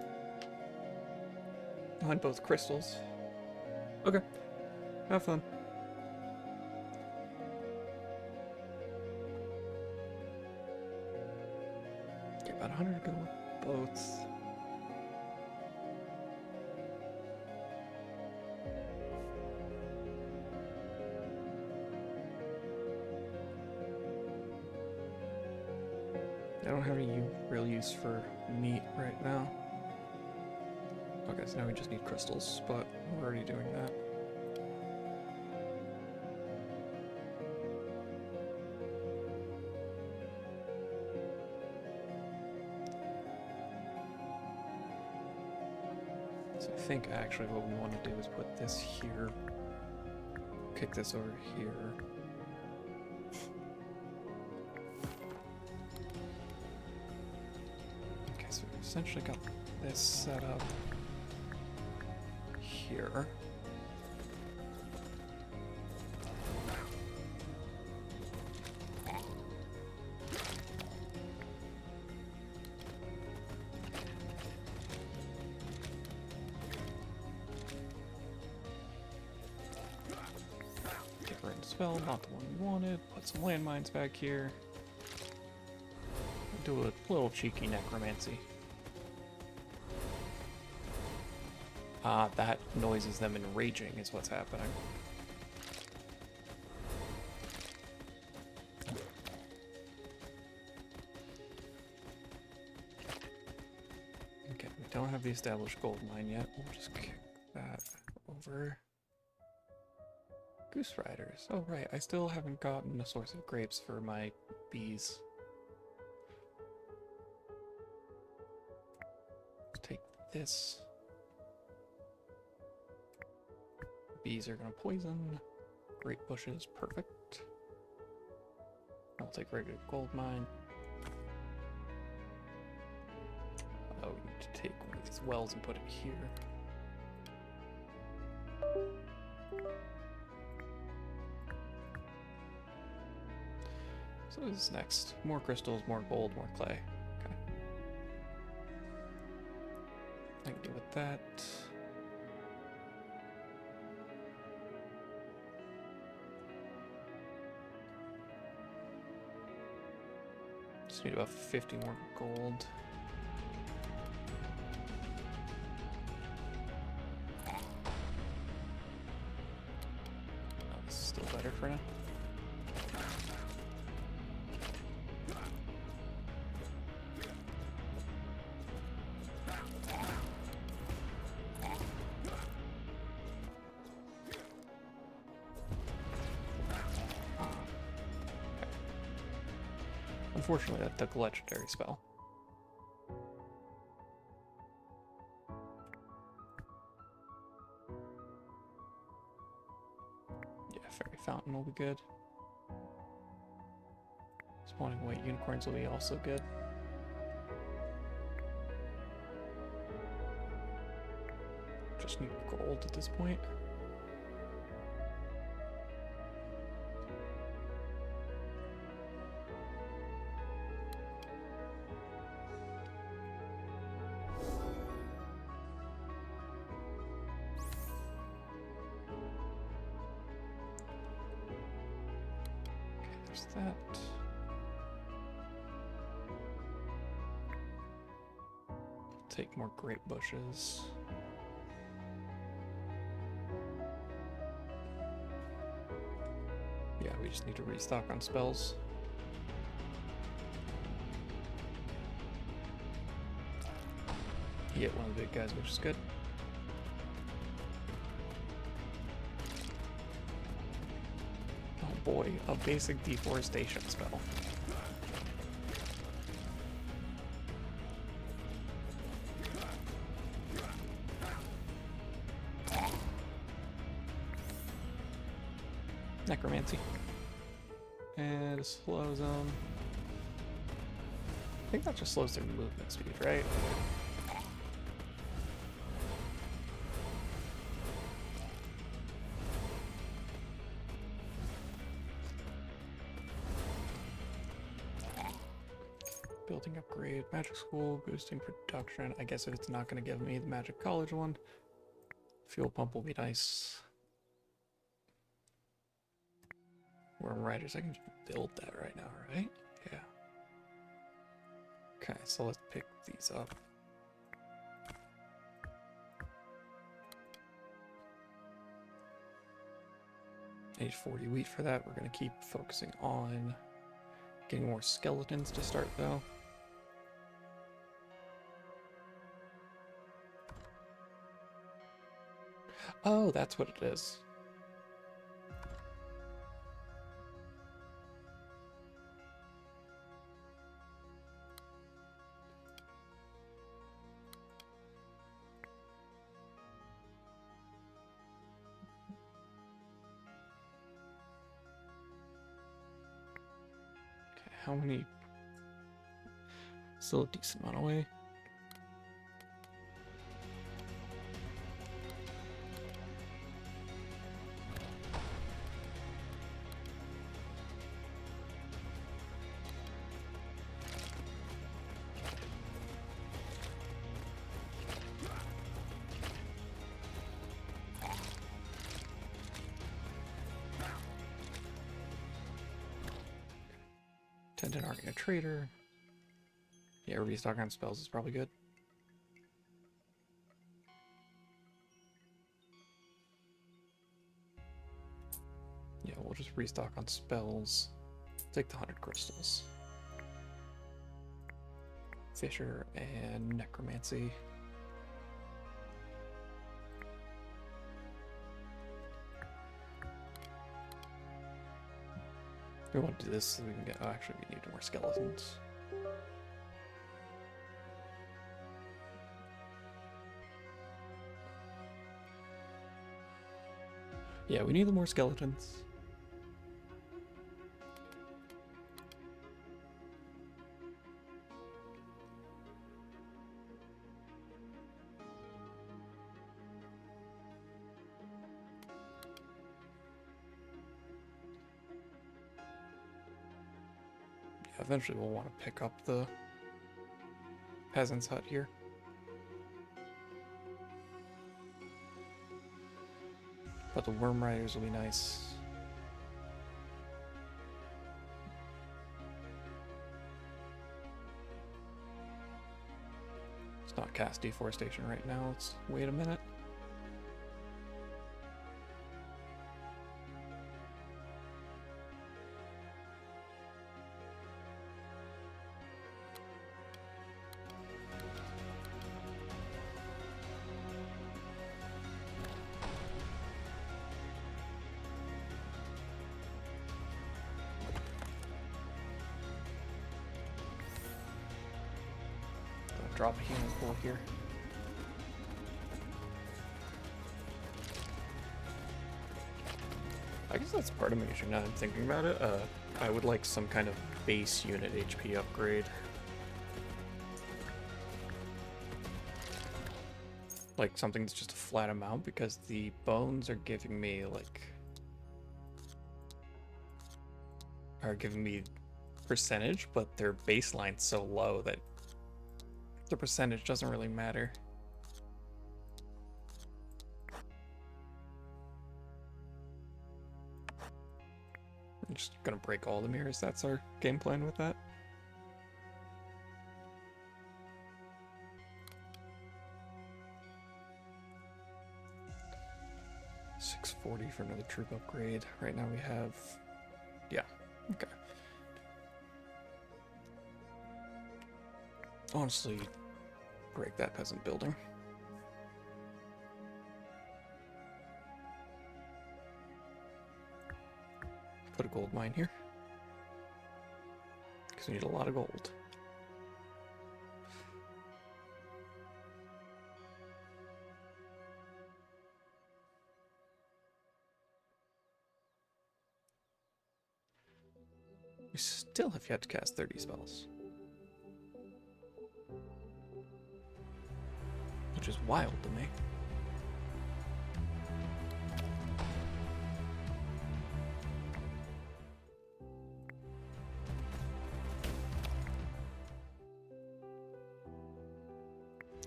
Behind both crystals. Okay. Have fun. Okay, about 100 to go with both. I don't have any real use for meat right now. Okay, so now we just need crystals, but we're already doing that. So I think actually what we want to do is put this here, kick this over here. Essentially got this set up here. Get rid of the spell, not the one we wanted. Put some landmines back here. Do a little cheeky necromancy. That noises them enraging is what's happening. Okay, we don't have the established gold mine yet. We'll just kick that over. Goose Riders. Oh right, I still haven't gotten a source of grapes for my bees. Let's take this. Bees are gonna poison. Grape bushes, perfect. I'll take regular gold mine. Oh, we need to take one of these wells and put it here. So what is next? More crystals, more gold, more clay. Okay. I can deal with that. Just need about 50 more gold. Oh, this is still better for now. Unfortunately, that took a legendary spell. Yeah, Fairy Fountain will be good. Spawning white unicorns will be also good. Just need gold at this point. That. take more grape bushes. Yeah, we just need to restock on spells. Hit one of the big guys, which is good. Oh boy, a basic deforestation spell. Necromancy. And a slow zone. I think that just slows their movement speed, right? Building upgrade, magic school, boosting production. I guess if it's not going to give me the magic college one, fuel pump will be nice. Worm riders, I can just build that right now, right? Yeah. Okay, so let's pick these up. I need 40 wheat for that. We're going to keep focusing on getting more skeletons to start, though. Oh, that's what it is. Okay, how many? Still a decent amount away. Tendon Arcana Trader. Yeah, restock on spells is probably good. Yeah, we'll just restock on spells. Take the 100 crystals. Fisher and Necromancy. We want to do this so we can get. Oh, actually, we need more skeletons. Yeah, we need the more skeletons. Eventually we'll want to pick up the peasant's hut here. But the worm riders will be nice. Let's not cast deforestation right now. Let's wait a minute. Drop a healing pool here. I guess that's part of my issue now that I'm thinking about it. I would like some kind of base unit HP upgrade. Like something that's just a flat amount, because the bones are giving me percentage, but their baseline's so low that the percentage doesn't really matter. I'm just gonna break all the mirrors. That's our game plan with that. 640 for another troop upgrade. Right now we have, yeah, okay. Honestly, break that peasant building. Put a gold mine here, because we need a lot of gold. We still have yet to cast 30 spells. Which is wild to me.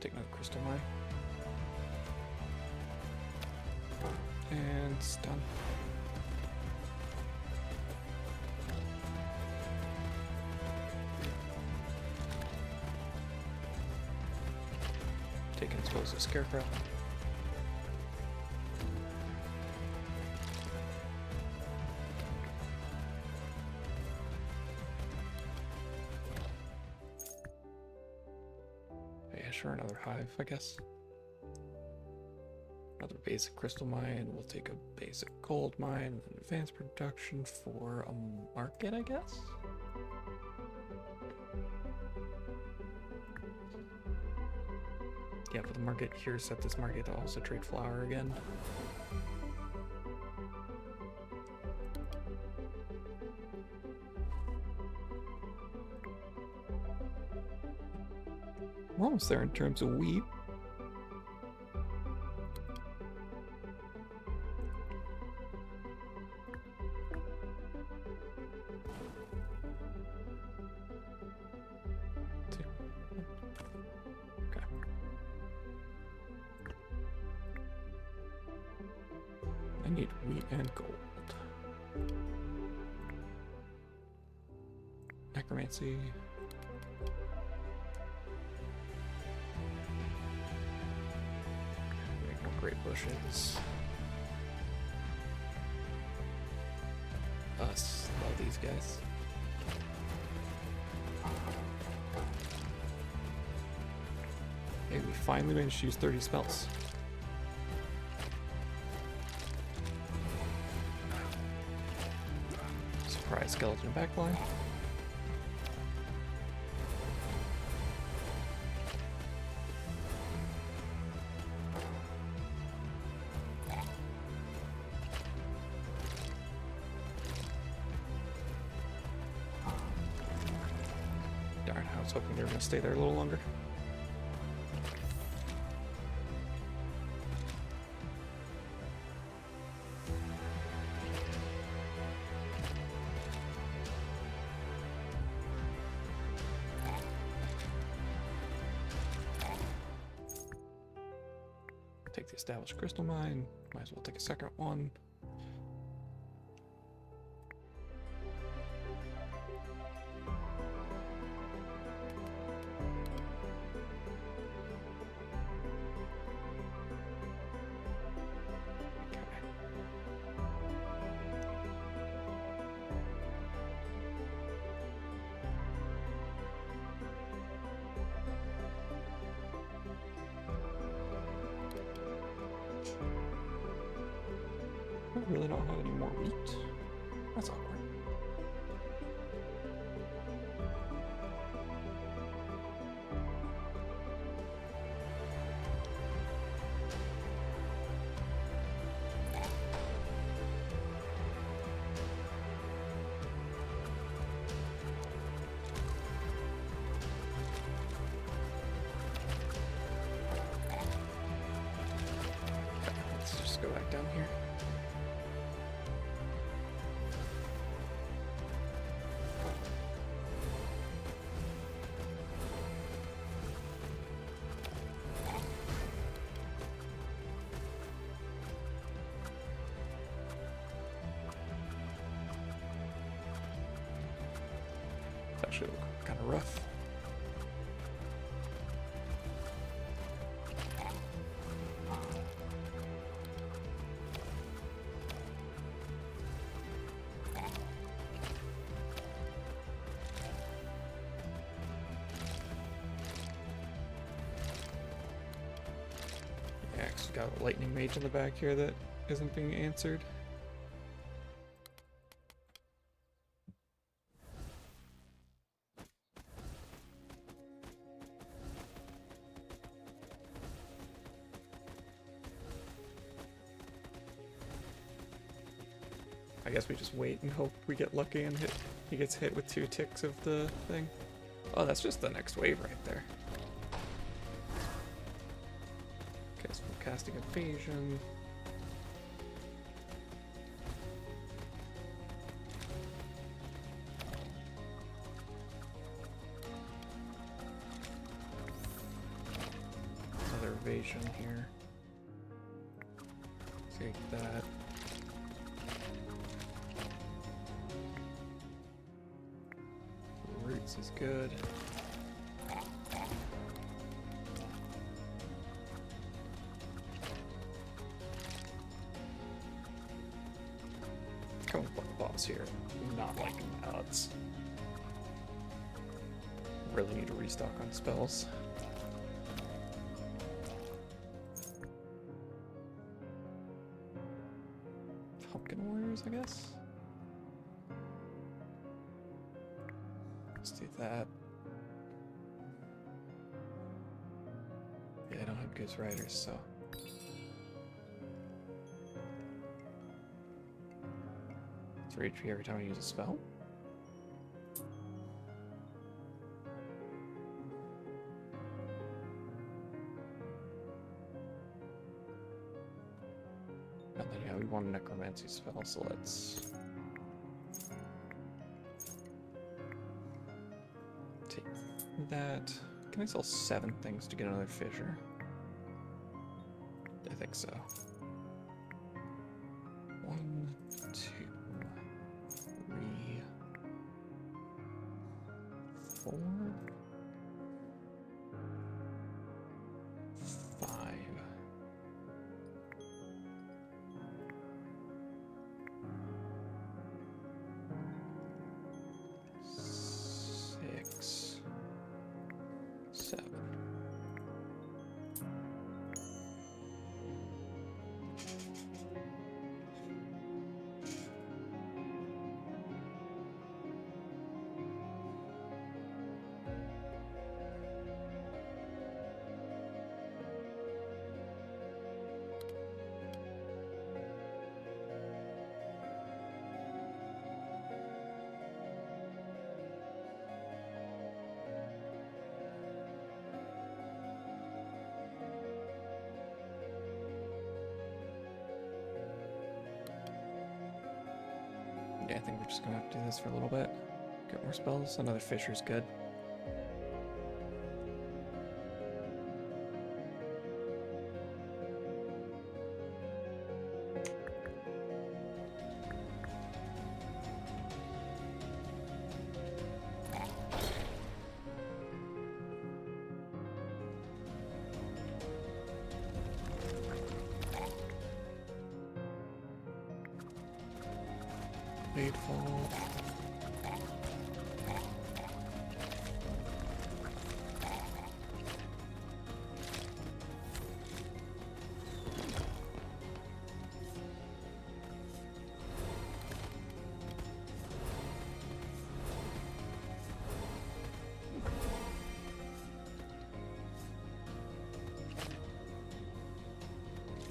Take another crystal mine. And it's done. Take and expose the scarecrow. Yeah, sure, another hive, I guess. Another basic crystal mine. We'll take a basic gold mine with an advanced production for a market, I guess? Yeah, but the market here set this market to also trade flour again. We're almost there in terms of wheat. I need wheat and gold. Necromancy. Make more great bushes. Us. Love these guys. Hey, we finally managed to use 30 spells. Surprise skeleton backline. Darn, I was hoping they were going to stay there a little longer. Take the established crystal mine. Might as well take a second one. I really don't have any more wheat. That's awkward. Okay, let's just go back down here. It's actually kind of rough. got a lightning mage in the back here that isn't being answered. I guess we just wait and hope we get lucky and he gets hit with 2 ticks of the thing. Oh, that's just the next wave right there. Okay, so we're casting evasion. Another evasion here. Take that. Roots is good. Come on, boss here. Not liking the odds. Really need to restock on spells. Pumpkin warriors, I guess. Let's do that. Yeah, I don't have Goose Riders, so. 3 HP every time I use a spell? And then, yeah, we want a necromancy spell, so let's take that. Can I sell 7 things to get another fissure? I think so. 1, 2, 3, 4, 5. 6, 7. Yeah, I think we're just gonna have to do this for a little bit. Get more spells. Another fissure's good. Fateful.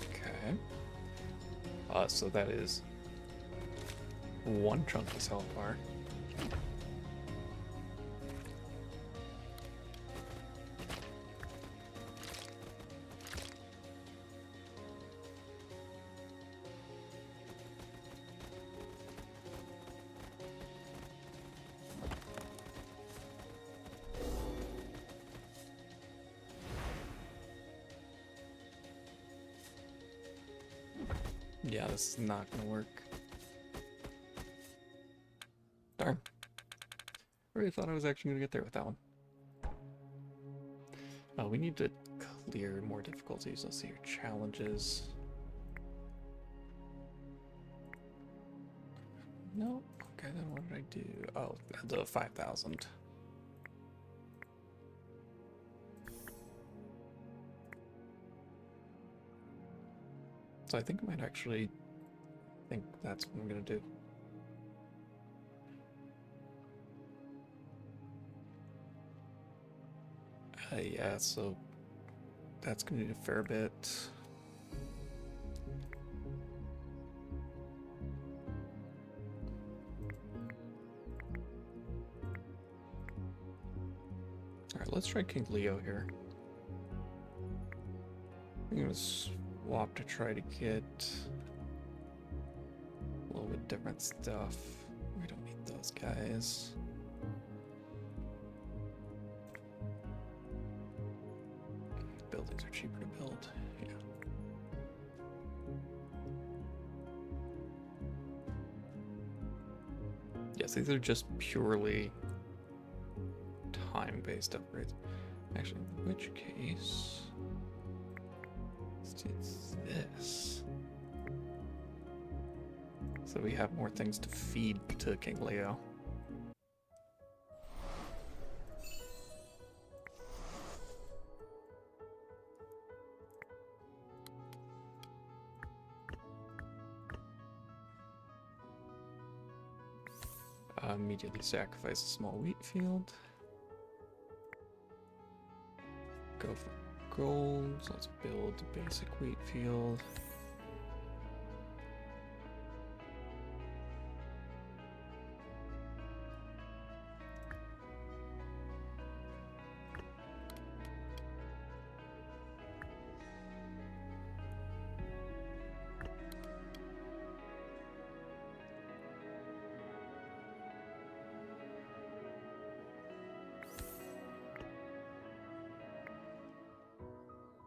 Okay. So that is 1 chunky health bar. Yeah, this is not gonna work. Darn. I really thought I was actually gonna get there with that one. Oh, we need to clear more difficulties. Let's see your challenges. No. Okay, then what did I do? Oh, the 5,000. So I think I might actually think that's what I'm gonna do. Yeah, so that's gonna need a fair bit. Alright, let's try King Leo here. I'm gonna swap to try to get a little bit different stuff. We don't need those guys. Buildings are cheaper to build. Yeah. Yes, these are just purely time-based upgrades. Actually, in which case, let's do this. So we have more things to feed to King Leo. Immediately sacrifice a small wheat field. Go for gold. So let's build a basic wheat field.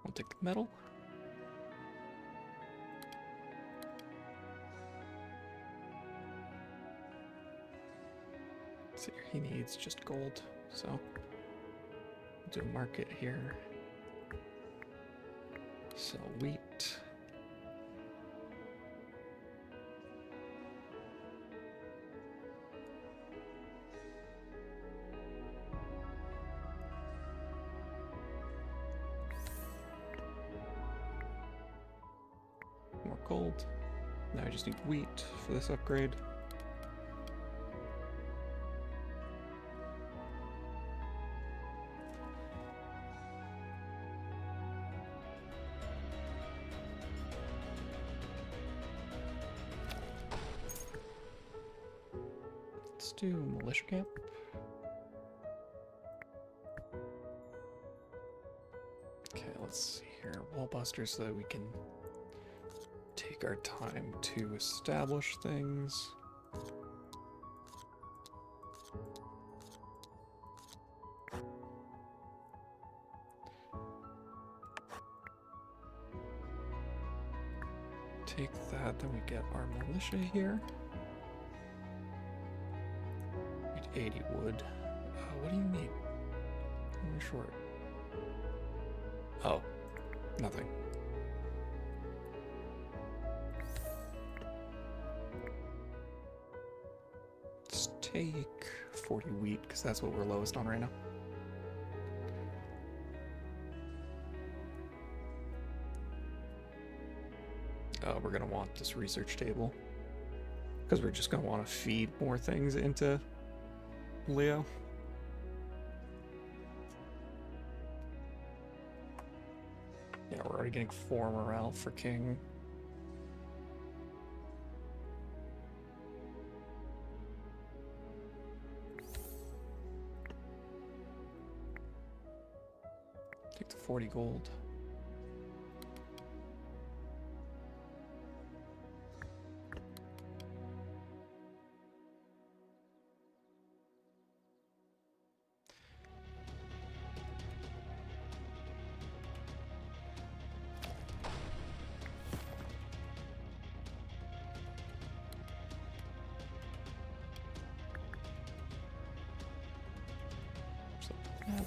I'll take the metal. See, he needs just gold, so we'll do a market here. Sell wheat. More gold. Now I just need wheat for this upgrade. Let's do militia camp. Okay, let's see here. Wall busters so that we can take our time to establish things. Take that, then we get our militia here. Need 80 wood. What do you need? I'm short. Oh, nothing. Let's take 40 wheat, because that's what we're lowest on right now. We're going to want this research table, because we're just going to want to feed more things into Leo. Yeah, we're already getting 4 morale for King. Take the 40 gold.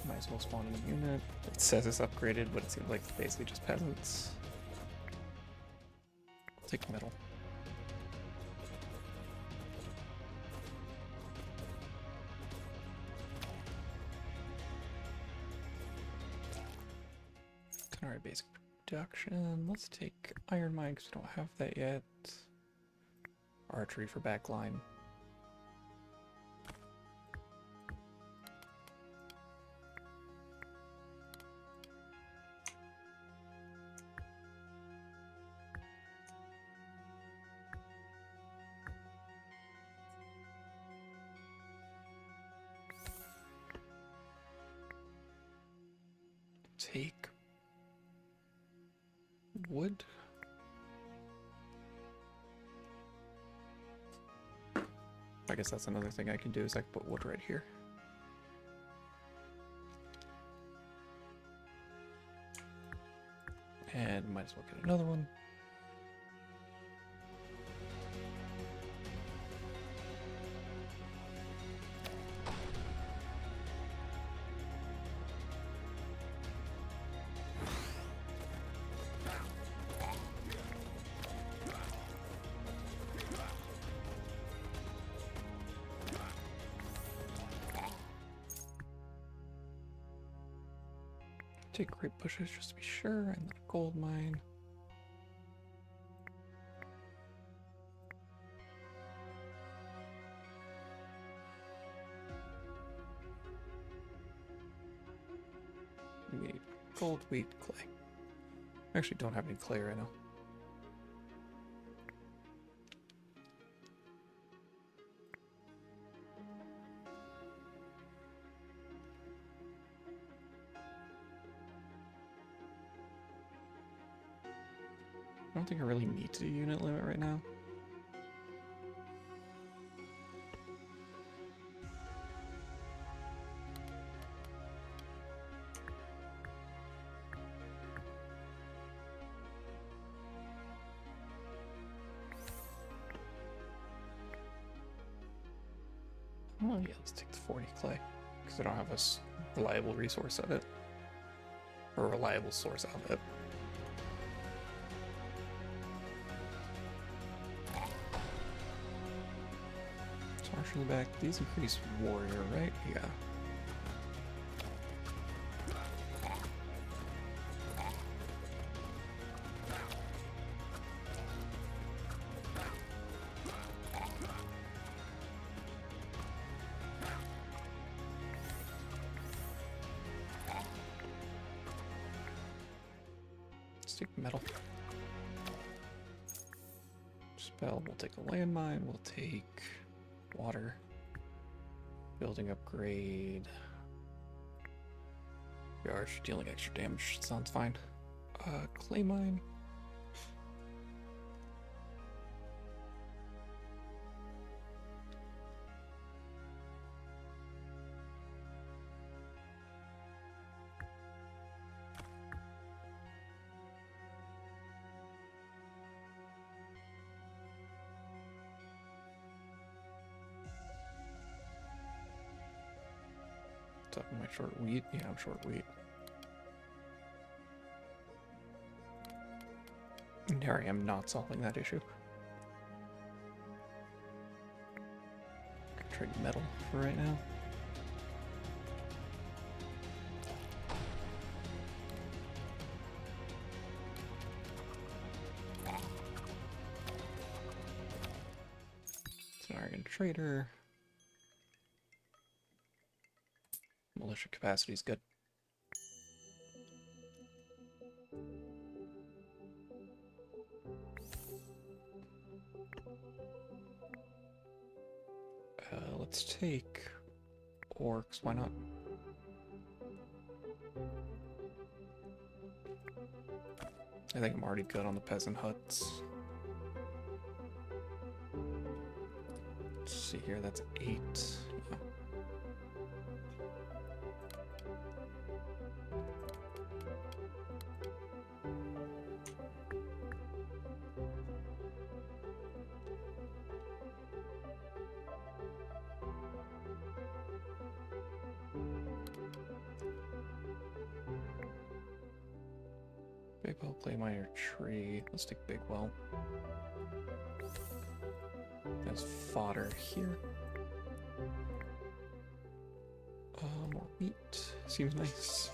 Might as well spawn in a unit. It says it's upgraded, but it seems like it's basically just peasants. I'll take metal. Alright, basic production. Let's take iron mine because we don't have that yet. Archery for backline. Take wood. I guess that's another thing I can do is I can put wood right here. And might as well get another one. Take great bushes just to be sure, and then a gold mine. We need gold, wheat, clay. I actually don't have any clay right now. I don't think I really need to do unit limit right now. Oh yeah, let's take the 40 clay, because I don't have a reliable resource of it. Or a reliable source of it. Partially back. These increase warrior, right? Yeah. Let's take metal. Spell, we'll take a landmine, we'll take water. Building upgrade. Yards dealing extra damage. Sounds fine. Clay mine. Top of my short wheat. Yeah, I'm short wheat. And here I am not solving that issue. Trade metal for right now. It's an iron trader. Militia capacity is good. Let's take orcs. Why not? I think I'm already good on the peasant huts. Let's see here. That's 8. Yeah. Big well, clay miner, tree. Let's take big well. There's fodder here. More wheat. Seems nice.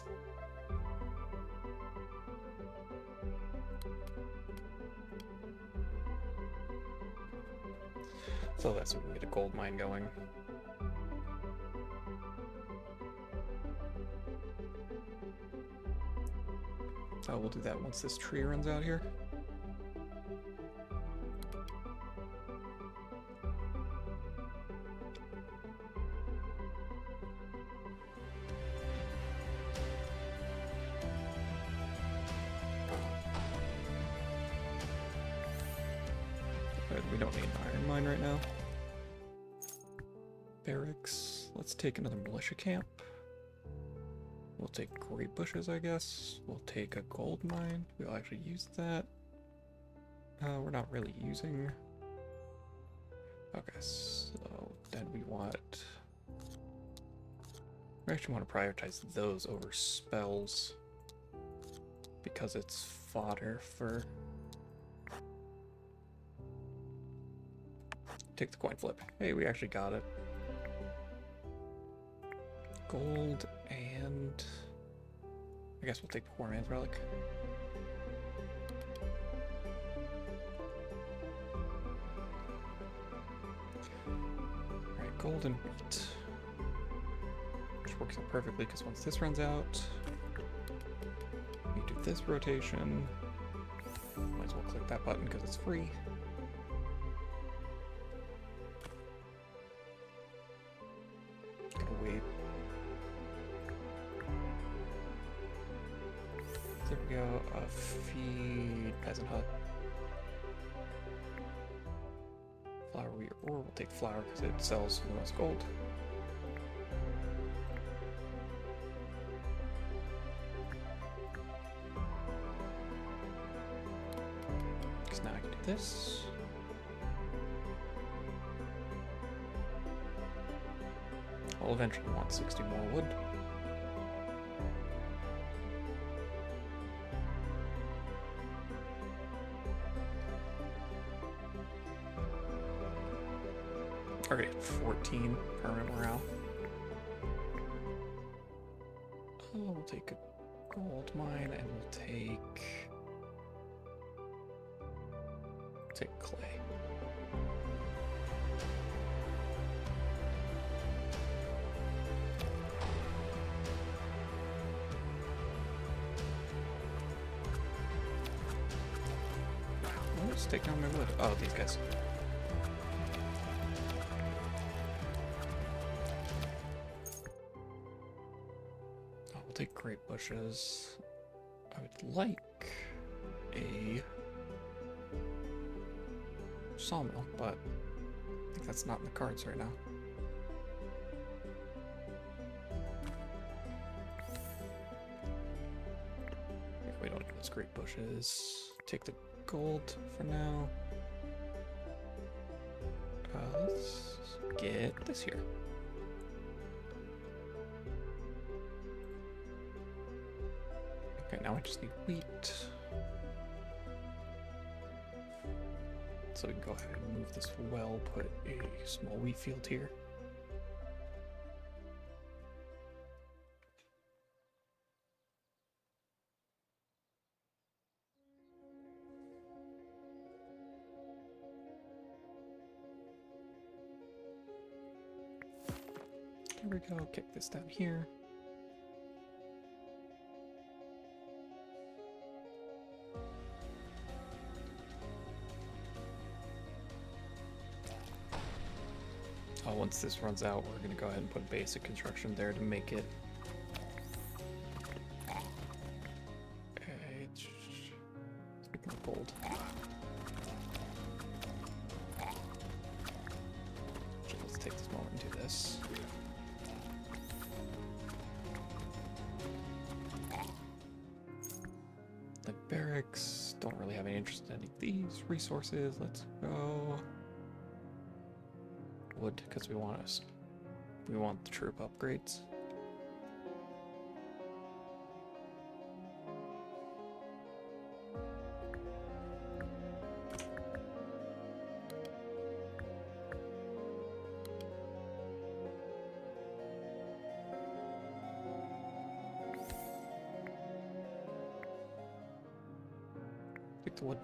So that's so we can get a gold mine going. We'll do that once this tree runs out here. But we don't need an iron mine right now. Barracks. Let's take another militia camp. We'll take grape bushes, I guess. We'll take a gold mine. We'll actually use that. We're not really using... Okay, so then we want... We actually want to prioritize those over spells. Because it's fodder for... Take the coin flip. Hey, we actually got it. Gold and... I guess we'll take the Poor Man's Relic. Alright, gold and wheat. Which works out perfectly because once this runs out, we do this rotation. Might as well click that button because it's free. Gotta wait. There we go. Feed peasant hut. Flour wheat, or we'll take flour because it sells the most gold. Because now I can do this. I'll eventually want 60 more wood. Already at 14 permanent morale. Oh, we'll take a gold mine and we'll take clay. Let's take down my wood. Oh, these guys. Take grape bushes. I would like a sawmill, but I think that's not in the cards right now. We don't need those grape bushes. Take the gold for now. Let's get this here. Okay, now I just need wheat. So we can go ahead and move this well, put a small wheat field here. There we go, kick this down here. Once this runs out, we're going to go ahead and put basic construction there to make it. Okay, speaking of gold. Let's take this moment and do this. The barracks, don't really have any interest in any of these resources. Let's go. Wood, because we want the troop upgrades. Take the wood.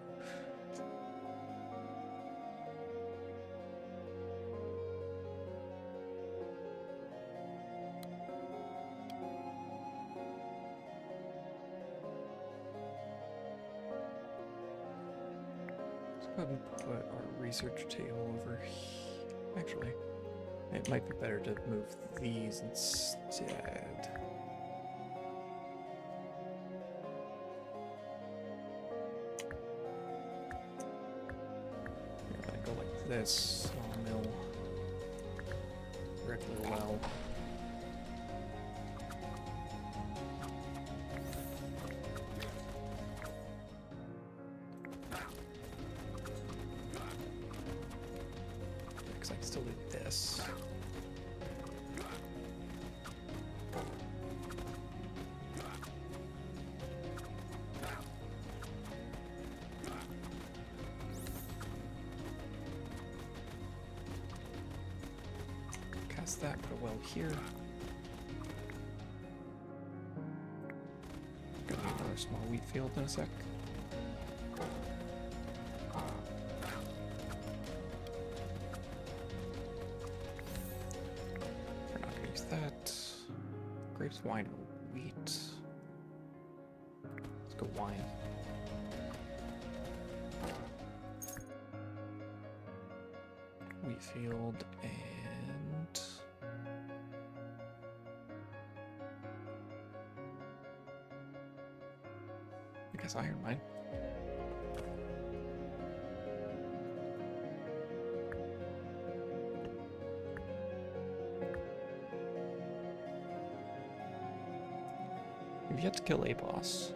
Let's go ahead and put our research table over here. Actually, it might be better to move these instead. We're gonna go like this. Sawmill. Regular well. Because I can still do this. Cast that, put a well here. Gonna need another small wheat field in a sec. We're not gonna use that. Grapes, wine, or wheat. Let's go wine. Wheat field and I guess iron mine. We've yet to kill a boss.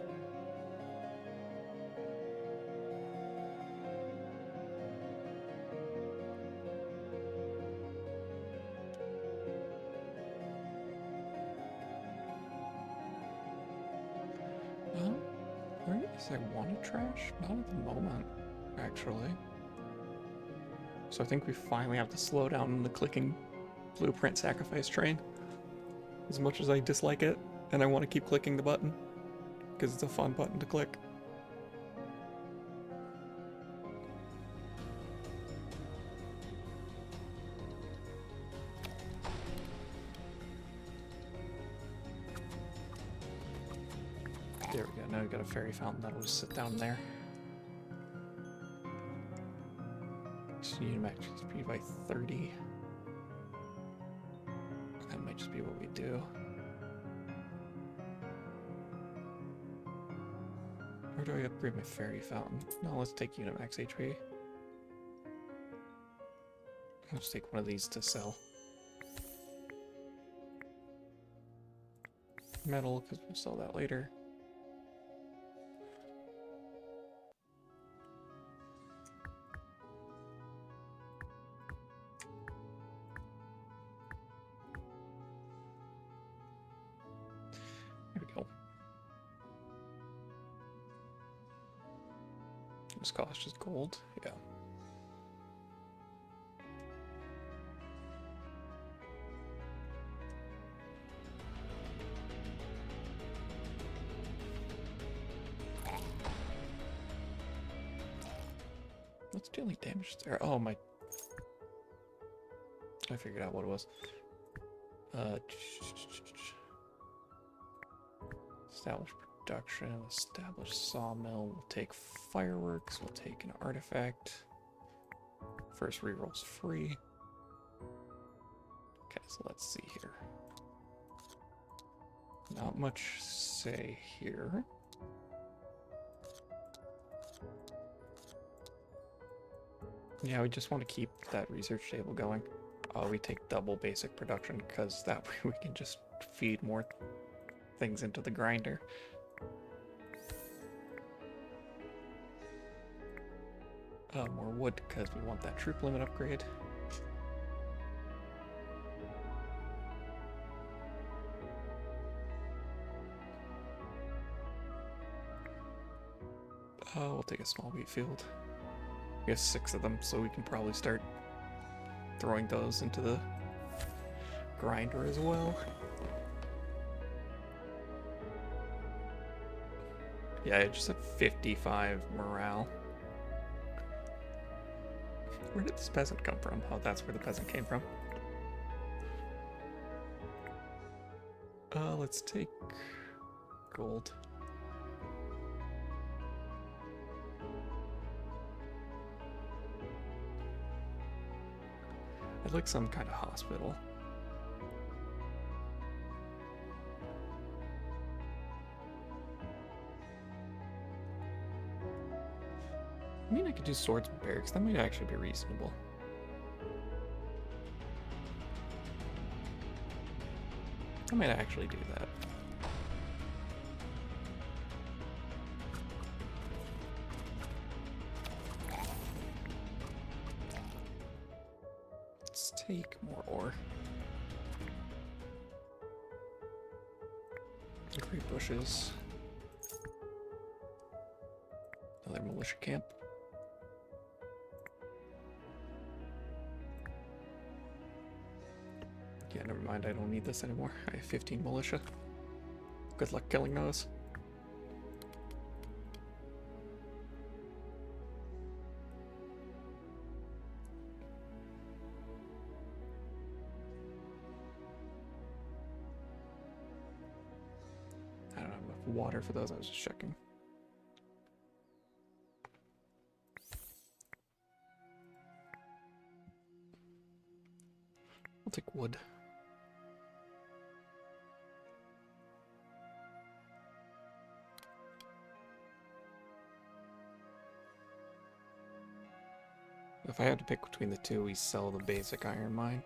I want to trash? Not at the moment, actually. So I think we finally have to slow down the clicking blueprint sacrifice train. As much as I dislike it, and I want to keep clicking the button, because it's a fun button to click. There we go, now we've got a fairy fountain that'll just sit down there. Just need to max speed by 30. That might just be what we do. Or do I upgrade my fairy fountain? No, let's take Unimax HP. Let's take one of these to sell. Metal, because we'll sell that later. There we go. This costs just gold, yeah. What's dealing damage there? Oh my! I figured out what it was. Establish production. Establish sawmill. We'll take fireworks. We'll take an artifact. First reroll's free. Okay, so let's see here. Not much say here. Yeah, we just want to keep that research table going. We take double basic production because that way we can just feed more things into the grinder. More wood because we want that troop limit upgrade. We'll take a small wheat field. We have 6 of them, so we can probably start throwing those into the grinder as well. Yeah, I just had 55 morale. Where did this peasant come from? Oh, that's where the peasant came from. Let's take gold. I'd like some kind of hospital. I mean, I could do swords and barracks. That might actually be reasonable. I might actually do that. Let's take more ore. Great bushes. Another militia camp. Yeah, never mind, I don't need this anymore. I have 15 militia. Good luck killing those. I don't have enough water for those, I was just checking. I'll take wood. If I had to pick between the two, we sell the basic iron mine.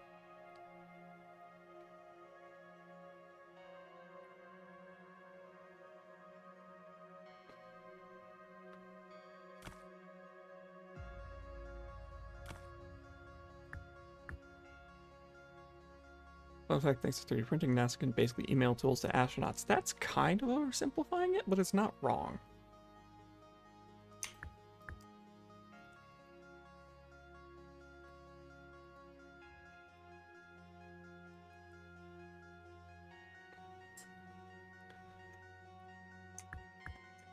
Fun fact, thanks to 3D printing, NASA can basically email tools to astronauts. That's kind of oversimplifying it, but it's not wrong.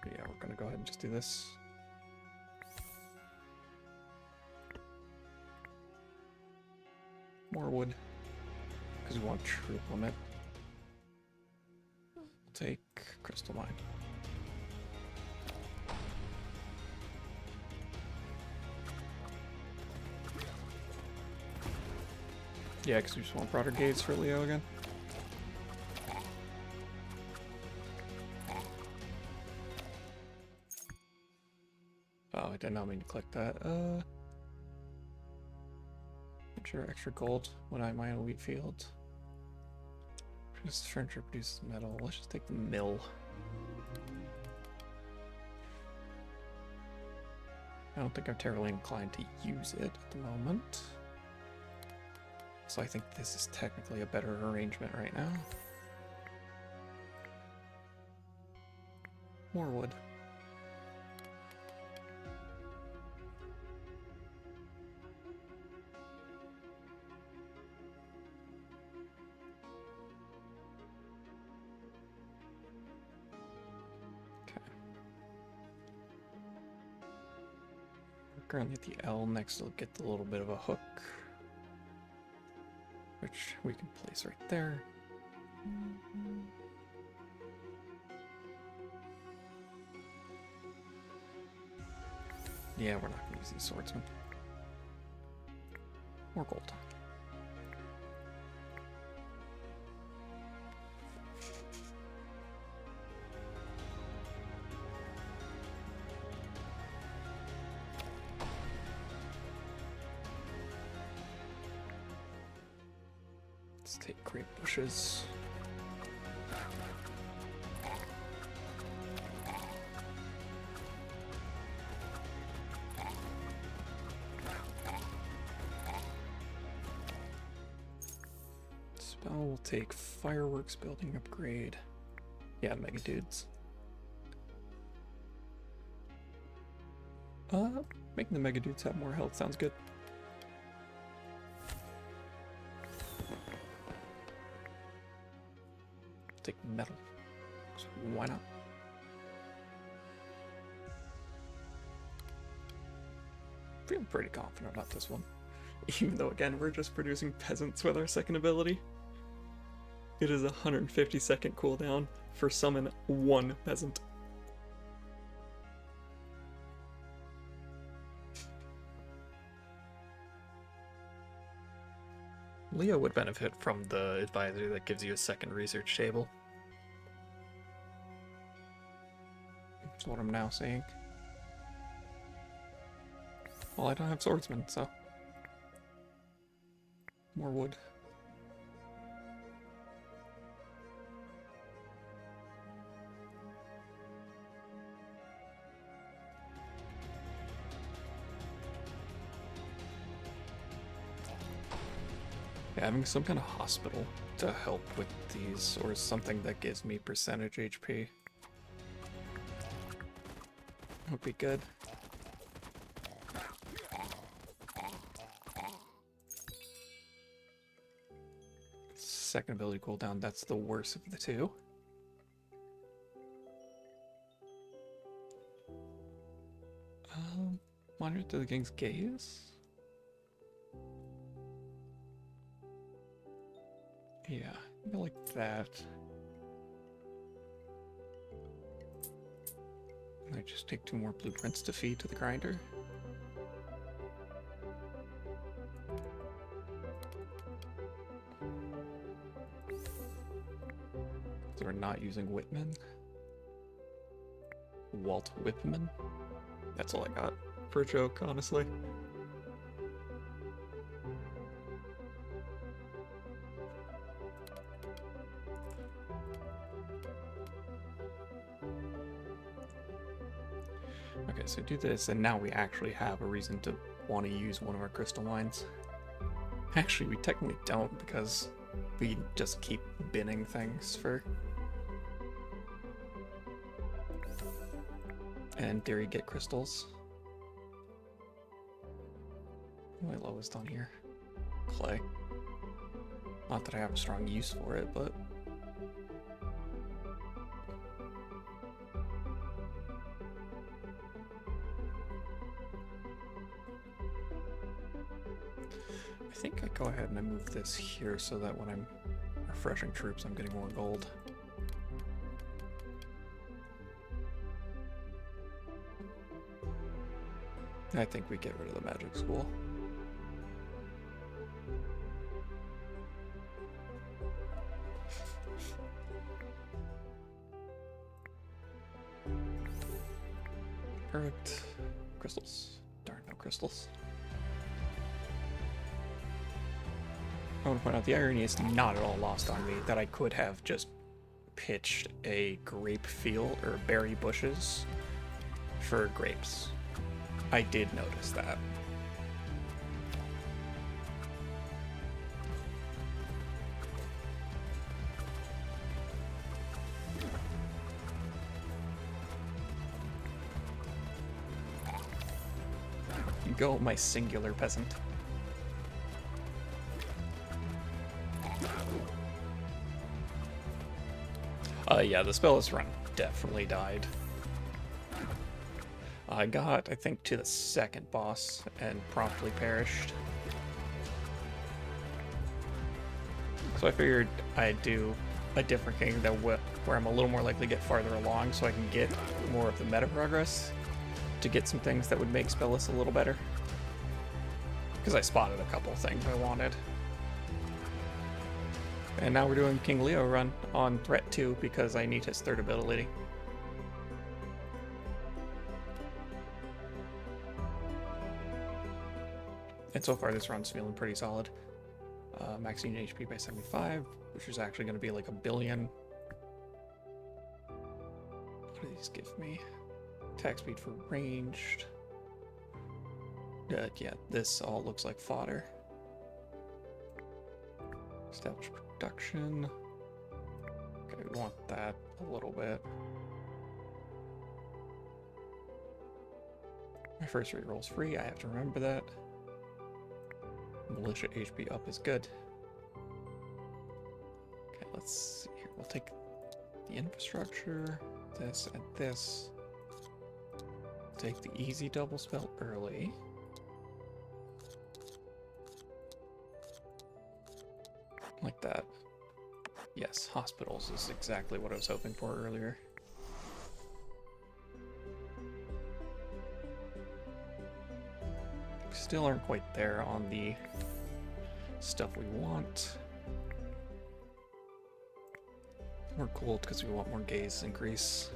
But yeah, we're gonna go ahead and just do this. More wood. Because we want troop limit. We'll take crystal mine. Yeah, because we just want broader gates for Leo again. Oh, I did not mean to click that. Sure, extra gold when I mine a wheat field. Produces furniture, produces metal. Let's just take the mill. I don't think I'm terribly inclined to use it at the moment. So I think this is technically a better arrangement right now. More wood. Currently at the L next, will get a little bit of a hook, which we can place right there. Yeah, we're not going to use these swordsmen. More gold. Let's take great bushes. Spell will take fireworks building upgrade. Yeah, mega dudes. Making the mega dudes have more health sounds good. Take metal. So why not? Feeling pretty confident about this one. Even though, again, we're just producing peasants with our second ability. It is a 150-second cooldown for summon one peasant. Leo would benefit from the advisor that gives you a second research table. That's what I'm now seeing. Well, I don't have swordsman, so... more wood. Yeah, having some kind of hospital to help with these, or something that gives me percentage HP would be good. Second ability cooldown, that's the worst of the two. Monitor to the king's gaze? Yeah, I like that. I just take 2 more blueprints to feed to the grinder. So we're not using Whitman. Walt Whitman. That's all I got for a joke, honestly. Okay, so do this, and now we actually have a reason to want to use one of our crystal mines. Actually, we technically don't, because we just keep binning things for... and in theory get crystals. My lowest on here. Clay. Not that I have a strong use for it, but... I think I go ahead and I move this here so that when I'm refreshing troops, I'm getting more gold. I think we get rid of the magic school. Perfect. Crystals. Darn, no crystals. I want to point out the irony is not at all lost on me that I could have just pitched a grape field or berry bushes for grapes. I did notice that. You go, my singular peasant. Yeah, the spell's run definitely died. I got, I think, to the second boss and promptly perished. So I figured I'd do a different king that where I'm a little more likely to get farther along so I can get more of the meta progress to get some things that would make Spellis a little better. Because I spotted a couple things I wanted. And now we're doing King Leo run on Threat 2 because I need his third ability. And so far this run's feeling pretty solid. Maxing HP by 75, which is actually going to be like 1 billion. What do these give me? Attack speed for ranged. Yeah, this all looks like fodder. Established production. Okay, we want that a little bit. My first reroll's free, I have to remember that. Militia HP up is good. Okay, let's see here. We'll take the infrastructure, this, and this. Take the easy double spell early. Like that. Yes, hospitals is exactly what I was hoping for earlier. Still aren't quite there on the stuff we want. More gold because we want more gaze in Greece.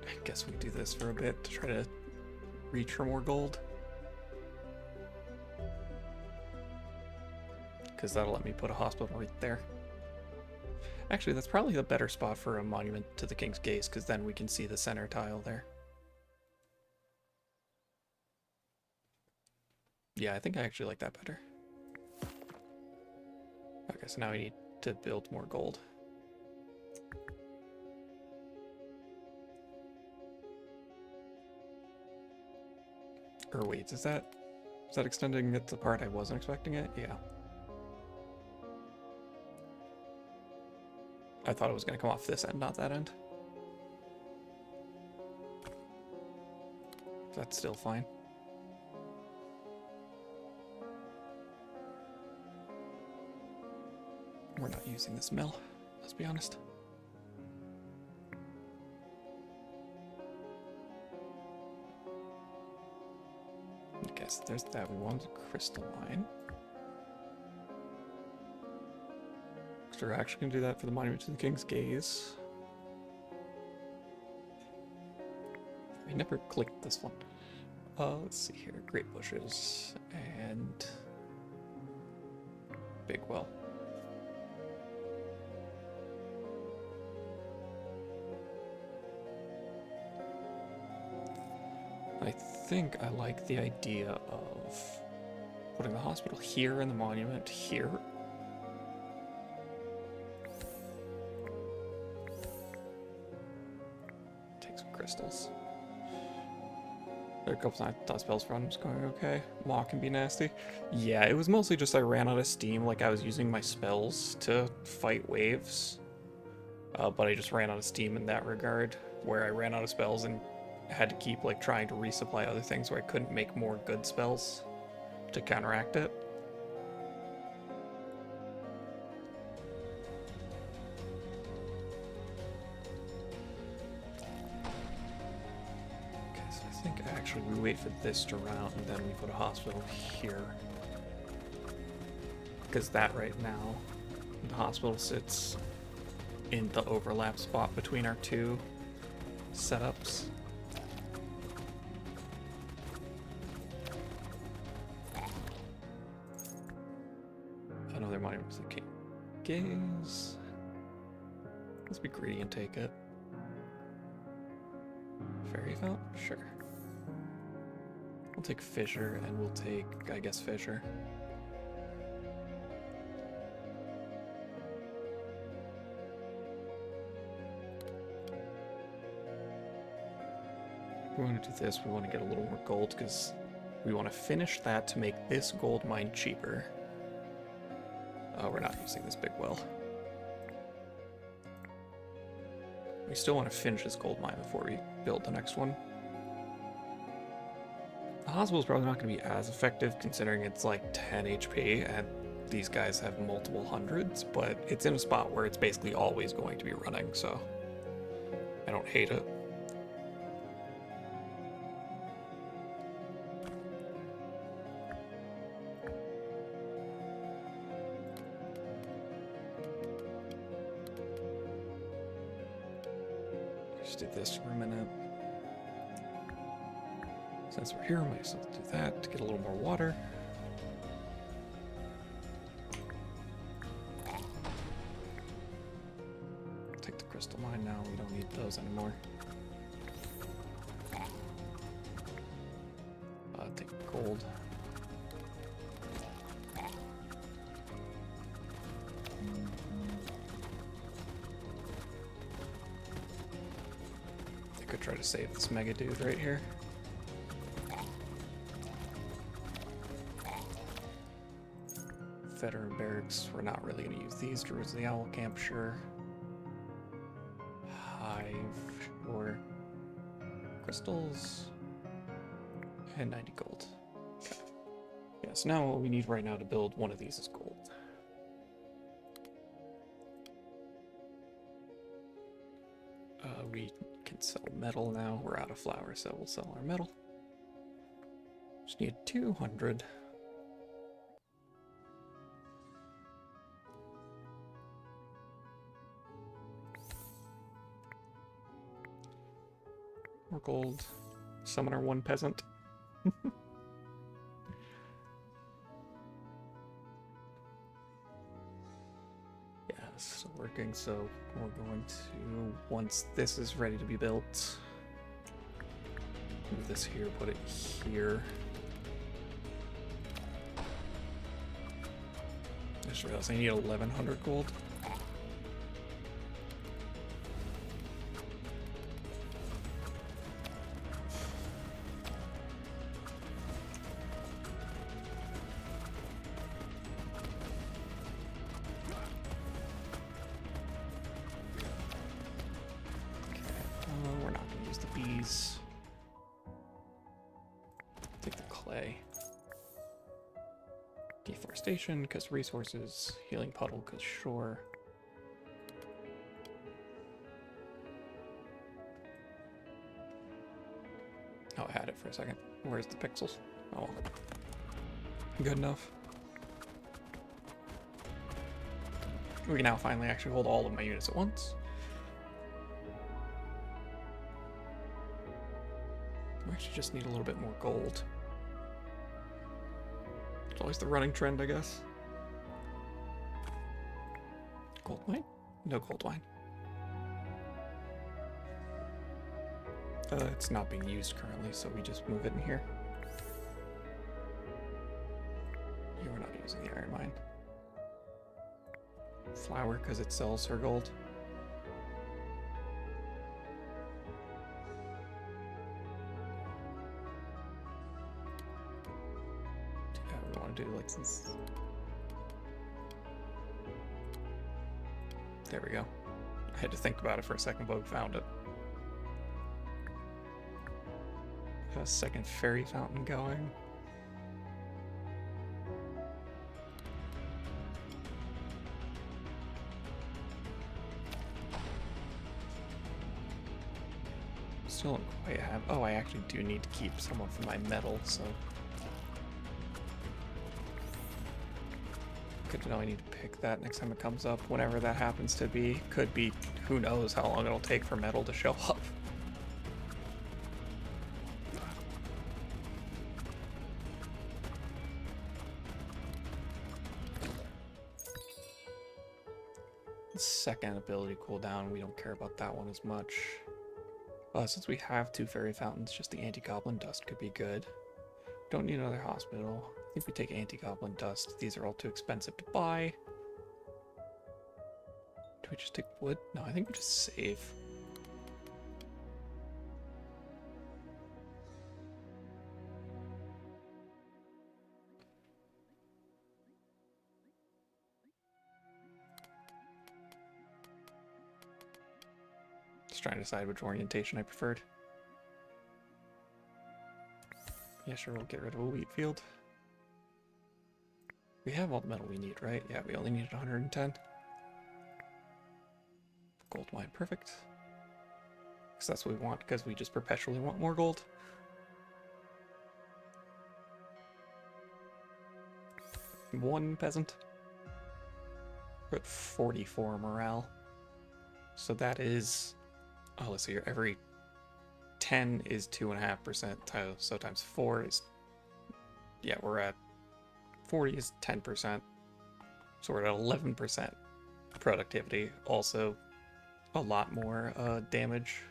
I guess we do this for a bit to try to reach for more gold. Because that'll let me put a hospital right there. Actually, that's probably the better spot for a monument to the King's Gaze, because then we can see the center tile there. Yeah, I think I actually like that better. Okay, so now we need to build more gold. Or wait, is that extending it to the part I wasn't expecting it? Yeah. I thought it was going to come off this end, not that end. That's still fine. We're not using this mill, let's be honest. Okay, so there's that. We want a crystal mine. So we're actually going to do that for the monument to the King's Gaze. I never clicked this one. Let's see here. Great bushes and big well. I think I like the idea of putting the hospital here and the monument here. Take some crystals. There are a couple times I thought spells from was going okay. Maw can be nasty. Yeah, it was mostly just I ran out of steam, like I was using my spells to fight waves. But I just ran out of steam in that regard, where I ran out of spells and had to keep like trying to resupply other things where I couldn't make more good spells to counteract it. Okay, so I think actually we wait for this to run out and then we put a hospital here. Because that right now, the hospital sits in the overlap spot between our two setups. Another monument to the King Gaze. Let's be greedy and take it. Fairy Fountain? Sure. We'll take Fissure and we'll take, I guess, Fissure. We want to do this, we want to get a little more gold because we want to finish that to make this gold mine cheaper. We're not using this big well. We still want to finish this gold mine before we build the next one. The hospital is probably not going to be as effective considering it's like 10 HP and these guys have multiple hundreds, but it's in a spot where it's basically always going to be running, so I don't hate it. Just do this for a minute. Since we're here, I might as well do that to get a little more water. Take the crystal mine now, we don't need those anymore. Take gold. I could try to save this mega dude right here. Veteran barracks, we're not really going to use these. Druids of the Owl Camp, sure. Hive, sure. Crystals. And 90 gold. Okay. Yeah, so now what we need right now to build one of these is gold. We can sell metal now. We're out of flour, so we'll sell our metal. Just need 200. More gold. Summoner 1 peasant. Yeah, still working, so we're going to, once this is ready to be built, move this here, put it here. I just realized I need 1100 gold. We're not going to use the bees. Take the clay. Deforestation, because resources. Healing puddle, because sure. Oh, I had it for a second. Where's the pixels? Oh, good enough. We can now finally actually hold all of my units at once. We actually just need a little bit more gold. It's always the running trend, I guess. Gold mine? No gold mine. It's not being used currently, so we just move it in here. You are not using the iron mine. Flour, because it sells her gold. Yeah, we want to do like this. There we go. I had to think about it for a second, but we found it. Got a second fairy fountain going. Still don't quite have. Oh, I actually do need to keep some of my metal, so. Good to know I need to pick that next time it comes up, whenever that happens to be. Could be, who knows how long it'll take for metal to show up. Second ability cooldown, we don't care about that one as much. Since we have 2 fairy fountains, just the anti-goblin dust could be good. Don't need another hospital. I think we take anti-goblin dust. These are all too expensive to buy. Do we just take wood? No, I think we just save. Just trying to decide which orientation I preferred. Yeah, sure, we'll get rid of a wheat field. We have all the metal we need, right? Yeah, we only needed 110. Gold mine, perfect. Because that's what we want, because we just perpetually want more gold. One peasant. We're at 44 morale. So that is... Oh, let's see here. Every 10 is 2.5%. So times 4 is... Yeah, we're at 40 is 10%. So we're at 11% productivity. Also, a lot more damage.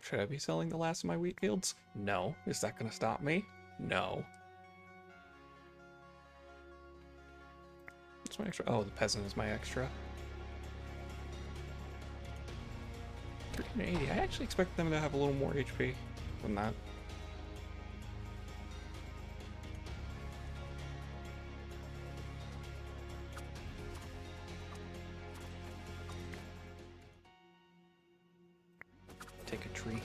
Should I be selling the last of my wheat fields? No. Is that going to stop me? No. What's my extra? Oh, the peasant is my extra. 380. I actually expect them to have a little more HP than that. Take a tree.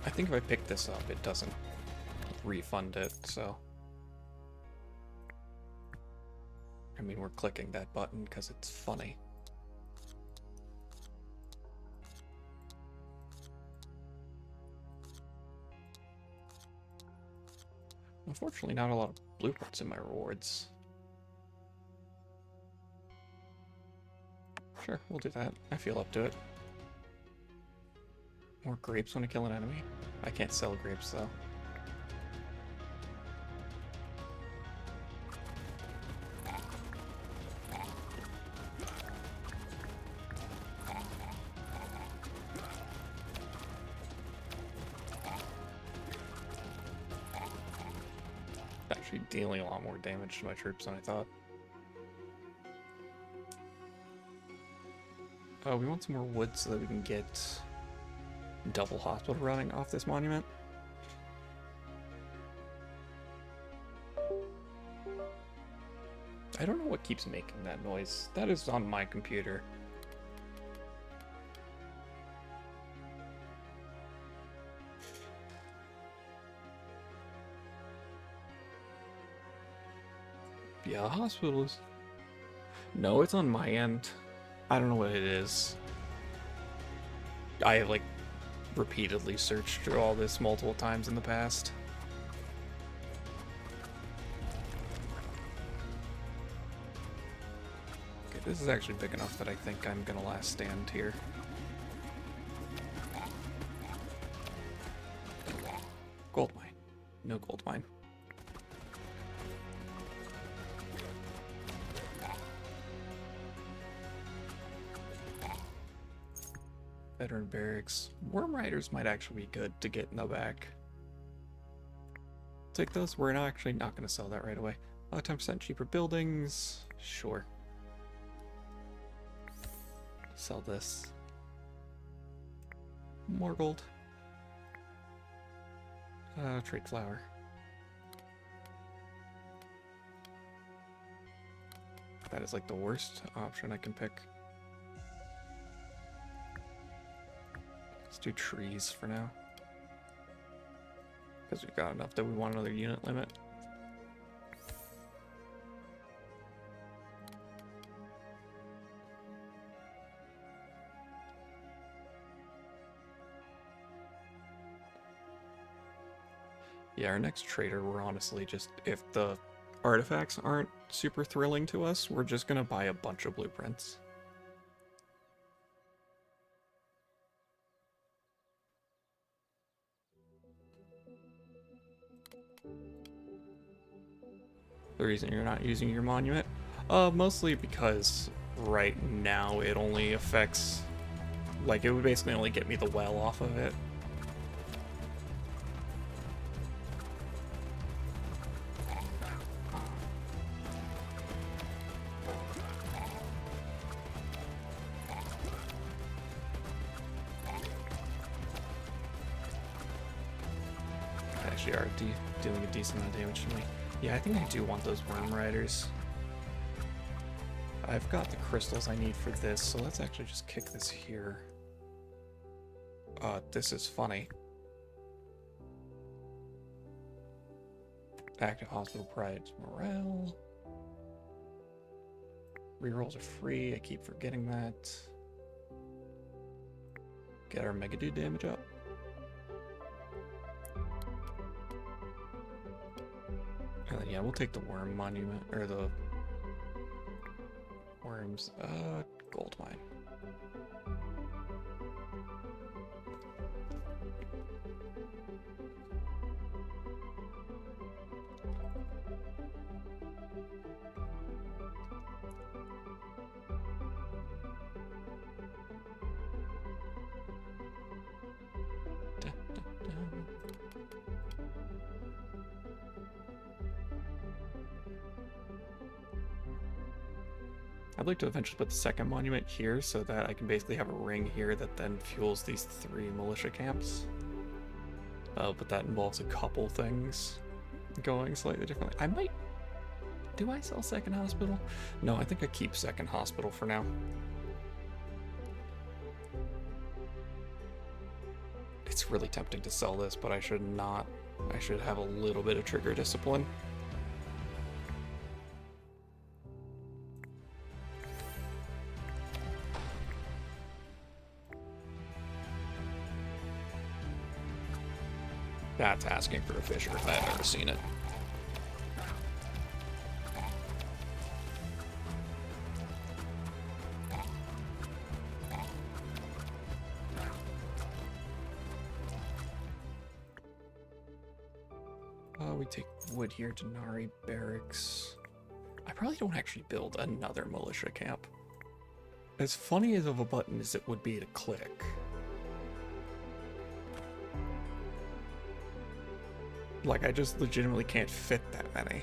I think if I pick this up, it doesn't refund it, so... I mean, we're clicking that button because it's funny. Unfortunately, not a lot of blueprints in my rewards. Sure, we'll do that. I feel up to it. More grapes when I kill an enemy. I can't sell grapes, though. Actually dealing a lot more damage to my troops than I thought. We want some more wood so that we can get double hospital running off this monument. I don't know what keeps making that noise. That is on my computer. Yeah, the hospital is... No, it's on my end. I don't know what it is. I have, like, repeatedly searched through all this multiple times in the past. Okay, this is actually big enough that I think I'm gonna last stand here. Gold mine. No gold mine. Veteran barracks. Worm riders might actually be good to get in the back. Take those. We're actually not going to sell that right away. 10% cheaper buildings. Sure. Sell this. More gold. Trade flour. That is like the worst option I can pick. Let's do trees for now. Because we've got enough that we want another unit limit. Yeah, our next trader, we're honestly just, if the artifacts aren't super thrilling to us, we're just gonna buy a bunch of blueprints. The reason you're not using your monument? Mostly because right now it only affects, like, it would basically only get me the well off of it. Actually are dealing a decent amount of damage to me. Yeah, I think I do want those worm riders. I've got the crystals I need for this, so let's actually just kick this here. This is funny. Active hospital prides morale. Rerolls are free, I keep forgetting that. Get our mega dude damage up. And then, yeah, we'll take the worm monument, or the worms, gold mine. I'd like to eventually put the second monument here so that I can basically have a ring here that then fuels these 3 militia camps. But that involves a couple things going slightly differently. I might... Do I sell second hospital? No, I think I keep second hospital for now. It's really tempting to sell this, but I should not. I should have a little bit of trigger discipline. That's asking for a fissure if I've ever seen it. We take wood here, Denari Barracks. I probably don't actually build another militia camp. As funny as of a button as it would be to click. Like, I just legitimately can't fit that many.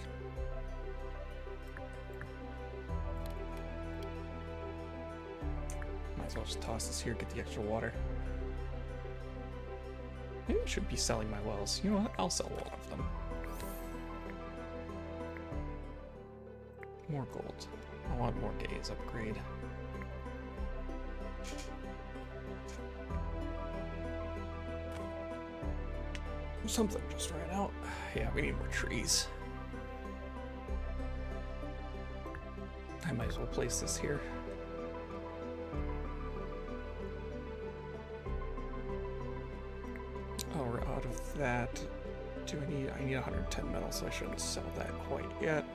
Might as well just toss this here, get the extra water. Maybe I should be selling my wells. You know what? I'll sell one of them. More gold. I want more gaze upgrade. Something just ran out. Yeah, we need more trees. I might as well place this here. Oh, we're out of that. I need 110 metal, so I shouldn't sell that quite yet.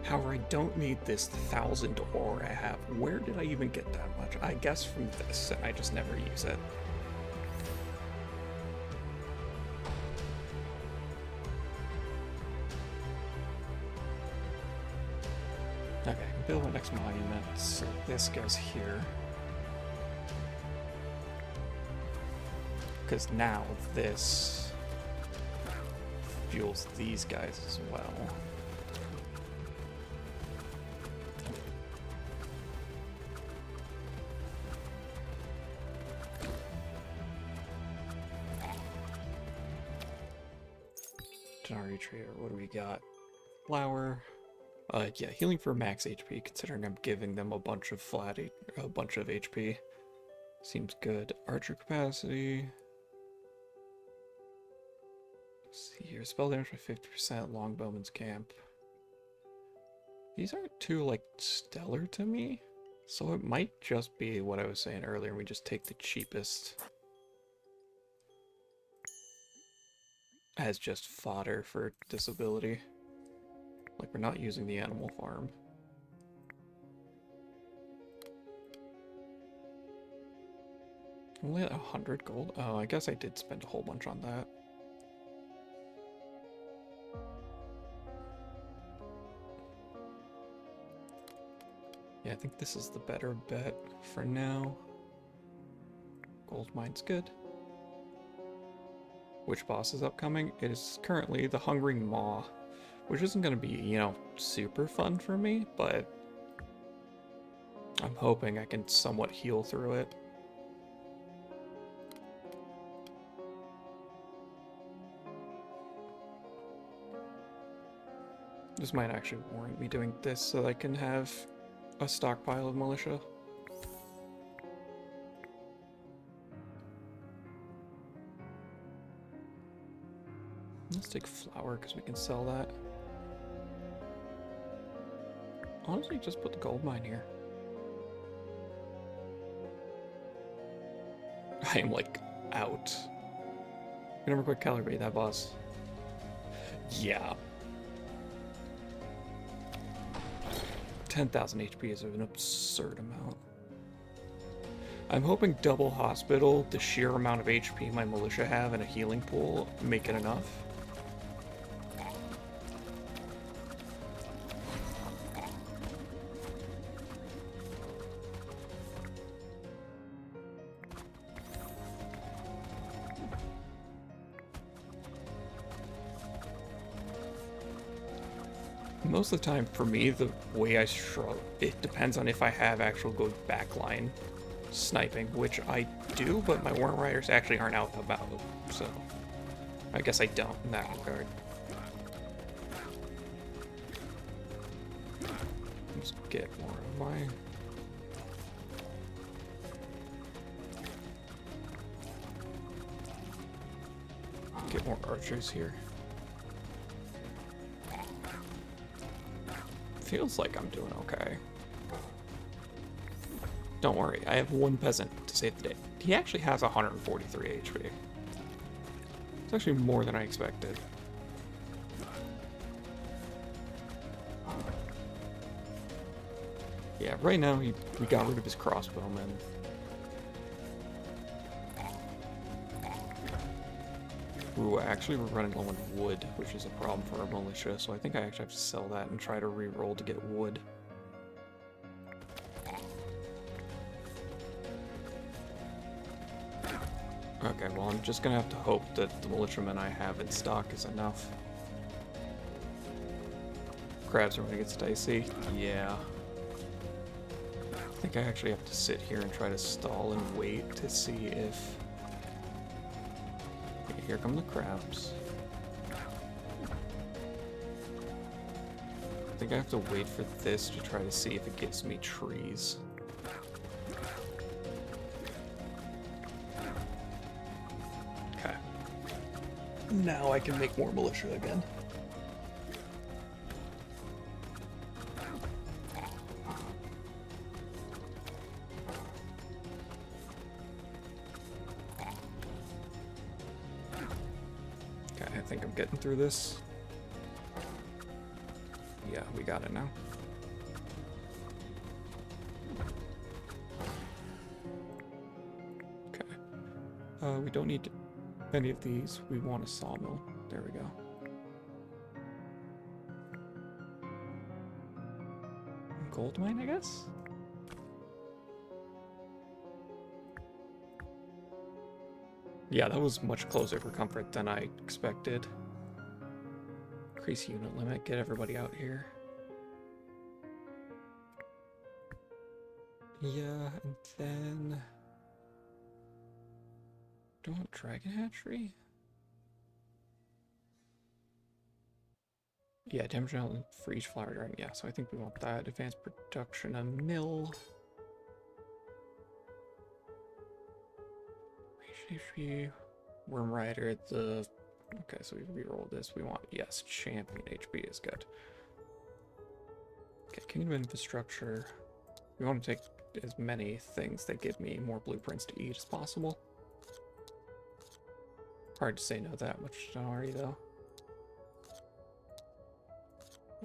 However, I don't need this 1,000 ore I have. Where did I even get that much? I guess from this, and I just never use it. Okay, I can build my next monument, so this goes here. Because now this fuels these guys as well. Denari Trader, what do we got? Flour. Yeah, healing for max HP, considering I'm giving them a bunch of HP. Seems good. Archer capacity. Let's see here, spell damage by 50%, Longbowman's Camp. These aren't too, like, stellar to me, so it might just be what I was saying earlier, we just take the cheapest as just fodder for disability. Like, we're not using the animal farm. Only 100 gold? Oh, I guess I did spend a whole bunch on that. Yeah, I think this is the better bet for now. Gold mine's good. Which boss is upcoming? It is currently the Hungering Maw, which isn't going to be, you know, super fun for me, but I'm hoping I can somewhat heal through it. This might actually warrant me doing this so that I can have a stockpile of militia. Let's take flour because we can sell that. Honestly, just put the gold mine here. I am like out. Never quit calibrate that boss. Yeah. 10,000 HP is an absurd amount. I'm hoping double hospital, the sheer amount of HP my militia have, and a healing pool make it enough. Most of the time, for me, the way I struggle, it depends on if I have actual good backline sniping, which I do, but my Worm Riders actually aren't out about, so I guess I don't in that regard. Let's get more of my... Get more archers here. Feels like I'm doing okay. Don't worry, I have one peasant to save the day. He actually has 143 HP. It's actually more than I expected. Yeah, right now we got rid of his crossbowman. Ooh, actually we're running low on wood, which is a problem for our militia, so I think I actually have to sell that and try to re-roll to get wood. Okay, well I'm just gonna have to hope that the militiamen I have in stock is enough. Crabs are when it gets dicey. Yeah. I think I actually have to sit here and try to stall and wait to see if... Okay, here come the crabs. I think I have to wait for this to try to see if it gives me trees. Okay. Now I can make more militia again. Okay, I think I'm getting through this. Yeah, we got it now. Okay. We don't need any of these. We want a sawmill. There we go. Gold mine, I guess? Yeah, that was much closer for comfort than I expected. Increase unit limit, get everybody out here. Yeah, and then... Do I want dragon hatchery? Yeah, damage and for each flower dragon. Yeah, so I think we want that. Advanced production, a mill. HP, Worm Rider, the... Okay, so we reroll this. We want, yes, champion HP is good. Okay, Kingdom Infrastructure. We want to take as many things that give me more blueprints to eat as possible. Hard to say no that much Denari, though.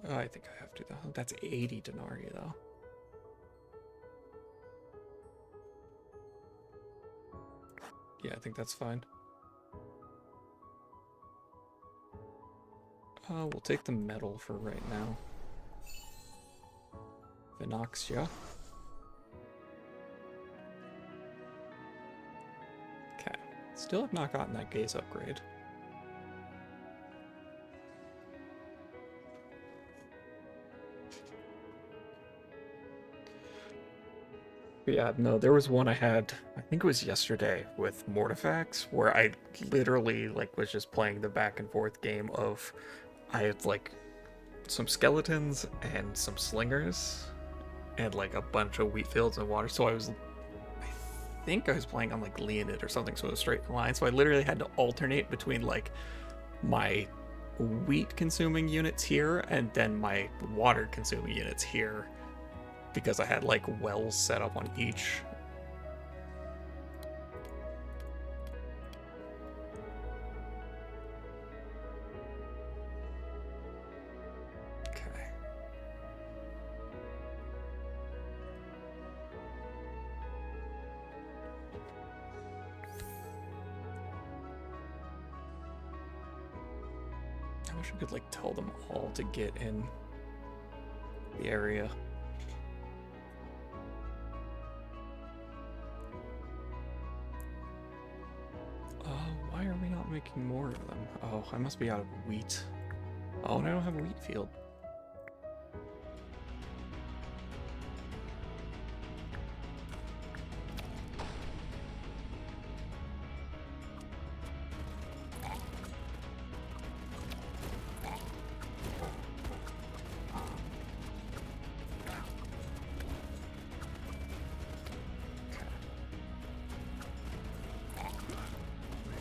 I think I have to, though. That's 80 Denari, though. Yeah, I think that's fine. We'll take the metal for right now. Vinoxia. Okay. Still have not gotten that gaze upgrade. But yeah, no, there was one I had, I think it was yesterday, with Mortifacts, where I literally, like, was just playing the back and forth game of, I had, like, some skeletons and some slingers, and, like, a bunch of wheat fields and water, so I think I was playing on, like, Leonid or something, so it was straight line, so I literally had to alternate between, like, my wheat-consuming units here, and then my water-consuming units here, because I had like wells set up on each. Okay. I wish I could like tell them all to get in the area. Why are we not making more of them? Oh, I must be out of wheat. Oh, and I don't have a wheat field.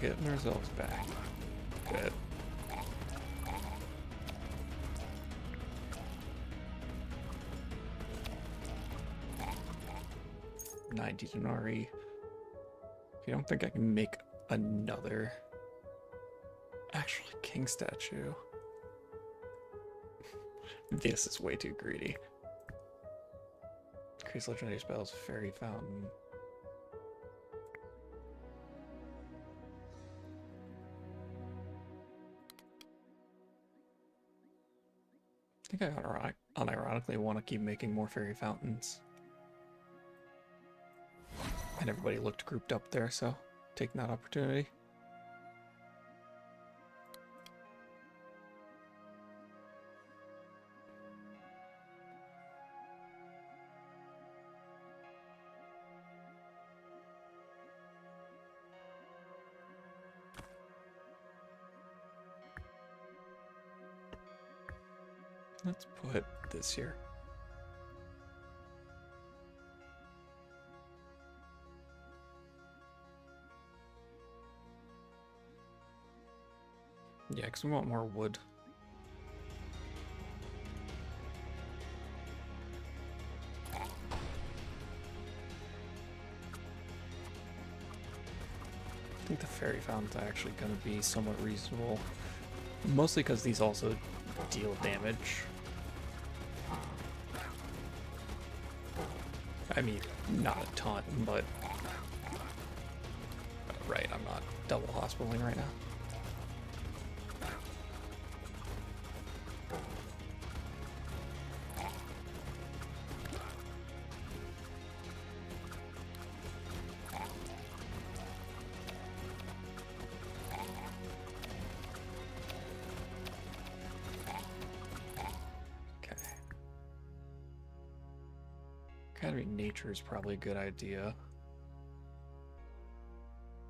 Getting ourselves back. Good. $90 Denari. I don't think I can make another Actually, king statue. This is way too greedy. Increase legendary spells, fairy fountain. I think I unironically want to keep making more fairy fountains. And everybody looked grouped up there, so taking that opportunity. Let's put this here. Yeah, because we want more wood. I think the fairy fountain's actually going to be somewhat reasonable. Mostly because these also deal damage. I mean, not a ton, but... Right, I'm not double hospitaling right now. Academy Nature is probably a good idea.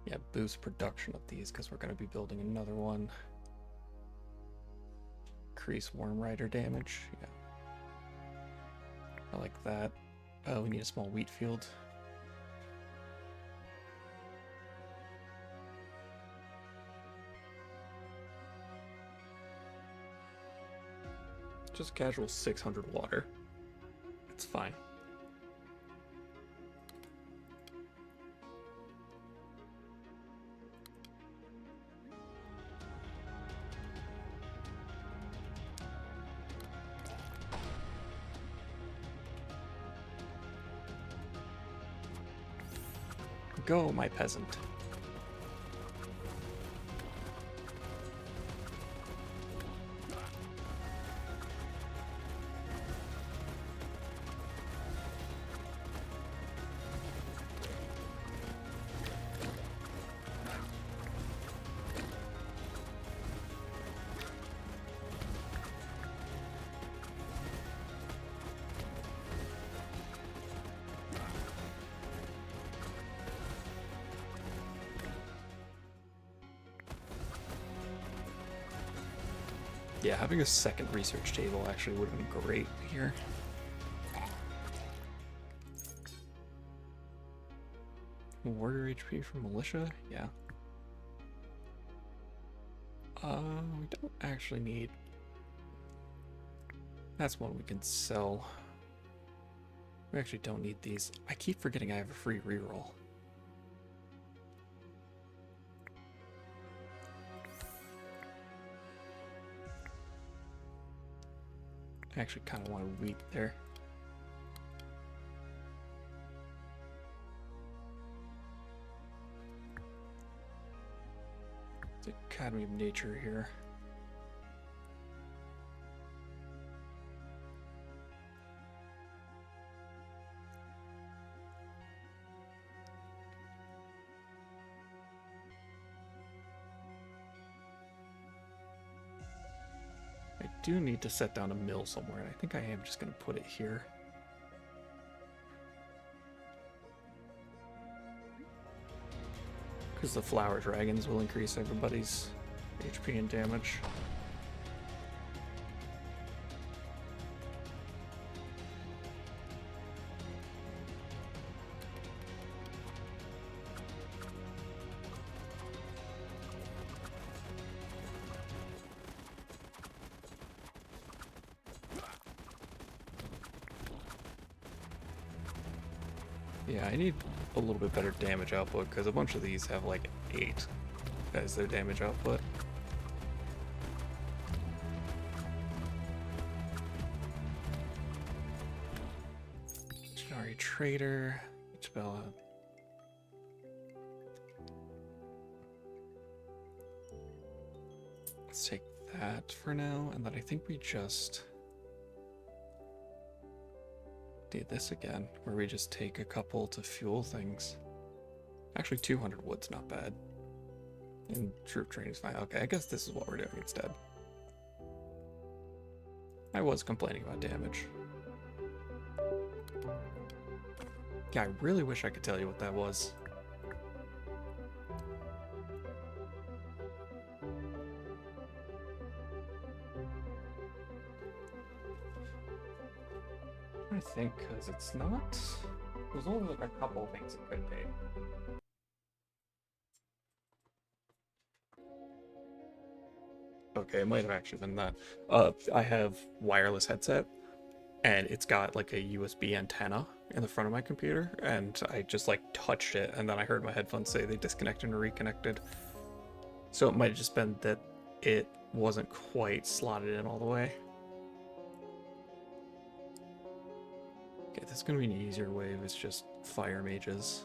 Yeah, boost production of these because we're going to be building another one. Increase Worm Rider damage. Yeah. I like that. Oh, we need a small wheat field. Just casual 600 water. It's fine. Go, my peasant. Yeah, having a second research table actually would have been great here. Warrior HP for militia? Yeah. We don't actually need... That's one we can sell. We actually don't need these. I keep forgetting I have a free reroll. I actually kind of want to wheat there. The Academy of Nature here. I do need to set down a mill somewhere, and I think I am just going to put it here. Because the flower dragons will increase everybody's HP and damage. Yeah, I need a little bit better damage output because a bunch of these have like 8 as their damage output. Legendary Trader. Each bell. Let's take that for now, and then I think we just did this again, where we just take a couple to fuel things. Actually, 200 wood's not bad. And troop training's fine. Okay, I guess this is what we're doing instead. I was complaining about damage. Yeah, I really wish I could tell you what that was. I think, because it's not... There's only like a couple of things it could be. Okay, it might have actually been that. I have wireless headset, and it's got like a USB antenna in the front of my computer, and I just like touched it, and then I heard my headphones say they disconnected and reconnected. So it might have just been that it wasn't quite slotted in all the way. Okay, this is gonna be an easier wave. It's just fire mages.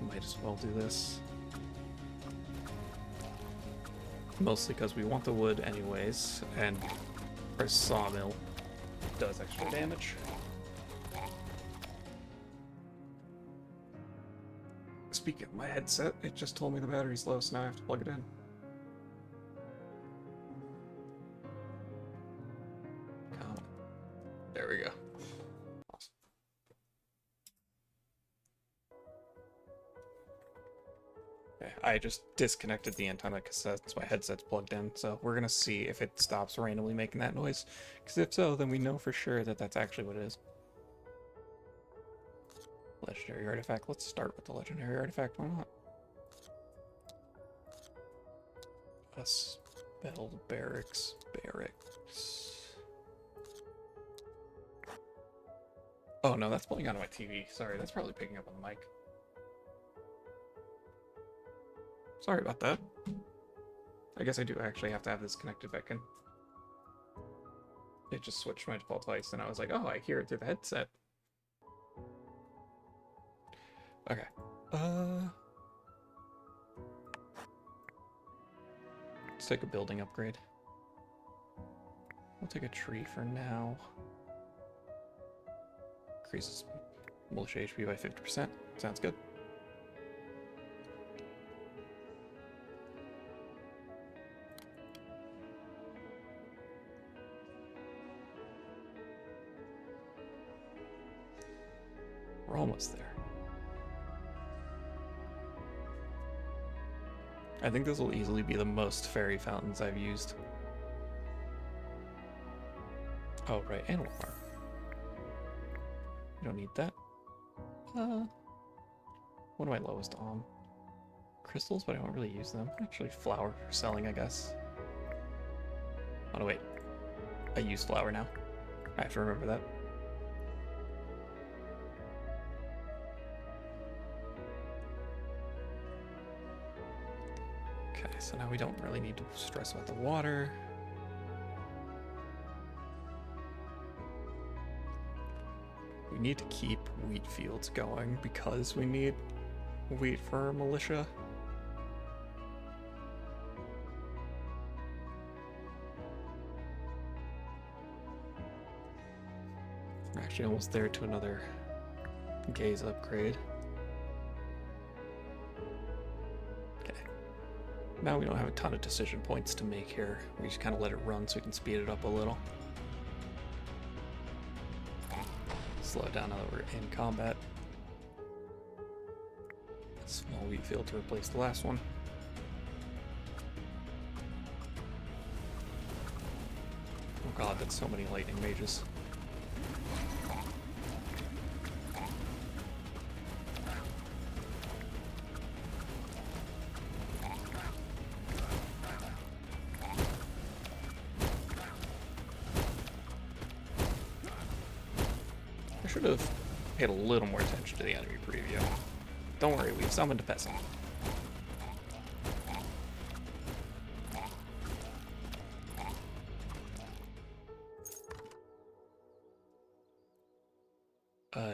Might as well do this. Mostly because we want the wood anyways, and our sawmill does extra damage. Speaking of my headset, it just told me the battery's low, so now I have to plug it in. Come on. There we go. Awesome. Okay, I just disconnected the antenna because that's my headset's plugged in, so we're gonna see if it stops randomly making that noise, because if so, then we know for sure that that's actually what it is. Legendary artifact. Let's start with the legendary artifact. Why not? A spell barracks. Oh no, that's pulling out of my TV. Sorry, that's probably picking up on the mic. Sorry about that. I guess I do actually have to have this connected back in. It just switched my default twice, and I was like, oh, I hear it through the headset. Okay. Let's take a building upgrade. We'll take a tree for now. Increases militia HP by 50%. Sounds good. We're almost there. I think this will easily be the most fairy fountains I've used. Oh, right, animal farm. You don't need that. What am I lowest on? Crystals, but I don't really use them. Actually, flour for selling, I guess. Oh, no, wait. I use flour now. I have to remember that. Okay, so now we don't really need to stress about the water. We need to keep wheat fields going because we need wheat for our militia. We're actually almost there to another gaze upgrade. Now we don't have a ton of decision points to make here. We just kind of let it run so we can speed it up a little. Slow it down now that we're in combat. Small wheat field to replace the last one. Oh god, that's so many lightning mages. I should have paid a little more attention to the enemy preview. Don't worry, we've summoned a peasant.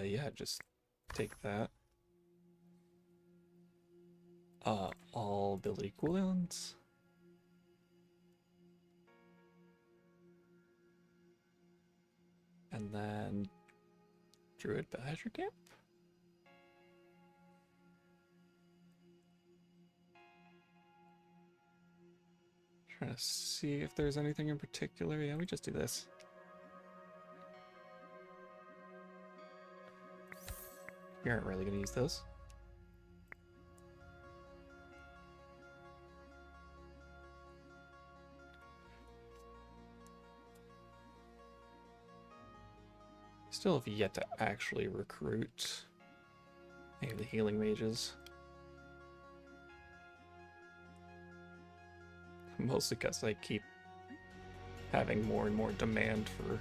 Yeah, just take that. All ability cooldowns. And then Druid Badger Camp? Trying to see if there's anything in particular. Yeah, we just do this. We aren't really going to use those. Still have yet to actually recruit any of the healing mages. Mostly because I keep having more and more demand for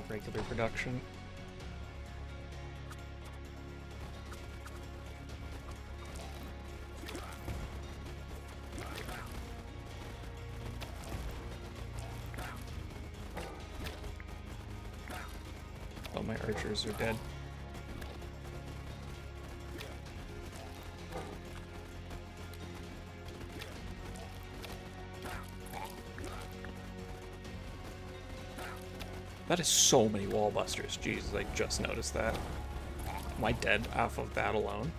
regular production. Oh, my archers are dead. That is so many wall busters. Jesus, I just noticed that. Am I dead off of that alone?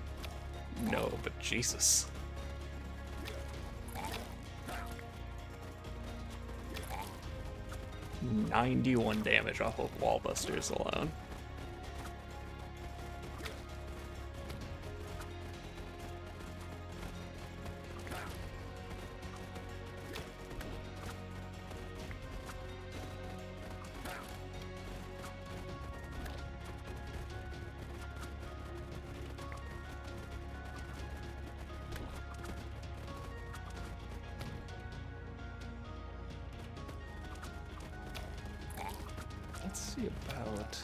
No, but Jesus. $91 damage off of wall busters alone. Let's see about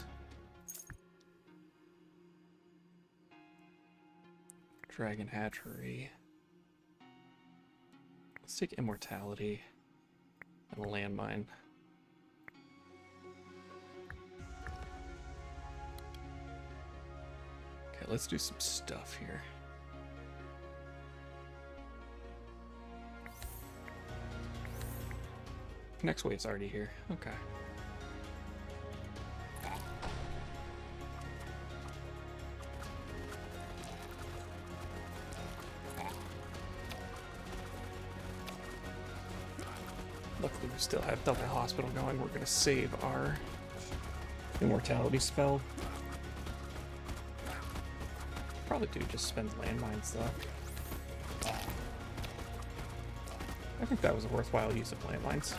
Dragon Hatchery. Let's take Immortality and a Landmine. Okay, let's do some stuff here. Next wave's already here. Okay. Luckily, we still have double hospital going. We're going to save our immortality spell. Probably do just spend landmines, though. I think that was a worthwhile use of landmines.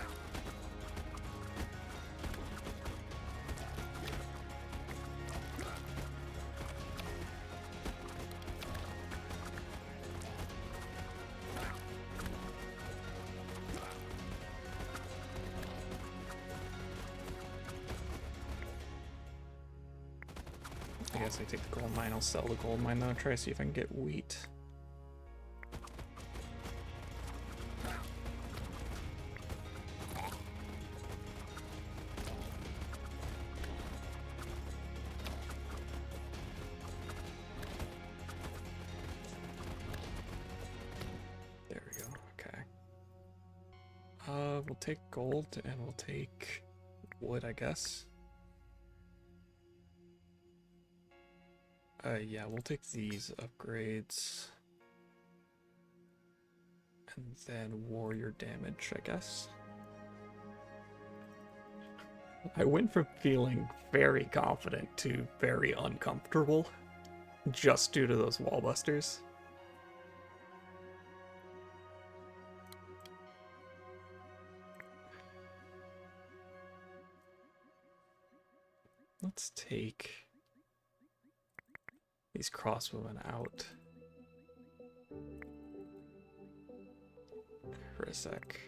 I guess I take the gold mine. I'll sell the gold mine though. Try to see if I can get wheat. There we go. Okay. We'll take gold and we'll take wood, I guess. Yeah, we'll take these upgrades. And then warrior damage, I guess. I went from feeling very confident to very uncomfortable just due to those wall busters. Let's take these crossbowmen out for a sec.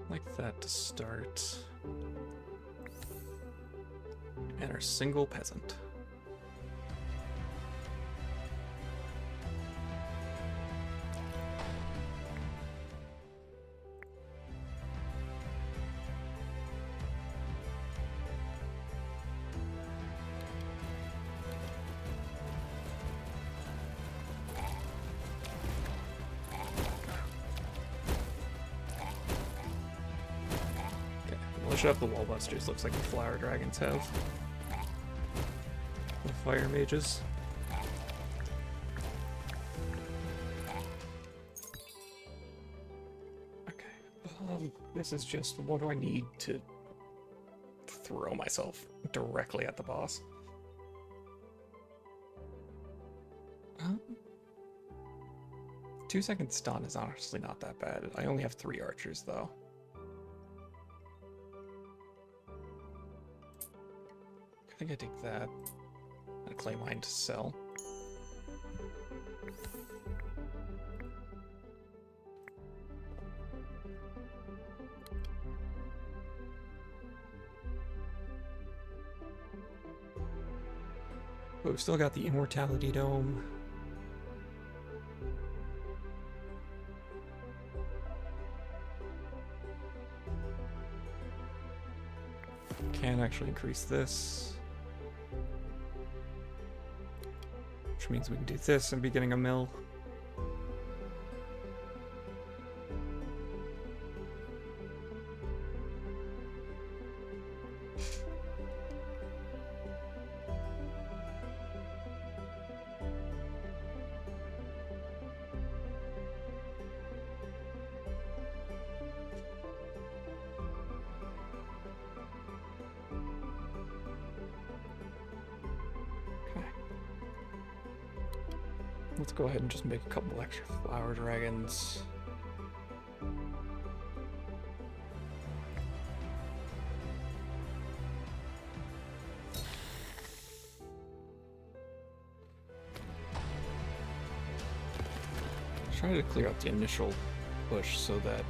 Like that to start. And our single peasant. Up the wall busters looks like the flower dragons have. The fire mages. Okay. This is just, what do I need to throw myself directly at the boss? 2-second stun is honestly not that bad. I only have 3 archers though. I think I take that. A clay mine to sell. But we've still got the Immortality Dome. Can actually increase this. Which means we can do this and be getting a mill. Let's go ahead and just make a couple extra flower dragons. Try to clear out the initial push so that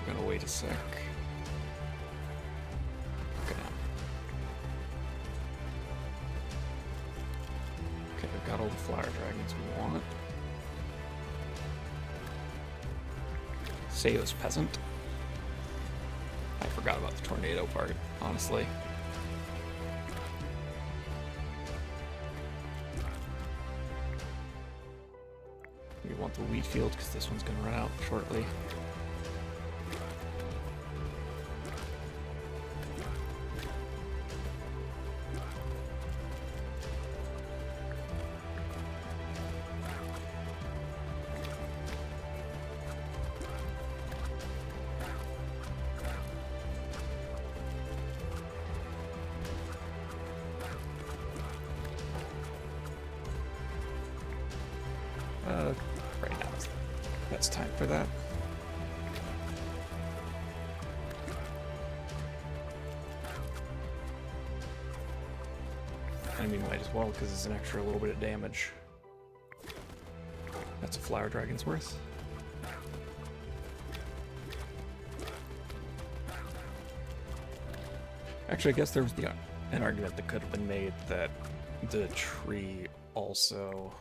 we're gonna wait a sec. Got all the flower dragons we want. Seo's peasant. I forgot about the tornado part, honestly. We want the wheat field because this one's gonna run out shortly. Right now is the best time for that. I mean, might as well, because it's an extra little bit of damage. That's a flower dragon's worth. Actually, I guess there was an argument that could have been made that the tree also...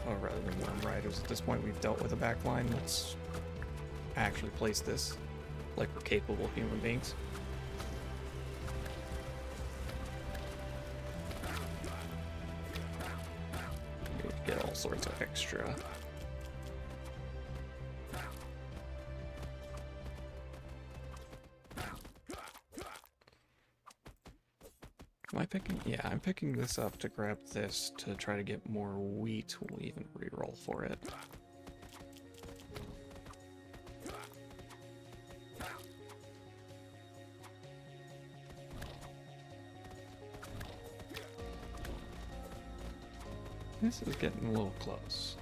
Oh, rather than worm riders, at this point we've dealt with a backline. Let's actually place this like we're capable human beings. Get all sorts of extra. Am I picking? Yeah, I'm picking this up to grab this to try to get more wheat. We'll even reroll for it. This is getting a little close.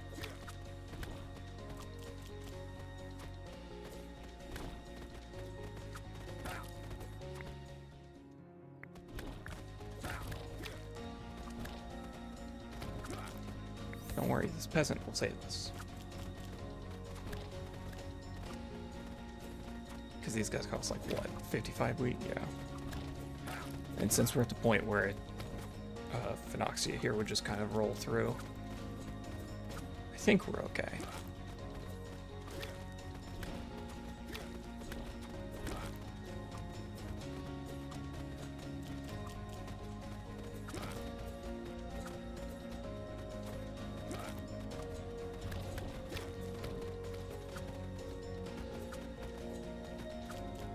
don't worry, this peasant will save us. Because these guys cost like, what, 55 wheat? Yeah. And since we're at the point where Phenoxia here would just kind of roll through, I think we're okay.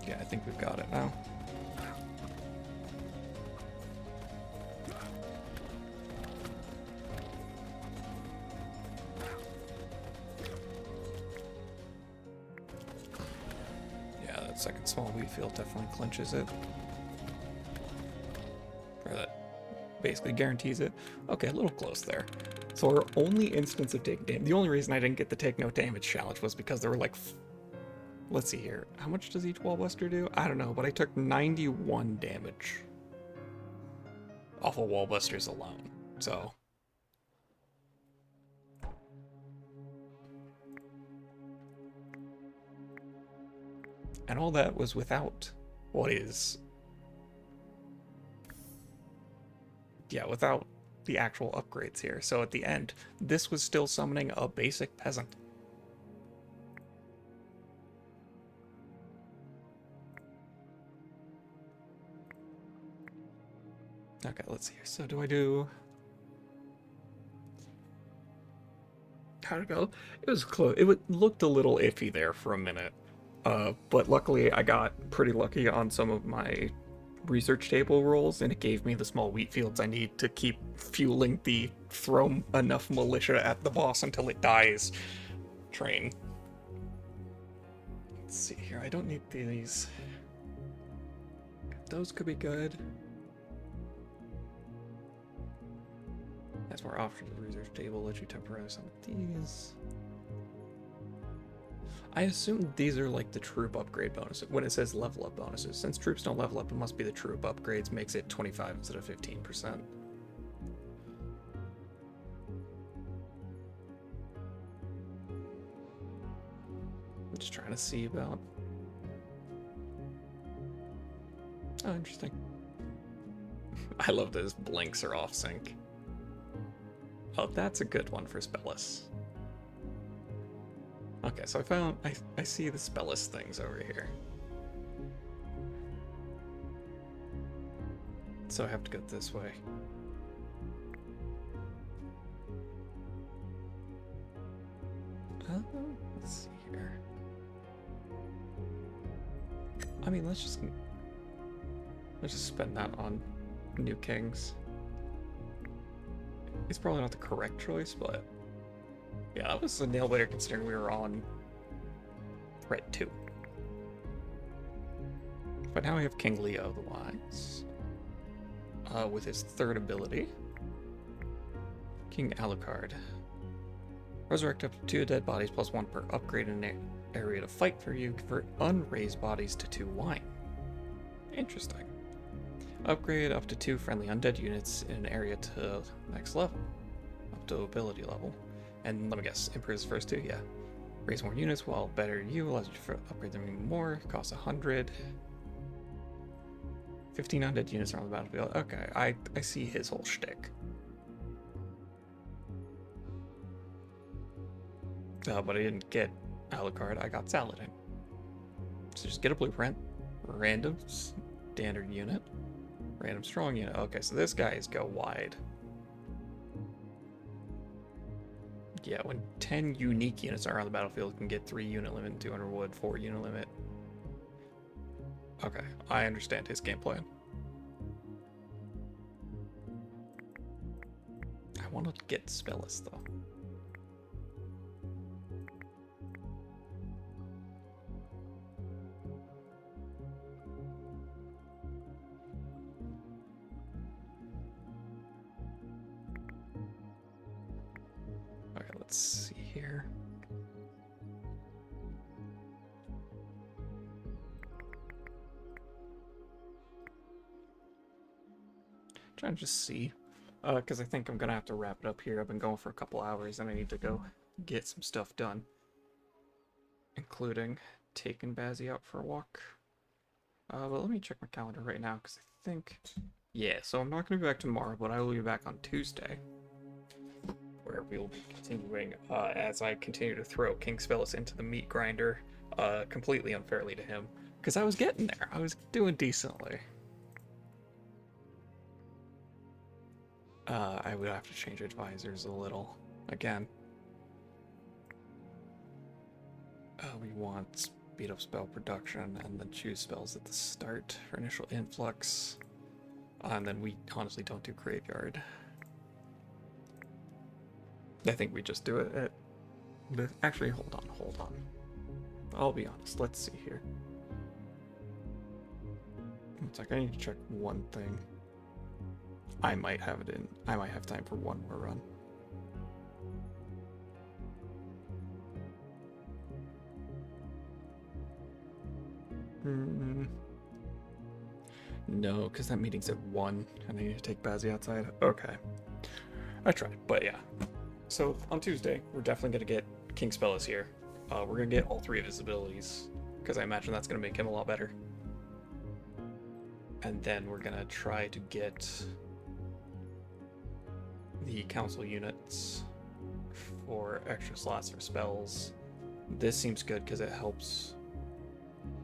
Yeah, I think we've got it now. Yeah, that second small wheat field definitely clinches it. Or that basically guarantees it. Okay, a little close there. So our only instance of taking damage, the only reason I didn't get the take no damage challenge was because there were like, let's see here, how much does each wall buster do? I don't know, but I took 91 damage off of wall busters alone, so. And all that was without what is, yeah, without the actual upgrades here. So at the end, this was still summoning a basic peasant. Okay, let's see here. So do I do... How'd it go? It was close. It looked a little iffy there for a minute. But luckily I got pretty lucky on some of my research table rolls, and it gave me the small wheat fields I need to keep fueling the throw enough militia at the boss until it dies train. Let's see here. I don't need these. Those could be good. That's more options of the research table. Let you temporarily some of these. I assume these are like the troop upgrade bonuses. When it says level up bonuses, since troops don't level up, it must be the troop upgrades makes it 25 instead of 15%. I'm just trying to see about. Oh, interesting. I love that his blinks are off sync. Oh, that's a good one for Spellis. Okay, so I see the Spellis things over here. So I have to go this way. Let's see here. I mean, let's just spend that on new kings. It's probably not the correct choice, but yeah, that was a nail biter considering we were on threat 2. But now we have King Leo the Wise, with his third ability. King Alucard. Resurrect up to 2 dead bodies plus 1 per upgrade in an area to fight for you. Convert unraised bodies to 2 wine. Interesting. Upgrade up to 2 friendly undead units in an area to next level. Up to ability level. And let me guess, improves the first 2? Yeah. Raise more units while better you allows you to upgrade them even more. Costs 100. 15 undead units are on the battlefield. Okay, I see his whole shtick. But I didn't get Alucard, I got Saladin. So just get a blueprint. Random standard unit. Random strong unit. Okay, so this guy is go wide. Yeah, when 10 unique units are on the battlefield, you can get 3 unit limit and 200 wood, 4 unit limit. Okay, I understand his game plan. I want to get Spellis though. Okay, let's see here. Trying to just see. Because I think I'm gonna have to wrap it up here. I've been going for a couple hours and I need to go get some stuff done, including taking Bazzy out for a walk. But let me check my calendar right now because I think, yeah, so I'm not gonna be back tomorrow, but I will be back on Tuesday, where we will be continuing as I continue to throw King Spellis into the meat grinder, completely unfairly to him, because I was getting there. I was doing decently. I would have to change advisors a little again. We want speed up spell production and then choose spells at the start for initial influx. And then we honestly don't do graveyard. I think we just do it at the... Actually, hold on. I'll be honest. Let's see here. It's like I need to check one thing. I might have time for one more run. No, because that meeting's at 1 and I need to take Bazzy outside. Okay. I tried, but yeah. So on Tuesday, we're definitely going to get King Spellis here. We're going to get all 3 of his abilities, because I imagine that's going to make him a lot better. And then we're going to try to get the council units for extra slots for spells. This seems good because it helps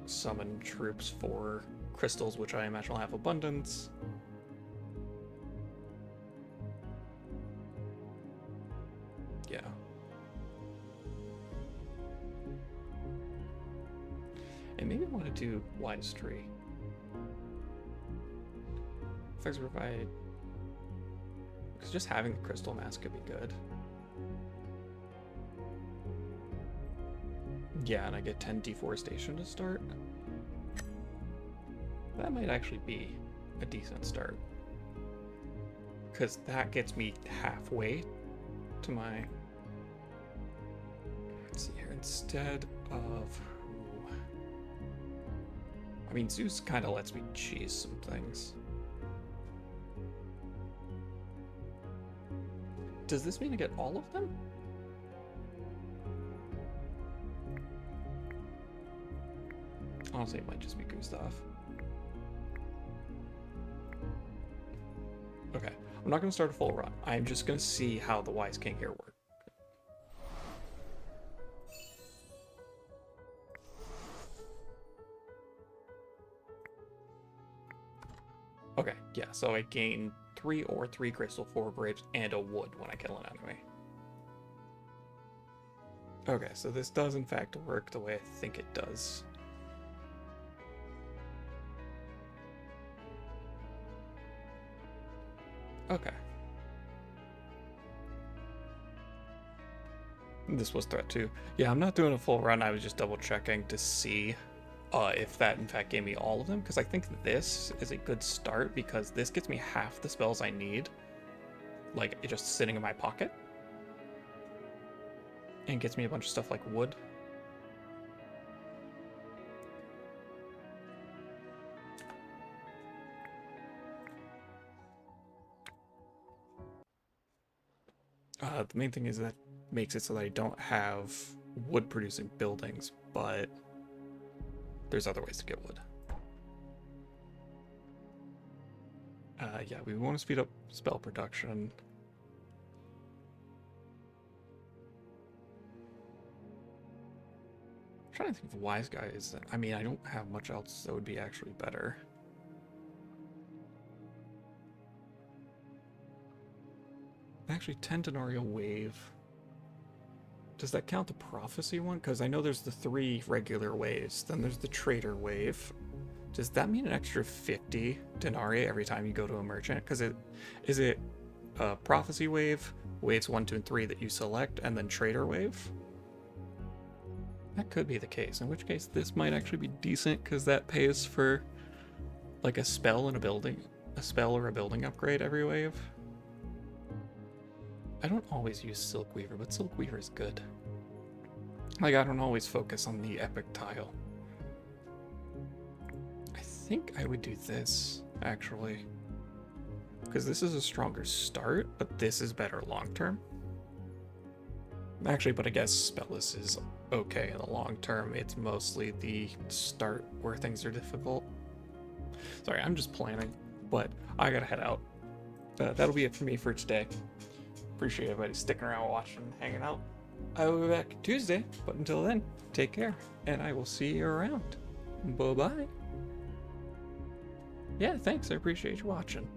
summon troops for crystals, which I imagine will have abundance. Yeah. And maybe I want to do Wise Tree. Effects provide... Because just having the crystal mask could be good. Yeah, and I get 10 deforestation to start. That might actually be a decent start. Because that gets me halfway to my... Let's see here, instead of... I mean, Zeus kind of lets me cheese some things. Does this mean I get all of them? Honestly, it might just be Gustav. Okay, I'm not going to start a full run. I'm just going to see how the Wise King here works. Okay, yeah, so I gain 3 or 3 crystal, 4 grapes, and a wood when I kill an enemy. Okay, so this does in fact work the way I think it does. Okay. This was threat 2. Yeah, I'm not doing a full run, I was just double checking to see if that in fact gave me all of them, because I think this is a good start, because this gets me half the spells I need, like just sitting in my pocket, and gets me a bunch of stuff like wood. The main thing is that makes it so that I don't have wood producing buildings, but there's other ways to get wood. Yeah, we want to speed up spell production. I'm trying to think of wise guys. I mean, I don't have much else that would be actually better. Actually, 10 denarii wave. Does that count the prophecy one? Because I know there's the 3 regular waves. Then there's the trader wave. Does that mean an extra 50 denarii every time you go to a merchant? Because is it prophecy wave, waves 1, 2, and 3 that you select, and then trader wave? That could be the case. In which case, this might actually be decent because that pays for like a spell and a spell or a building upgrade every wave. I don't always use Silkweaver, but Silkweaver is good. Like, I don't always focus on the epic tile. I think I would do this, actually. Because this is a stronger start, but this is better long term. Actually, but I guess Spellless is okay in the long term. It's mostly the start where things are difficult. Sorry, I'm just planning, but I gotta head out. That'll be it for me for today. Appreciate everybody sticking around, watching, hanging out. I will be back Tuesday, but until then, take care, and I will see you around. Bye-bye. Yeah, thanks, I appreciate you watching.